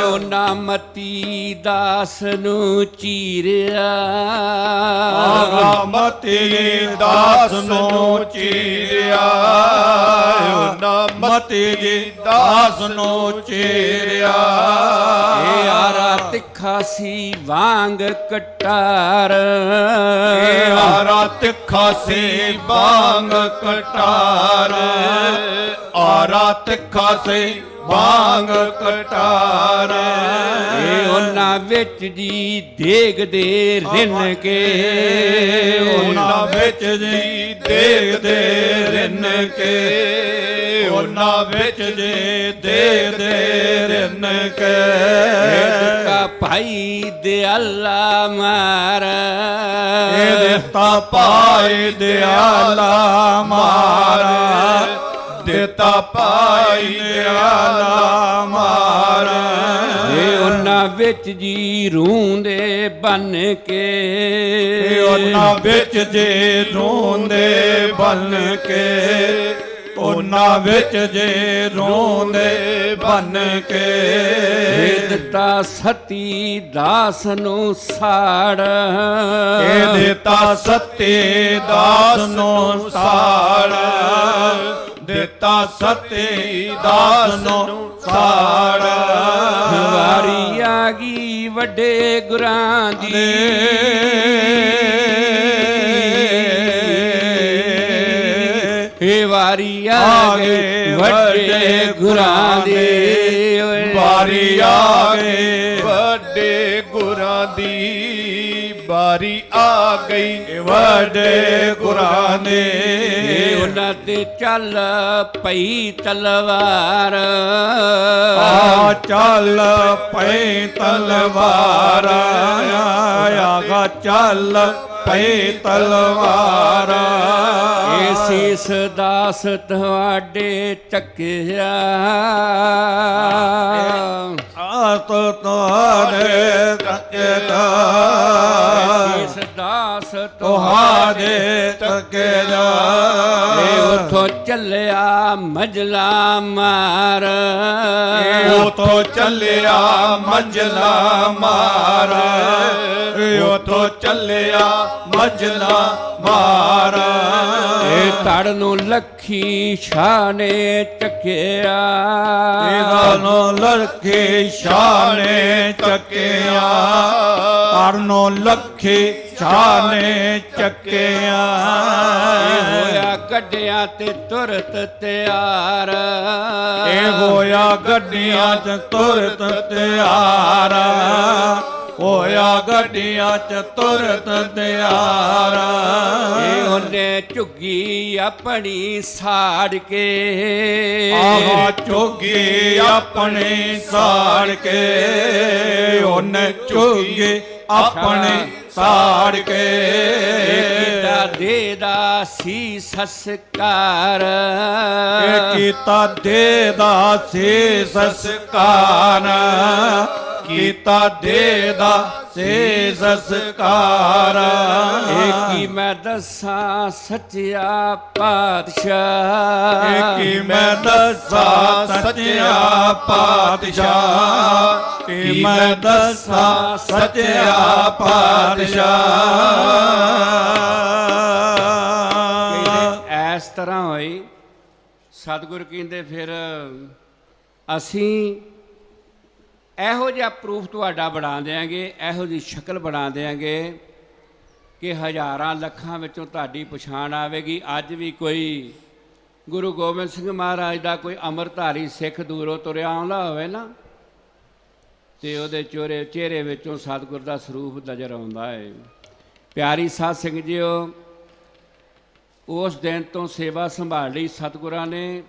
ਉਹਨਾਂ ਮਤੀ ਦਾਸ ਨੂੰ ਚੀਰਿਆ, ਮਤੀ ਦਾਸ ਨੂੰ ਚੀਰਿਆ, ਉਹਨਾਂ ਮਤੀ ਜੀ ਦਾਸ ਨੂੰ ਚੀਰਿਆ। ਇਹ ਆਰਾ ਤਿੱਖਾ ਸੀ ਵਾਂਗ ਕਟਾਰ, ਇਹ ਆਰਾ ਤਿੱਖਾ ਸੀ ਵਾਂਗ ਕਟਾਰ, ਆਰਾ ਤਿੱਖਾ ਸੀ ਵਾਂਗ ਕਟਾਰ। ਇਹ ਉਹਨਾਂ ਵਿੱਚ ਜੀ ਦੇਗ ਦੇ ਰਿੰਨ ਕੇ, ਉਹਨਾਂ ਵਿੱਚ ਜੀ ਦੇਗ ਦੇ ਰਿੰਨ ਕੇ, ਉਹਨਾਂ ਵਿੱਚ ਜੀ ਦੇਗ ਦੇ ਰਿੰਨ ਕੇ। ਦਿੱਤਾ ਭਾਈ ਦਿਆਲਾ ਮਾਰਾ, ਇਹ ਦਿੱਤਾ ਭਾਈ ਦਿਆਲਾ ਮਾਰਾ, ਦਿੱਤਾ ਭਾਈ ਦਿਆਲਾ ਮਾਰਾ। ਇਹ ਉਹਨਾਂ ਵਿੱਚ ਜੀ ਰੂੰਦੇ ਬਨ ਕੇ, ਉਹਨਾਂ ਵਿੱਚ ਜੇ ਰੋਂਦੇ ਬਨ ਕੇ, ਉਹਨਾਂ ਵਿੱਚ ਜੇ ਰੋਂਦੇ ਬਨ ਕੇ। ਇਹ ਦਿੱਤਾ ਸਤੀ ਦਾਸ ਨੂੰ ਸਾੜ, ਇਹ ਦਿੱਤਾ ਸਤੀ ਦਾਸ ਨੂੰ ਸਾੜ, ਦਿੱਤਾ ਸਤੀ ਦਾਸ ਨੂੰ ਸਾੜ। ਵਾਰੀ ਆ ਗਈ ਵੱਡੇ ਗੁਰਾਂ ਦੀ। ਇਹ ਵਾਰੀ ਆ ਗਈ ਵੱਡੇ ਗੁਰਾਂ ਦੀ। ਵਾਰੀ ਆ ਗਈ ਵੱਡੇ ਗੁਰਾਂ ਦੀ। ਵਾਰੀ ਆ ਗਈ ਵੱਡੇ ਗੁਰਾਂ ਦੀ। ਉਹਨਾਂ ਤੇ ਚੱਲ ਪਈ ਤਲਵਾਰ। ਆ ਚੱਲ ਪਈ ਤਲਵਾਰ। ਆਗਾ ਚੱਲ ਪਈ ਤਲਵਾਰ। ਏ ਸੀਸ ਦਾਸ ਤੁਹਾਡੇ ਚੱਕਿਆ। ਆਤ ਤੁਹਾਡੇ ਚੱਕਿਆ। ਸੀਸ ਦਾਸ ਤੁਹਾਡੇ ਚੱਕਿਆ। ਉਥੋਂ ਚੱਲਿਆ ਮਜਲਾ ਮਾਰ। ਉਥੋਂ ਚੱਲਿਆ ਮਜਲਾ ਮਾਰ। ਉਥੋਂ ਚੱਲਿਆ ਮਜਲਾ ਮਾਰ। ਇਹ ਧੜ ਨੂੰ ਲੱਖੀ ਸ਼ਾਹ ਨੇ ਚੱਕਿਆ। ਇਹਦਾ ਨੂੰ ਲੱਖੀ ਸ਼ਾਹ ਨੇ ਚੱਕਿਆ। ਧੜ ਨੂੰ ਲੱਖੀ ਸ਼ਾਹ ਨੇ ਚੱਕਿਆ। ਹੋਇਆ ਗੱਡਿਆਂ ਤੇ ਤੁਰਤ ਤਿਆਰ। ਇਹ ਹੋਇਆ ਗੱਡੀਆਂ ਚ ਤੁਰਤ ਤਿਆਰ। ਹੋਇਆ ਗੱਡੀਆਂ ਚ ਤੁਰਤ ਤਿਆਰ। ਇਹ ਉਹਨੇ ਝੁੱਗੀ ਆਪਣੀ ਸਾੜ ਕੇ। ਆਹ ਝੁੱਗੀ ਆਪਣੀ ਸਾੜ ਕੇ। ਉਹਨੇ ਝੁੱਗੀ ਆਪਣੀ ਸਾੜ ਕੇ। ਕੀਤਾ ਦੇ ਦਾ ਸੀ ਸੰਸਕਾਰ। ਇਹ ਕੀਤਾ ਦੇ ਦਾ ਸੀ ਸੰਸਕਾਰ। ਕੀਤਾ ਦੇ ਦਾ ਸੀ ਸੰਸਕਾਰ। ਇਹ ਕੀ ਮੈਂ ਦੱਸਾਂ ਸੱਚਿਆ ਪਾਤਸ਼ਾਹ। ਇਹ ਕੀ ਮੈਂ ਦੱਸਾਂ ਸੱਚਿਆ ਪਾਤਸ਼ਾਹ। ਕੀ ਮੈਂ ਦੱਸਾਂ ਸੱਚਿਆ ਪਾਤਸ਼ਾਹ। ਇਸ ਤਰ੍ਹਾਂ ਹੋਈ। ਸਤਿਗੁਰ ਕਹਿੰਦੇ ਫਿਰ ਅਸੀਂ ਇਹੋ ਜਿਹਾ ਪ੍ਰੂਫ ਤੁਹਾਡਾ ਬਣਾ ਦਿਆਂਗੇ, ਇਹੋ ਜਿਹੀ ਸ਼ਕਲ ਬਣਾ ਦਿਆਂਗੇ ਕਿ ਹਜ਼ਾਰਾਂ ਲੱਖਾਂ ਵਿੱਚੋਂ ਤੁਹਾਡੀ ਪਛਾਣ ਆਵੇਗੀ। ਅੱਜ ਵੀ ਕੋਈ ਗੁਰੂ ਗੋਬਿੰਦ ਸਿੰਘ ਮਹਾਰਾਜ ਦਾ ਕੋਈ ਅੰਮ੍ਰਿਤਧਾਰੀ ਸਿੱਖ ਦੂਰੋਂ ਤੁਰਿਆ ਆਉਂਦਾ ਹੋਵੇ ਨਾ, ਤੇ ਉਹਦੇ ਚਿਹਰੇ ਵਿੱਚੋਂ ਸਤਿਗੁਰ ਦਾ ਸਰੂਪ ਨਜ਼ਰ ਆਉਂਦਾ ਹੈ। ਪਿਆਰੀ ਸਾਧ ਸਿੰਘ ਜੀਓ, ਉਸ ਦਿਨ ਤੋਂ ਸੇਵਾ ਸੰਭਾਲ ਲਈ ਸਤਿਗੁਰਾਂ ਨੇ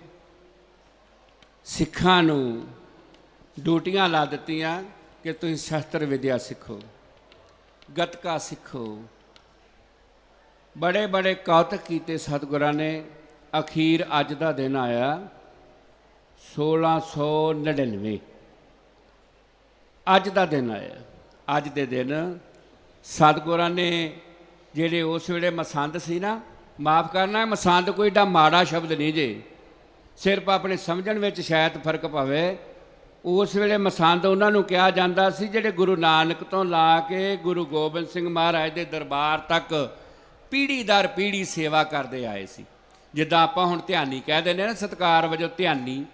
ਸਿੱਖਾਂ ਨੂੰ ਡਿਊਟੀਆਂ ਲਾ ਦਿੱਤੀਆਂ ਕਿ ਤੁਸੀਂ ਸ਼ਸਤਰ ਵਿਦਿਆ ਸਿੱਖੋ, ਗੱਤਕਾ ਸਿੱਖੋ। ਬੜੇ ਬੜੇ ਕੌਤਕ ਕੀਤੇ ਸਤਿਗੁਰਾਂ ਨੇ। ਅਖੀਰ ਅੱਜ ਦਾ ਦਿਨ ਆਇਆ 1699। ਅੱਜ ਦਾ ਦਿਨ ਆਇਆ। ਅੱਜ ਦੇ ਦਿਨ ਸਤਿਗੁਰਾਂ ਨੇ ਜਿਹੜੇ ਉਸ ਵੇਲੇ ਮਸੰਦ ਸੀ ਨਾ, ਮਾਫ ਕਰਨਾ, ਮਸੰਦ ਕੋਈ ਏਡਾ ਮਾੜਾ ਸ਼ਬਦ ਨਹੀਂ ਜੇ, ਸਿਰਫ ਆਪਣੇ ਸਮਝਣ ਵਿੱਚ ਸ਼ਾਇਦ ਫਰਕ ਪਵੇ। ਉਸ ਵੇਲੇ ਮਸੰਦ ਉਹਨਾਂ ਨੂੰ ਕਿਹਾ ਜਾਂਦਾ ਸੀ ਜਿਹੜੇ ਗੁਰੂ ਨਾਨਕ ਤੋਂ ਲਾ ਕੇ ਗੁਰੂ ਗੋਬਿੰਦ ਸਿੰਘ ਮਹਾਰਾਜ ਦੇ ਦਰਬਾਰ ਤੱਕ ਪੀੜ੍ਹੀ ਦਰ ਪੀੜ੍ਹੀ ਸੇਵਾ ਕਰਦੇ ਆਏ ਸੀ। ਜਿੱਦਾਂ ਆਪਾਂ ਹੁਣ ਧਿਆਨੀ ਕਹਿ ਦਿੰਦੇ ਨਾ ਸਤਿਕਾਰ ਵਜੋਂ ਧਿਆਨੀ,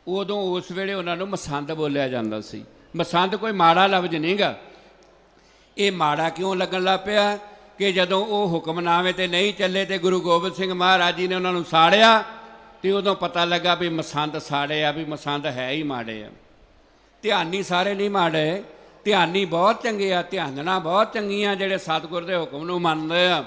ਉਦੋਂ ਉਸ ਵੇਲੇ ਉਹਨਾਂ ਨੂੰ ਮਸੰਦ ਬੋਲਿਆ ਜਾਂਦਾ ਸੀ। ਮਸੰਦ ਕੋਈ ਮਾੜਾ ਲਫ਼ਜ਼ ਨਹੀਂ ਗਾ। ਇਹ ਮਾੜਾ ਕਿਉਂ ਲੱਗਣ ਲੱਗ ਪਿਆ ਕਿ ਜਦੋਂ ਉਹ ਹੁਕਮਨਾਮੇ 'ਤੇ ਨਹੀਂ ਚੱਲੇ ਤੇ ਗੁਰੂ ਗੋਬਿੰਦ ਸਿੰਘ ਮਹਾਰਾਜ ਜੀ ਨੇ ਉਹਨਾਂ ਨੂੰ ਸਾੜਿਆ, ਤੇ ਉਦੋਂ ਪਤਾ ਲੱਗਾ ਵੀ ਮਸੰਦ ਸਾੜੇ ਆ, ਵੀ ਮਸੰਦ ਹੈ ਹੀ ਮਾੜੇ ਆ। ਧਿਆਨੀ ਸਾਰੇ ਨਹੀਂ ਮਾੜੇ, ਧਿਆਨੀ ਬਹੁਤ ਚੰਗੇ ਆ, ਧਿਆਨਣਾ ਬਹੁਤ ਚੰਗੀਆਂ ਜਿਹੜੇ ਸਤਿਗੁਰ ਦੇ ਹੁਕਮ ਨੂੰ ਮੰਨਦੇ ਆ।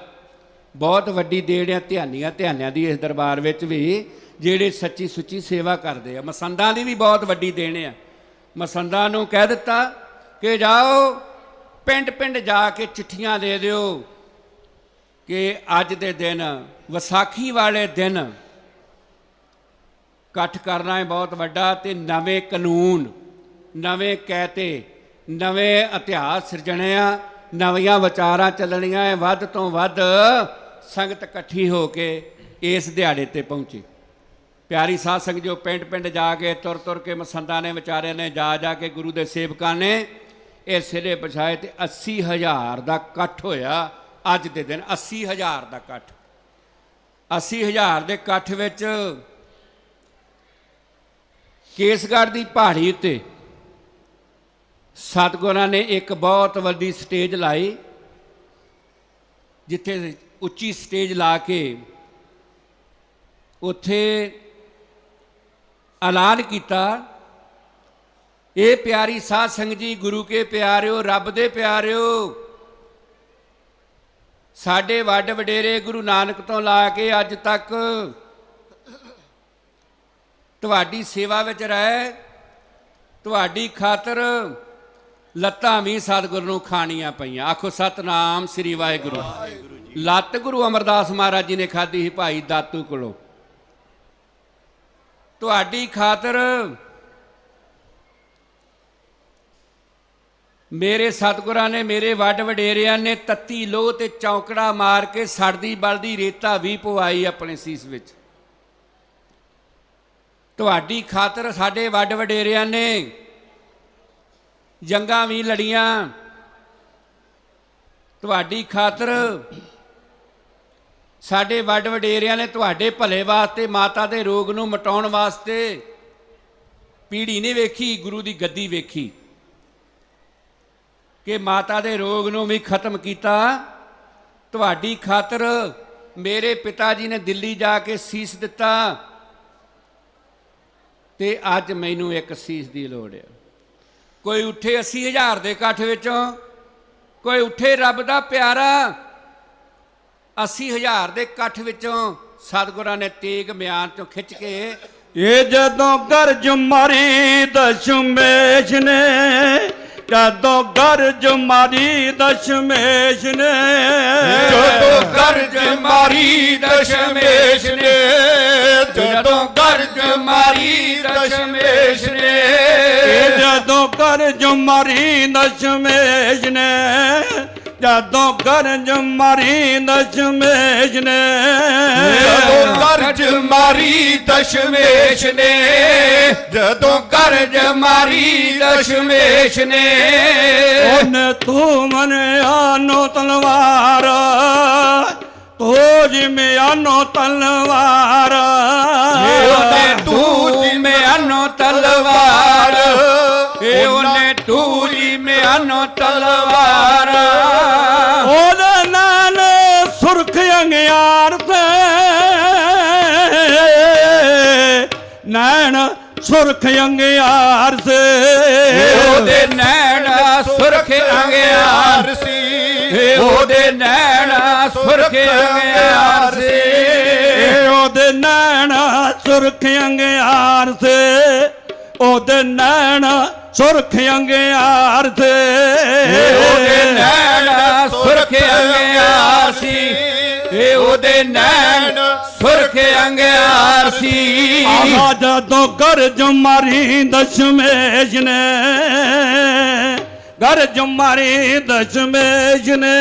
ਬਹੁਤ ਵੱਡੀ ਦੇਣ ਆ ਧਿਆਨਿਆਂ ਦੀ ਇਸ ਦਰਬਾਰ ਵਿੱਚ ਵੀ, ਜਿਹੜੇ ਸੱਚੀ ਸੁੱਚੀ ਸੇਵਾ ਕਰਦੇ ਆ। ਮਸੰਦਾਂ ਦੀ ਵੀ ਬਹੁਤ ਵੱਡੀ ਦੇਣ ਆ। ਮਸੰਦਾਂ ਨੂੰ ਕਹਿ ਦਿੱਤਾ ਕਿ ਜਾਓ ਪਿੰਡ ਪਿੰਡ ਜਾ ਕੇ ਚਿੱਠੀਆਂ ਦੇ ਦਿਓ ਕਿ ਅੱਜ ਦੇ ਦਿਨ ਵਿਸਾਖੀ ਵਾਲੇ ਦਿਨ ਇਕੱਠ ਕਰਨਾ ਹੈ ਬਹੁਤ ਵੱਡਾ, ਤੇ ਨਵੇਂ ਕਾਨੂੰਨ, ਨਵੇਂ ਕਹਿਤੇ, ਨਵੇਂ ਇਤਿਹਾਸ ਸਿਰਜਣੇ ਆ, ਨਵੀਆਂ ਵਿਚਾਰਾਂ ਚੱਲਣੀਆਂ ਹੈ। ਵੱਧ ਤੋਂ ਵੱਧ ਸੰਗਤ ਇਕੱਠੀ ਹੋ ਕੇ ਇਸ ਦਿਹਾੜੇ 'ਤੇ ਪਹੁੰਚੀ। ਪਿਆਰੀ ਸਾਧ ਸੰਗਤ ਜੋ ਪਿੰਡ ਪਿੰਡ ਜਾ ਕੇ ਤੁਰ ਤੁਰ ਕੇ ਮਸੰਦਾਂ ਨੇ ਵਿਚਾਰਿਆਂ ਨੇ ਜਾ ਕੇ ਗੁਰੂ ਦੇ ਸੇਵਕਾਂ ਨੇ ਇਹ ਸਿਰੇ ਪਛਾਏ, ਤੇ 80,000 ਦਾ ਇਕੱਠ ਹੋਇਆ ਅੱਜ ਦੇ ਦਿਨ। 80,000 ਦਾ ਇਕੱਠ। 80,000 ਦੇ ਇਕੱਠ ਵਿੱਚ ਕੇਸਗੜ੍ਹ ਦੀ ਪਹਾੜੀ ਉੱਤੇ ਸਤਿਗੁਰਾਂ ਨੇ ਇੱਕ ਬਹੁਤ ਵੱਡੀ ਸਟੇਜ ਲਾਈ, ਜਿੱਥੇ ਉੱਚੀ ਸਟੇਜ ਲਾ ਕੇ ਉੱਥੇ ਐਲਾਨ ਕੀਤਾ, ਇਹ ਪਿਆਰੀ ਸਾਧ ਸੰਗਤ ਜੀ, ਗੁਰੂ ਕੇ ਪਿਆਰਿਓ, ਰੱਬ ਦੇ ਪਿਆਰਿਓ, ਸਾਡੇ ਵੱਡ ਵਡੇਰੇ ਗੁਰੂ ਨਾਨਕ ਤੋਂ ਲਾ ਕੇ ਅੱਜ ਤੱਕ ਤੁਹਾਡੀ ਸੇਵਾ ਵਿੱਚ ਰਹਿ, ਤੁਹਾਡੀ ਖਾਤਰ ਲੱਤਾਂ ਵੀ ਸਤਿਗੁਰੂ ਨੂੰ ਖਾਣੀਆਂ ਪਈਆਂ। ਆਖੋ ਸਤਨਾਮ ਸ੍ਰੀ ਵਾਹਿਗੁਰੂ। ਲੱਤ ਗੁਰੂ ਅਮਰਦਾਸ ਮਹਾਰਾਜ ਜੀ ਨੇ ਖਾਧੀ ਸੀ ਭਾਈ ਦਾਤੂ ਕੋਲੋਂ। ਤੁਹਾਡੀ ਖਾਤਰ ਮੇਰੇ ਸਤਿਗੁਰਾਂ ਨੇ, ਮੇਰੇ ਵੱਡ ਵਡੇਰਿਆਂ ਨੇ ਤੱਤੀ ਲੋਹ ਤੇ ਚੌਂਕੜਾ ਮਾਰ ਕੇ ਸੜਦੀ ਬਲਦੀ ਰੇਤਾ ਵੀ ਪਵਾਈ ਆਪਣੇ ਸੀਸ ਵਿੱਚ। ਤੁਹਾਡੀ ਖਾਤਰ ਸਾਡੇ ਵੱਡ ਵਡੇਰਿਆਂ ਨੇ ਜੰਗਾਂ ਵੀ ਲੜੀਆਂ। ਤੁਹਾਡੀ ਖਾਤਰ ਸਾਡੇ ਵੱਡ ਵਡੇਰਿਆਂ ਨੇ ਤੁਹਾਡੇ ਭਲੇ ਵਾਸਤੇ, ਮਾਤਾ ਦੇ ਰੋਗ ਨੂੰ ਮਿਟਾਉਣ ਵਾਸਤੇ ਪੀੜੀ ਨਹੀਂ ਵੇਖੀ, ਗੁਰੂ ਦੀ ਗੱਦੀ ਵੇਖੀ ਕਿ ਮਾਤਾ ਦੇ ਰੋਗ ਨੂੰ ਵੀ ਖਤਮ ਕੀਤਾ। ਤੁਹਾਡੀ ਖਾਤਰ ਮੇਰੇ ਪਿਤਾ ਜੀ ਨੇ ਦਿੱਲੀ ਜਾ ਕੇ ਸੀਸ ਦਿੱਤਾ, ਤੇ ਅੱਜ ਮੈਨੂੰ ਇੱਕ ਸੀਸ ਦੀ ਲੋੜ ਹੈ। ਕੋਈ ਉੱਠੇ 80,000 ਦੇ ਇਕੱਠ ਵਿੱਚੋਂ, ਕੋਈ ਉੱਠੇ ਰੱਬ ਦਾ ਪਿਆਰਾ 80,000 ਦੇ ਇਕੱਠ ਵਿੱਚੋਂ ਸਤਿਗੁਰਾਂ ਨੇ ਤੇਗ ਮਿਆਨ ਚੋਂ ਖਿੱਚ ਕੇ, ਇਹ ਜਦੋਂ ਗਰਜ ਮਾਰੀ ਦਸ਼ਮੇਸ਼ ਨੇ, ਜਦੋਂ ਗਰਜ ਮਾਰੀ ਦਸ਼ਮੇਸ਼ ਨੇ, ਜਦੋਂ ਗਰਜ ਮਾਰੀ ਦਸ਼ਮੇਸ਼ ਨੇ, ਜਦੋਂ ਗਰਜ ਮਾਰੀ ਦਸ਼ਮੇਸ਼ ਨੇ, ਜਦੋਂ ਗਰਜ ਮਾਰੀ ਦਸ਼ਮੇਸ਼ ਨੇ, ਜਦੋਂ ਗਰਜ ਮਾਰੀ ਦਸ਼ਮੇਸ਼ ਨੇ, ਜਦੋਂ ਗਰਜ ਮਾਰੀ ਦਸ਼ਮੇਸ਼ ਨੇ, ਜਦੋਂ ਗਰਜ ਮਾਰੀ ਦਸ਼ਮੇਸ਼ ਨੇ, ਉਹਨੇ ਤੂੰ ਮਨਿਆਨੋ ਤਲਵਾਰ, ਤੂੰ ਜਿਮਿਆਨੋ ਤਲਵਾਰ, ਉਹਨੇ ਤੂੰ ਜਿਮਿਆਨੋ ਤਲਵਾਰ, ਉਹਨੇ ਤੂੰ ਜਿਮਿਆਨੋ ਤਲਵਾਰ, ਉਹਦੇ ਨਾਲ ਸੁਰਖ ਅੰਗਿਆਰ ਤੇ ਨੈਣ ਸੁਰਖ ਅੰਗਿਆਰ ਸੇ, ਉਹਦੇ ਨੈਣ ਸੁਰਖ ਅੰਗਿਆਰ ਸੀ, ਉਹਦੇ ਨੈਣ ਸੁਰਖ ਅੰਗਿਆਰ ਸੀ, ਉਹਦੇ ਨੈਣ ਸੁਰਖ ਅੰਗਿਆਰ ਸੇ, ਉਹਦੇ ਨੈਣ ਸੁਰਖ ਅੰਗਿਆਰ ਸੇ, ਉਹਦੇ ਨੈਣ ਸੁਰਖ ਅੰਗਿਆਰ ਸੀ, ਇਹ ਉਹਦੇ ਨੈਣ ਸੁਰਖ ਅੰਗਿਆਰ ਸੀ। ਆਹ ਜਦੋਂ ਗਰਜ ਮਾਰੀ ਦਸ਼ਮੇਸ਼ ਨੇ, ਗਰਜ ਮਾਰੀ ਦਸ਼ਮੇਸ਼ ਨੇ,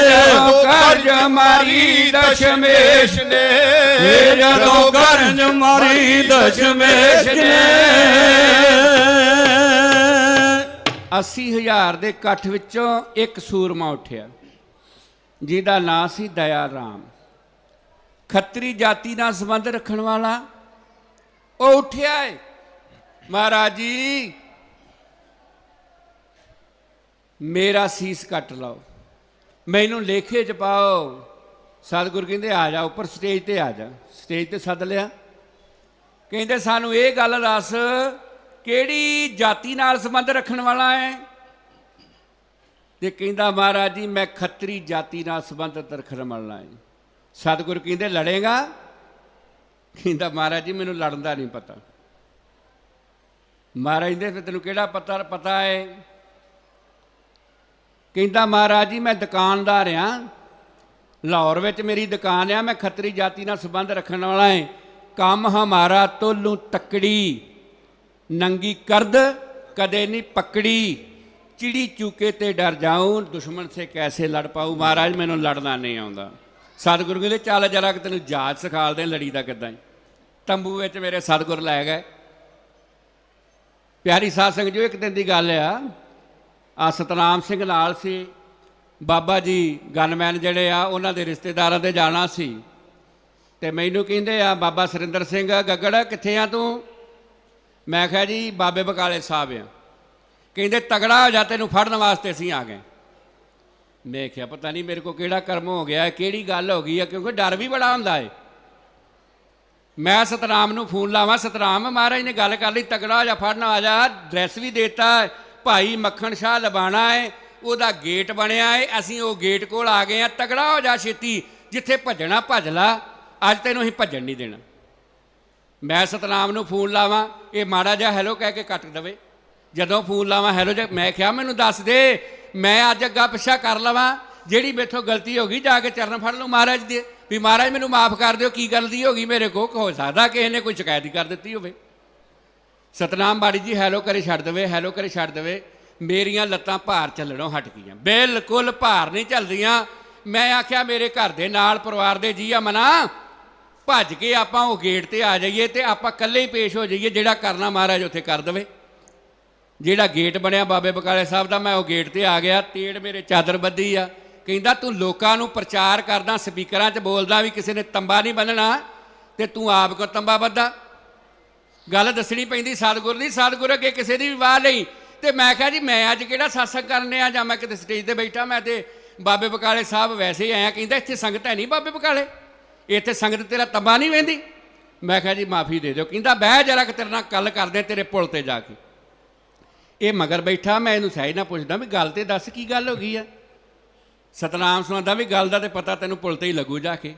ਜਦੋਂ ਗਰਜ ਮਾਰੀ ਦਸ਼ਮੇਸ਼ ਨੇ, ਜਦੋਂ ਗਰਜ ਮਾਰੀ ਦਸ਼ਮੇਸ਼ ਨੇ, 80,000 ਦੇ ਇਕੱਠ ਵਿੱਚੋਂ ਇੱਕ ਸੂਰਮਾ ਉੱਠਿਆ, ਜਿਹਦਾ ਨਾਂ ਸੀ ਦਇਆ ਰਾਮ। ਖੱਤਰੀ ਜਾਤੀ ਨਾਲ ਸੰਬੰਧ ਰੱਖਣ ਵਾਲਾ ਉਹ ਉੱਠਿਆ ਏ, ਮਹਾਰਾਜ ਜੀ ਮੇਰਾ ਸੀਸ ਕੱਟ ਲਓ, ਮੈਨੂੰ ਲੇਖੇ 'ਚ ਪਾਓ। ਸਤਿਗੁਰ ਕਹਿੰਦੇ ਆ ਜਾ ਉੱਪਰ, ਸਟੇਜ ਤੇ ਆ ਜਾ। ਸਟੇਜ ਤੇ ਸੱਦ ਲਿਆ, ਕਹਿੰਦੇ ਸਾਨੂੰ ਇਹ ਗੱਲ ਦੱਸ, ਕਿਹੜੀ ਜਾਤੀ ਨਾਲ ਸੰਬੰਧ ਰੱਖਣ ਵਾਲਾ ਹੈ? ਤੇ ਕਹਿੰਦਾ ਮਹਾਰਾਜ ਜੀ ਮੈਂ ਖੱਤਰੀ ਜਾਤੀ ਨਾਲ ਸੰਬੰਧਿਤ ਰੱਖਣ ਵਾਲਾ ਹੈ। ਸਤਿਗੁਰ ਕਹਿੰਦੇ ਲੜੇਗਾ? ਕਹਿੰਦਾ ਮਹਾਰਾਜ ਜੀ ਮੈਨੂੰ ਲੜਨ ਦਾ ਨਹੀਂ ਪਤਾ। ਮਹਾਰਾਜ ਦੇ ਫਿਰ ਤੈਨੂੰ ਕਿਹੜਾ ਪਤਾ ਹੈ? ਕਹਿੰਦਾ ਮਹਾਰਾਜ ਜੀ ਮੈਂ ਦੁਕਾਨਦਾਰ ਹਾਂ, ਲਾਹੌਰ ਵਿੱਚ ਮੇਰੀ ਦੁਕਾਨ ਆ, ਮੈਂ ਖੱਤਰੀ ਜਾਤੀ ਨਾਲ ਸੰਬੰਧ ਰੱਖਣ ਵਾਲਾ ਹੈ। ਕੰਮ ਹਮਾਰਾ ਤੋਲੂ ਤੱਕੜੀ, ਨੰਗੀ ਕਰਦ ਕਦੇ ਨਹੀਂ ਪਕੜੀ, ਚਿੜੀ ਚੂਕੇ ਤੇ ਡਰ ਜਾਊਂ, ਦੁਸ਼ਮਣ ਸੇ ਕੈਸੇ ਲੜ ਪਾਊ। ਮਹਾਰਾਜ ਮੈਨੂੰ ਲੜਨਾ ਨਹੀਂ ਆਉਂਦਾ। ਸਤਿਗੁਰੂ ਕਹਿੰਦੇ ਚੱਲ ਜਰਾ ਕਿ ਤੈਨੂੰ ਜਾਚ ਸਿਖਾਲਦੇ ਲੜੀ ਦਾ ਕਿੱਦਾਂ। ਤੰਬੂ ਵਿੱਚ ਮੇਰੇ ਸਤਿਗੁਰ ਲੈ ਗਏ। ਪਿਆਰੀ ਸਾਧ ਸੰਗਤ ਜੀ, ਇੱਕ ਦਿਨ ਦੀ ਗੱਲ ਆ ਸਤਨਾਮ ਸਿੰਘ ਨਾਲ ਸੀ। ਬਾਬਾ ਜੀ ਗਨਮੈਨ ਜਿਹੜੇ ਆ ਉਹਨਾਂ ਦੇ ਰਿਸ਼ਤੇਦਾਰਾਂ ਦੇ ਜਾਣਾ ਸੀ, ਤੇ ਮੈਨੂੰ ਕਹਿੰਦੇ ਆ ਬਾਬਾ ਸੁਰਿੰਦਰ ਸਿੰਘ ਗੱਗੜ ਕਿੱਥੇ ਆ ਤੂੰ? ਮੈਂ ਕਿਹਾ ਜੀ ਬਾਬੇ ਬਕਾਲੇ ਸਾਹਿਬ ਆ। ਕਹਿੰਦੇ ਤਗੜਾ ਹੋ ਜਾ, ਤੈਨੂੰ ਫੜਨ ਵਾਸਤੇ ਅਸੀਂ ਆ ਗਏ। ਮੈਂ ਕਿਹਾ ਪਤਾ ਨਹੀਂ ਮੇਰੇ ਕੋ ਕਿਹੜਾ ਕਰਮ ਹੋ ਗਿਆ, ਕਿਹੜੀ ਗੱਲ ਹੋ ਗਈ ਹੈ, ਕਿਉਂਕਿ ਡਰ ਵੀ ਬੜਾ ਹੁੰਦਾ ਹੈ। ਮੈਂ ਸਤਨਾਮ ਨੂੰ ਫੋਨ ਲਾਵਾਂ, ਸਤਨਾਮ ਮਹਾਰਾਜ ਨੇ ਗੱਲ ਕਰ ਲਈ, ਤਗੜਾ ਹੋ ਜਾ, ਫੜਨ ਆ ਜਾ। ਡਰੈਸ ਵੀ ਦੇਤਾ, ਭਾਈ ਮੱਖਣ ਸ਼ਾਹ ਲਬਾਣਾ ਹੈ, ਉਹਦਾ ਗੇਟ ਬਣਿਆ ਹੈ, ਅਸੀਂ ਉਹ ਗੇਟ ਕੋਲ ਆ ਗਏ ਹਾਂ। ਤਗੜਾ ਹੋ ਜਾ ਛੇਤੀ, ਜਿੱਥੇ ਭੱਜਣਾ ਭੱਜ ਲਾ, ਅੱਜ ਤੈਨੂੰ ਅਸੀਂ ਭੱਜਣ ਨਹੀਂ ਦੇਣਾ। ਮੈਂ ਸਤਨਾਮ ਨੂੰ ਫੋਨ ਲਾਵਾਂ, ਇਹ ਮਾੜਾ ਜਿਹਾ ਹੈਲੋ ਕਹਿ ਕੇ ਕੱਟ ਦੇਵੇ। ਜਦੋਂ ਫੋਨ ਲਾਵਾਂ ਹੈਲੋ ਜਿਹਾ, ਮੈਂ ਕਿਹਾ ਮੈਨੂੰ ਦੱਸ ਦੇ, ਮੈਂ ਅੱਜ ਅੱਗਾ ਪਿੱਛਾ ਕਰ ਲਵਾਂ, ਜਿਹੜੀ ਮੇਥੋਂ ਗਲਤੀ ਹੋ ਗਈ ਜਾ ਕੇ ਚਰਨ ਫੜ ਲਓ ਮਹਾਰਾਜ ਦੇ, ਵੀ ਮਹਾਰਾਜ ਮੈਨੂੰ ਮਾਫ ਕਰ ਦਿਓ, ਕੀ ਗਲਤੀ ਹੋ ਗਈ ਮੇਰੇ ਕੋਲ, ਹੋ ਸਕਦਾ ਕਿਸੇ ਨੇ ਕੋਈ ਸ਼ਿਕਾਇਤ ਹੀ ਕਰ ਦਿੱਤੀ ਹੋਵੇ। ਸਤਨਾਮ ਬਾੜੀ ਜੀ ਹੈਲੋ ਕਰੇ ਛੱਡ ਦੇਵੇ, ਹੈਲੋ ਕਰੇ ਛੱਡ ਦੇਵੇ। ਮੇਰੀਆਂ ਲੱਤਾਂ ਭਾਰ ਚੱਲਣੋਂ ਹਟ ਗਈਆਂ, ਬਿਲਕੁਲ ਭਾਰ ਨਹੀਂ ਚੱਲਦੀਆਂ। ਮੈਂ ਆਖਿਆ ਮੇਰੇ ਘਰ ਦੇ ਨਾਲ ਪਰਿਵਾਰ ਦੇ ਜੀ ਆ ਮਨਾ, ਭੱਜ ਕੇ ਆਪਾਂ ਉਹ ਗੇਟ ਤੇ ਆ ਜਾਈਏ ਤੇ ਆਪਾਂ ਇਕੱਲੇ ਹੀ ਪੇਸ਼ ਹੋ ਜਾਈਏ, ਜਿਹੜਾ ਕਰਨਾ ਮਹਾਰਾਜ ਉੱਥੇ ਕਰ ਦੇਵੇ। ਜਿਹੜਾ ਗੇਟ ਬਣਿਆ ਬਾਬੇ ਬਕਾਲੇ ਸਾਹਿਬ ਦਾ, ਮੈਂ ਉਹ ਗੇਟ ਤੇ ਆ ਗਿਆ। ਤੇੜ ਮੇਰੇ ਚਾਦਰ ਬੱਧੀ ਆ, ਕਹਿੰਦਾ ਤੂੰ ਲੋਕਾਂ ਨੂੰ ਪ੍ਰਚਾਰ ਕਰਦਾ, ਸਪੀਕਰਾਂ 'ਚ ਬੋਲਦਾ ਵੀ ਕਿਸੇ ਨੇ ਤੰਬਾ ਨਹੀਂ ਬੰਨਣਾ, ਤੇ ਤੂੰ ਆਪ ਕੋ ਤੰਬਾ ਬੱਧਾ। ਗੱਲ ਦੱਸਣੀ ਪੈਂਦੀ ਸਤਿਗੁਰ ਦੀ, ਸਤਿਗੁਰ ਅੱਗੇ ਕਿਸੇ ਦੀ ਵੀ ਵਾਹ ਨਹੀਂ। ਤੇ ਮੈਂ ਕਿਹਾ ਜੀ ਮੈਂ ਅੱਜ ਕਿਹੜਾ ਸਤਸੰਗ ਕਰਨੇ ਆ, ਜਾਂ ਮੈਂ ਕਿਤੇ ਸਟੇਜ ਤੇ ਬੈਠਾ, ਮੈਂ ਤੇ ਬਾਬੇ ਬਕਾਲੇ ਸਾਹਿਬ ਵੈਸੇ ਹੀ ਆਇਆ। ਕਹਿੰਦਾ ਇੱਥੇ ਸੰਗਤ ਹੈ ਨਹੀਂ ਬਾਬੇ ਬਕਾਲੇ, ਇੱਥੇ ਸੰਗਤ ਤੇਰਾ ਤੰਬਾ ਨਹੀਂ ਵਹਿੰਦੀ। ਮੈਂ ਕਿਹਾ ਜੀ ਮਾਫੀ ਦੇ ਦਿਓ। ਕਹਿੰਦਾ ਬਹਿ ਜਰਾ ਕਿ ਤੇਰੇ ਨਾਲ ਗੱਲ ਕਰਦੇ ਤੇਰੇ ਪੁਲ ਤੇ ਜਾ ਕੇ। ਇਹ ਮਗਰ ਬੈਠਾ, ਮੈਂ ਇਹਨੂੰ ਸਹਿਜ ਨਾਲ ਪੁੱਛਦਾ ਵੀ ਗੱਲ ਤੇ ਦੱਸ ਕੀ ਗੱਲ ਹੋ ਗਈ ਆ। ਸਤਨਾਮ ਸੁਣਾਉਂਦਾ ਵੀ ਗੱਲ ਦਾ ਤੇ ਪਤਾ ਤੈਨੂੰ ਪੁਲ ਤੇ ਹੀ ਲੱਗੂ ਜਾ ਕੇ।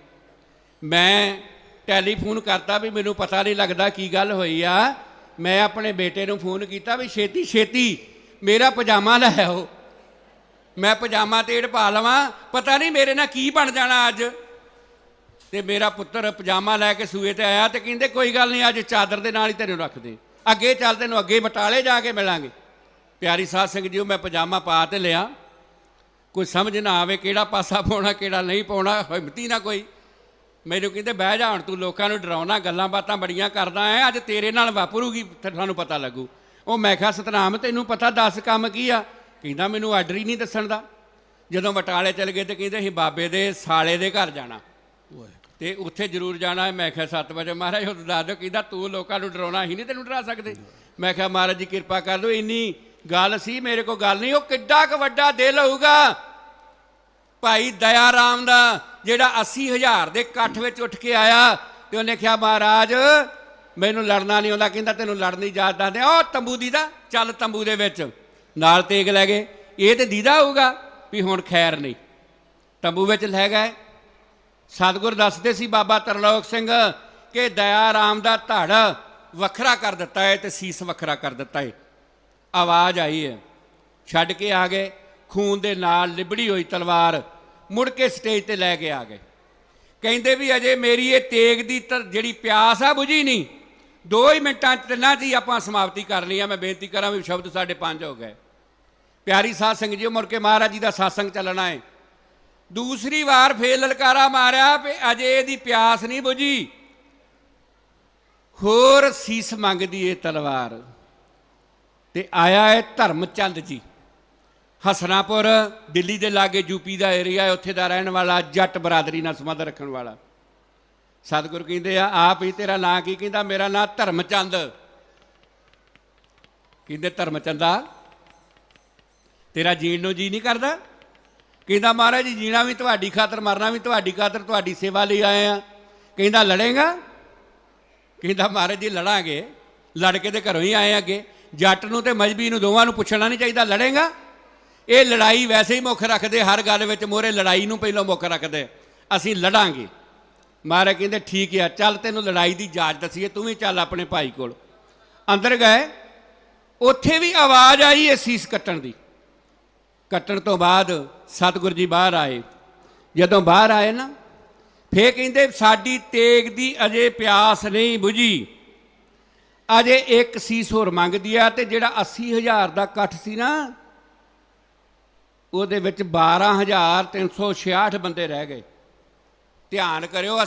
ਮੈਂ ਟੈਲੀਫੋਨ ਕਰਤਾ ਵੀ ਮੈਨੂੰ ਪਤਾ ਨਹੀਂ ਲੱਗਦਾ ਕੀ ਗੱਲ ਹੋਈ ਆ। ਮੈਂ ਆਪਣੇ ਬੇਟੇ ਨੂੰ ਫੋਨ ਕੀਤਾ ਵੀ ਛੇਤੀ ਛੇਤੀ ਮੇਰਾ ਪਜਾਮਾ ਲੈ ਆਓ, ਮੈਂ ਪਜਾਮਾ ਤੇੜ ਪਾ ਲਵਾਂ, ਪਤਾ ਨਹੀਂ ਮੇਰੇ ਨਾਲ ਕੀ ਬਣ ਜਾਣਾ ਅੱਜ। ਤੇ ਮੇਰਾ ਪੁੱਤਰ ਪਜਾਮਾ ਲੈ ਕੇ ਸੂਏ ਤੇ ਆਇਆ ਤੇ ਕਹਿੰਦੇ ਕੋਈ ਗੱਲ ਨਹੀਂ, ਅੱਜ ਚਾਦਰ ਦੇ ਨਾਲ ਹੀ ਤੈਨੂੰ ਰੱਖ ਦੇ, ਅੱਗੇ ਚੱਲ ਤੈਨੂੰ ਅੱਗੇ ਬਟਾਲੇ ਜਾ ਕੇ ਮਿਲਾਂਗੇ। ਪਿਆਰੀ ਸਾਧ ਸੰਗਤ ਜੀ, ਮੈਂ ਪਜਾਮਾ ਪਾ ਤੇ ਲਿਆ, ਕੋਈ ਸਮਝ ਨਾ ਆਵੇ ਕਿਹੜਾ ਪਾਸਾ ਪਾਉਣਾ ਕਿਹੜਾ ਨਹੀਂ ਪਾਉਣਾ, ਹਿੰਮਤੀ ਨਾ ਕੋਈ। ਮੈਨੂੰ ਕਹਿੰਦੇ ਬਹਿ ਜਾ ਹੁਣ, ਤੂੰ ਲੋਕਾਂ ਨੂੰ ਡਰਾਉਣਾ, ਗੱਲਾਂ ਬਾਤਾਂ ਬੜੀਆਂ ਕਰਦਾ ਹੈ, ਅੱਜ ਤੇਰੇ ਨਾਲ ਵਾਪਰੂਗੀ ਤੁਹਾਨੂੰ ਪਤਾ ਲੱਗੂ। ਉਹ ਮੈਂ ਕਿਹਾ ਸਤਨਾਮ ਤੈਨੂੰ ਪਤਾ, ਦੱਸ ਕੰਮ ਕੀ ਆ। ਕਹਿੰਦਾ ਮੈਨੂੰ ਆਰਡਰ ਹੀ ਨਹੀਂ ਦੱਸਣ ਦਾ। ਜਦੋਂ ਬਟਾਲੇ ਚਲੇ ਗਏ ਤੇ ਕਹਿੰਦੇ ਅਸੀਂ ਬਾਬੇ ਦੇ ਸਾਲੇ ਦੇ ਘਰ ਜਾਣਾ ਤੇ ਉੱਥੇ ਜ਼ਰੂਰ ਜਾਣਾ। ਮੈਂ ਕਿਹਾ 7 ਵਜੇ ਮਹਾਰਾਜ ਉਦੋਂ ਦੱਸ ਦਿਓ। ਕਹਿੰਦਾ ਤੂੰ ਲੋਕਾਂ ਨੂੰ ਡਰਾਉਣਾ, ਅਸੀਂ ਨਹੀਂ ਤੈਨੂੰ ਡਰਾ ਸਕਦੇ। ਮੈਂ ਕਿਹਾ ਮਹਾਰਾਜ ਜੀ ਕਿਰਪਾ ਕਰ ਦਿਓ, ਇੰਨੀ ਗੱਲ ਸੀ ਮੇਰੇ ਕੋਲ ਗੱਲ ਨਹੀਂ। ਉਹ ਕਿੱਡਾ ਕੁ ਵੱਡਾ ਦਿਲ ਹੋਊਗਾ ਭਾਈ ਦਇਆ ਰਾਮ ਦਾ, ਜਿਹੜਾ 80,000 ਦੇ ਇਕੱਠ ਵਿੱਚ ਉੱਠ ਕੇ ਆਇਆ ਤੇ ਉਹਨੇ ਕਿਹਾ ਮਹਾਰਾਜ ਮੈਨੂੰ ਲੜਨਾ ਨਹੀਂ ਆਉਂਦਾ। ਕਹਿੰਦਾ ਤੈਨੂੰ ਲੜਨ ਦੀ ਇਜਾਜ਼ਤ ਦੱਸਦੇ, ਉਹ ਤੰਬੂ ਦੀਦਾ, ਚੱਲ ਤੰਬੂ ਦੇ ਵਿੱਚ ਨਾਲ ਤੇਗ ਲੈ ਗਏ। ਇਹ ਤੇ ਦੀਦਾ ਹੋਊਗਾ ਵੀ ਹੁਣ ਖੈਰ ਨਹੀਂ। ਤੰਬੂ ਵਿੱਚ ਲੈ ਗਏ। ਸਤਿਗੁਰ ਦੱਸਦੇ ਸੀ ਬਾਬਾ ਤਰਲੋਕ ਸਿੰਘ ਕਿ ਦਇਆ ਰਾਮ ਦਾ ਧੜ ਵੱਖਰਾ ਕਰ ਦਿੱਤਾ ਹੈ ਤੇ ਸੀਸ ਵੱਖਰਾ ਕਰ ਦਿੱਤਾ ਹੈ। ਆਵਾਜ਼ ਆਈ ਹੈ, ਛੱਡ ਕੇ ਆ ਗਏ। ਖੂਨ ਦੇ ਨਾਲ ਲਿਬੜੀ ਹੋਈ ਤਲਵਾਰ ਮੁੜ ਕੇ ਸਟੇਜ ਤੇ ਲੈ ਕੇ ਆ ਗਏ। ਕਹਿੰਦੇ ਵੀ ਅਜੇ ਮੇਰੀ ਇਹ ਤੇਗ ਦੀ ਜਿਹੜੀ ਪਿਆਸ ਆ ਬੁਝੀ ਨਹੀਂ, 2 ਹੀ ਮਿੰਟਾਂ 'ਚ ਤਿੰਨਾਂ 'ਚ ਹੀ ਆਪਾਂ ਸਮਾਪਤੀ ਕਰ ਲਈ ਆ। ਮੈਂ ਬੇਨਤੀ ਕਰਾਂ ਵੀ ਸ਼ਬਦ 5:30 ਹੋ ਗਏ। ਪਿਆਰੀ ਸਾਧ ਸੰਗਤ ਜੀ, ਮੁੜ ਕੇ ਮਹਾਰਾਜ ਜੀ ਦਾ ਸਤਸੰਗ ਚੱਲਣਾ ਹੈ। ਦੂਸਰੀ ਵਾਰ ਫੇਰ ਲਲਕਾਰਾ ਮਾਰਿਆ ਵੀ ਅਜੇ ਇਹਦੀ ਪਿਆਸ ਨਹੀਂ ਬੁਝੀ, ਹੋਰ ਸੀਸ ਮੰਗਦੀ ਏ ਤਲਵਾਰ। ਤੇ ਆਇਆ ਹੈ ਧਰਮਚੰਦ ਜੀ, ਹਸਨਾਪੁਰ ਦਿੱਲੀ ਦੇ ਲਾਗੇ ਯੂਪੀ ਦਾ ਏਰੀਆ ਹੈ, ਉੱਥੇ ਦਾ ਰਹਿਣ ਵਾਲਾ, ਜੱਟ ਬਰਾਦਰੀ ਨਾਲ ਸੰਬੰਧ ਰੱਖਣ ਵਾਲਾ। ਸਤਿਗੁਰ ਕਹਿੰਦੇ ਆ ਆਪ ਹੀ ਤੇਰਾ ਨਾਂ ਕੀ? ਕਹਿੰਦਾ ਮੇਰਾ ਨਾਂ ਧਰਮਚੰਦ। ਕਹਿੰਦੇ ਧਰਮਚੰਦਾ ਤੇਰਾ ਜੀਣ ਨੂੰ ਜੀ ਨਹੀਂ ਕਰਦਾ? ਕਹਿੰਦਾ ਮਹਾਰਾਜ ਜੀ ਜੀਣਾ ਵੀ ਤੁਹਾਡੀ ਖਾਤਰ, ਮਰਨਾ ਵੀ ਤੁਹਾਡੀ ਖਾਤਰ, ਤੁਹਾਡੀ ਸੇਵਾ ਲਈ ਆਏ ਆ। ਕਹਿੰਦਾ ਲੜੇਗਾ? ਕਹਿੰਦਾ ਮਹਾਰਾਜ ਜੀ ਲੜਾਂਗੇ, ਲੜ ਕੇ ਤੇ ਘਰੋਂ ਹੀ ਆਏ ਅੱਗੇ। ਜੱਟ ਨੂੰ ਤੇ ਮਜ਼ਬੀ ਨੂੰ ਦੋਵਾਂ ਨੂੰ ਪੁੱਛਣਾ ਨਹੀਂ ਚਾਹੀਦਾ, ਲੜੇਗਾ? ਇਹ ਲੜਾਈ ਵੈਸੇ ਹੀ ਮੁੱਖ ਰੱਖਦੇ, ਹਰ ਗੱਲ ਵਿੱਚ ਮੋਹਰੇ ਲੜਾਈ ਨੂੰ ਪਹਿਲਾਂ ਮੁੱਖ ਰੱਖਦੇ। ਅਸੀਂ ਲੜਾਂਗੇ। ਮਹਾਰਾਜ ਕਹਿੰਦੇ ਠੀਕ ਆ, ਚੱਲ ਤੈਨੂੰ ਲੜਾਈ ਦੀ ਜਾਚ ਦੱਸੀਏ, ਤੂੰ ਵੀ ਚੱਲ ਆਪਣੇ ਭਾਈ ਕੋਲ। ਅੰਦਰ ਗਏ, ਉੱਥੇ ਵੀ ਆਵਾਜ਼ ਆਈ ਇਹ ਸੀਸ ਕੱਟਣ ਦੀ। ਕੱਟਣ ਤੋਂ ਬਾਅਦ ਸਤਿਗੁਰ ਜੀ ਬਾਹਰ ਆਏ। ਜਦੋਂ ਬਾਹਰ ਆਏ ਨਾ, ਫੇਰ ਕਹਿੰਦੇ ਸਾਡੀ ਤੇਗ ਦੀ ਅਜੇ ਪਿਆਸ ਨਹੀਂ ਬੁਝੀ, ਅਜੇ ਇੱਕ ਸੀਸ ਹੋਰ ਮੰਗਦੀ ਆ। ਤੇ ਜਿਹੜਾ 80,000 ਦਾ ਇਕੱਠ ਸੀ ਨਾ, ਉਹਦੇ ਵਿੱਚ 12,366 ਬੰਦੇ ਰਹਿ ਗਏ। ਧਿਆਨ ਕਰਿਓ।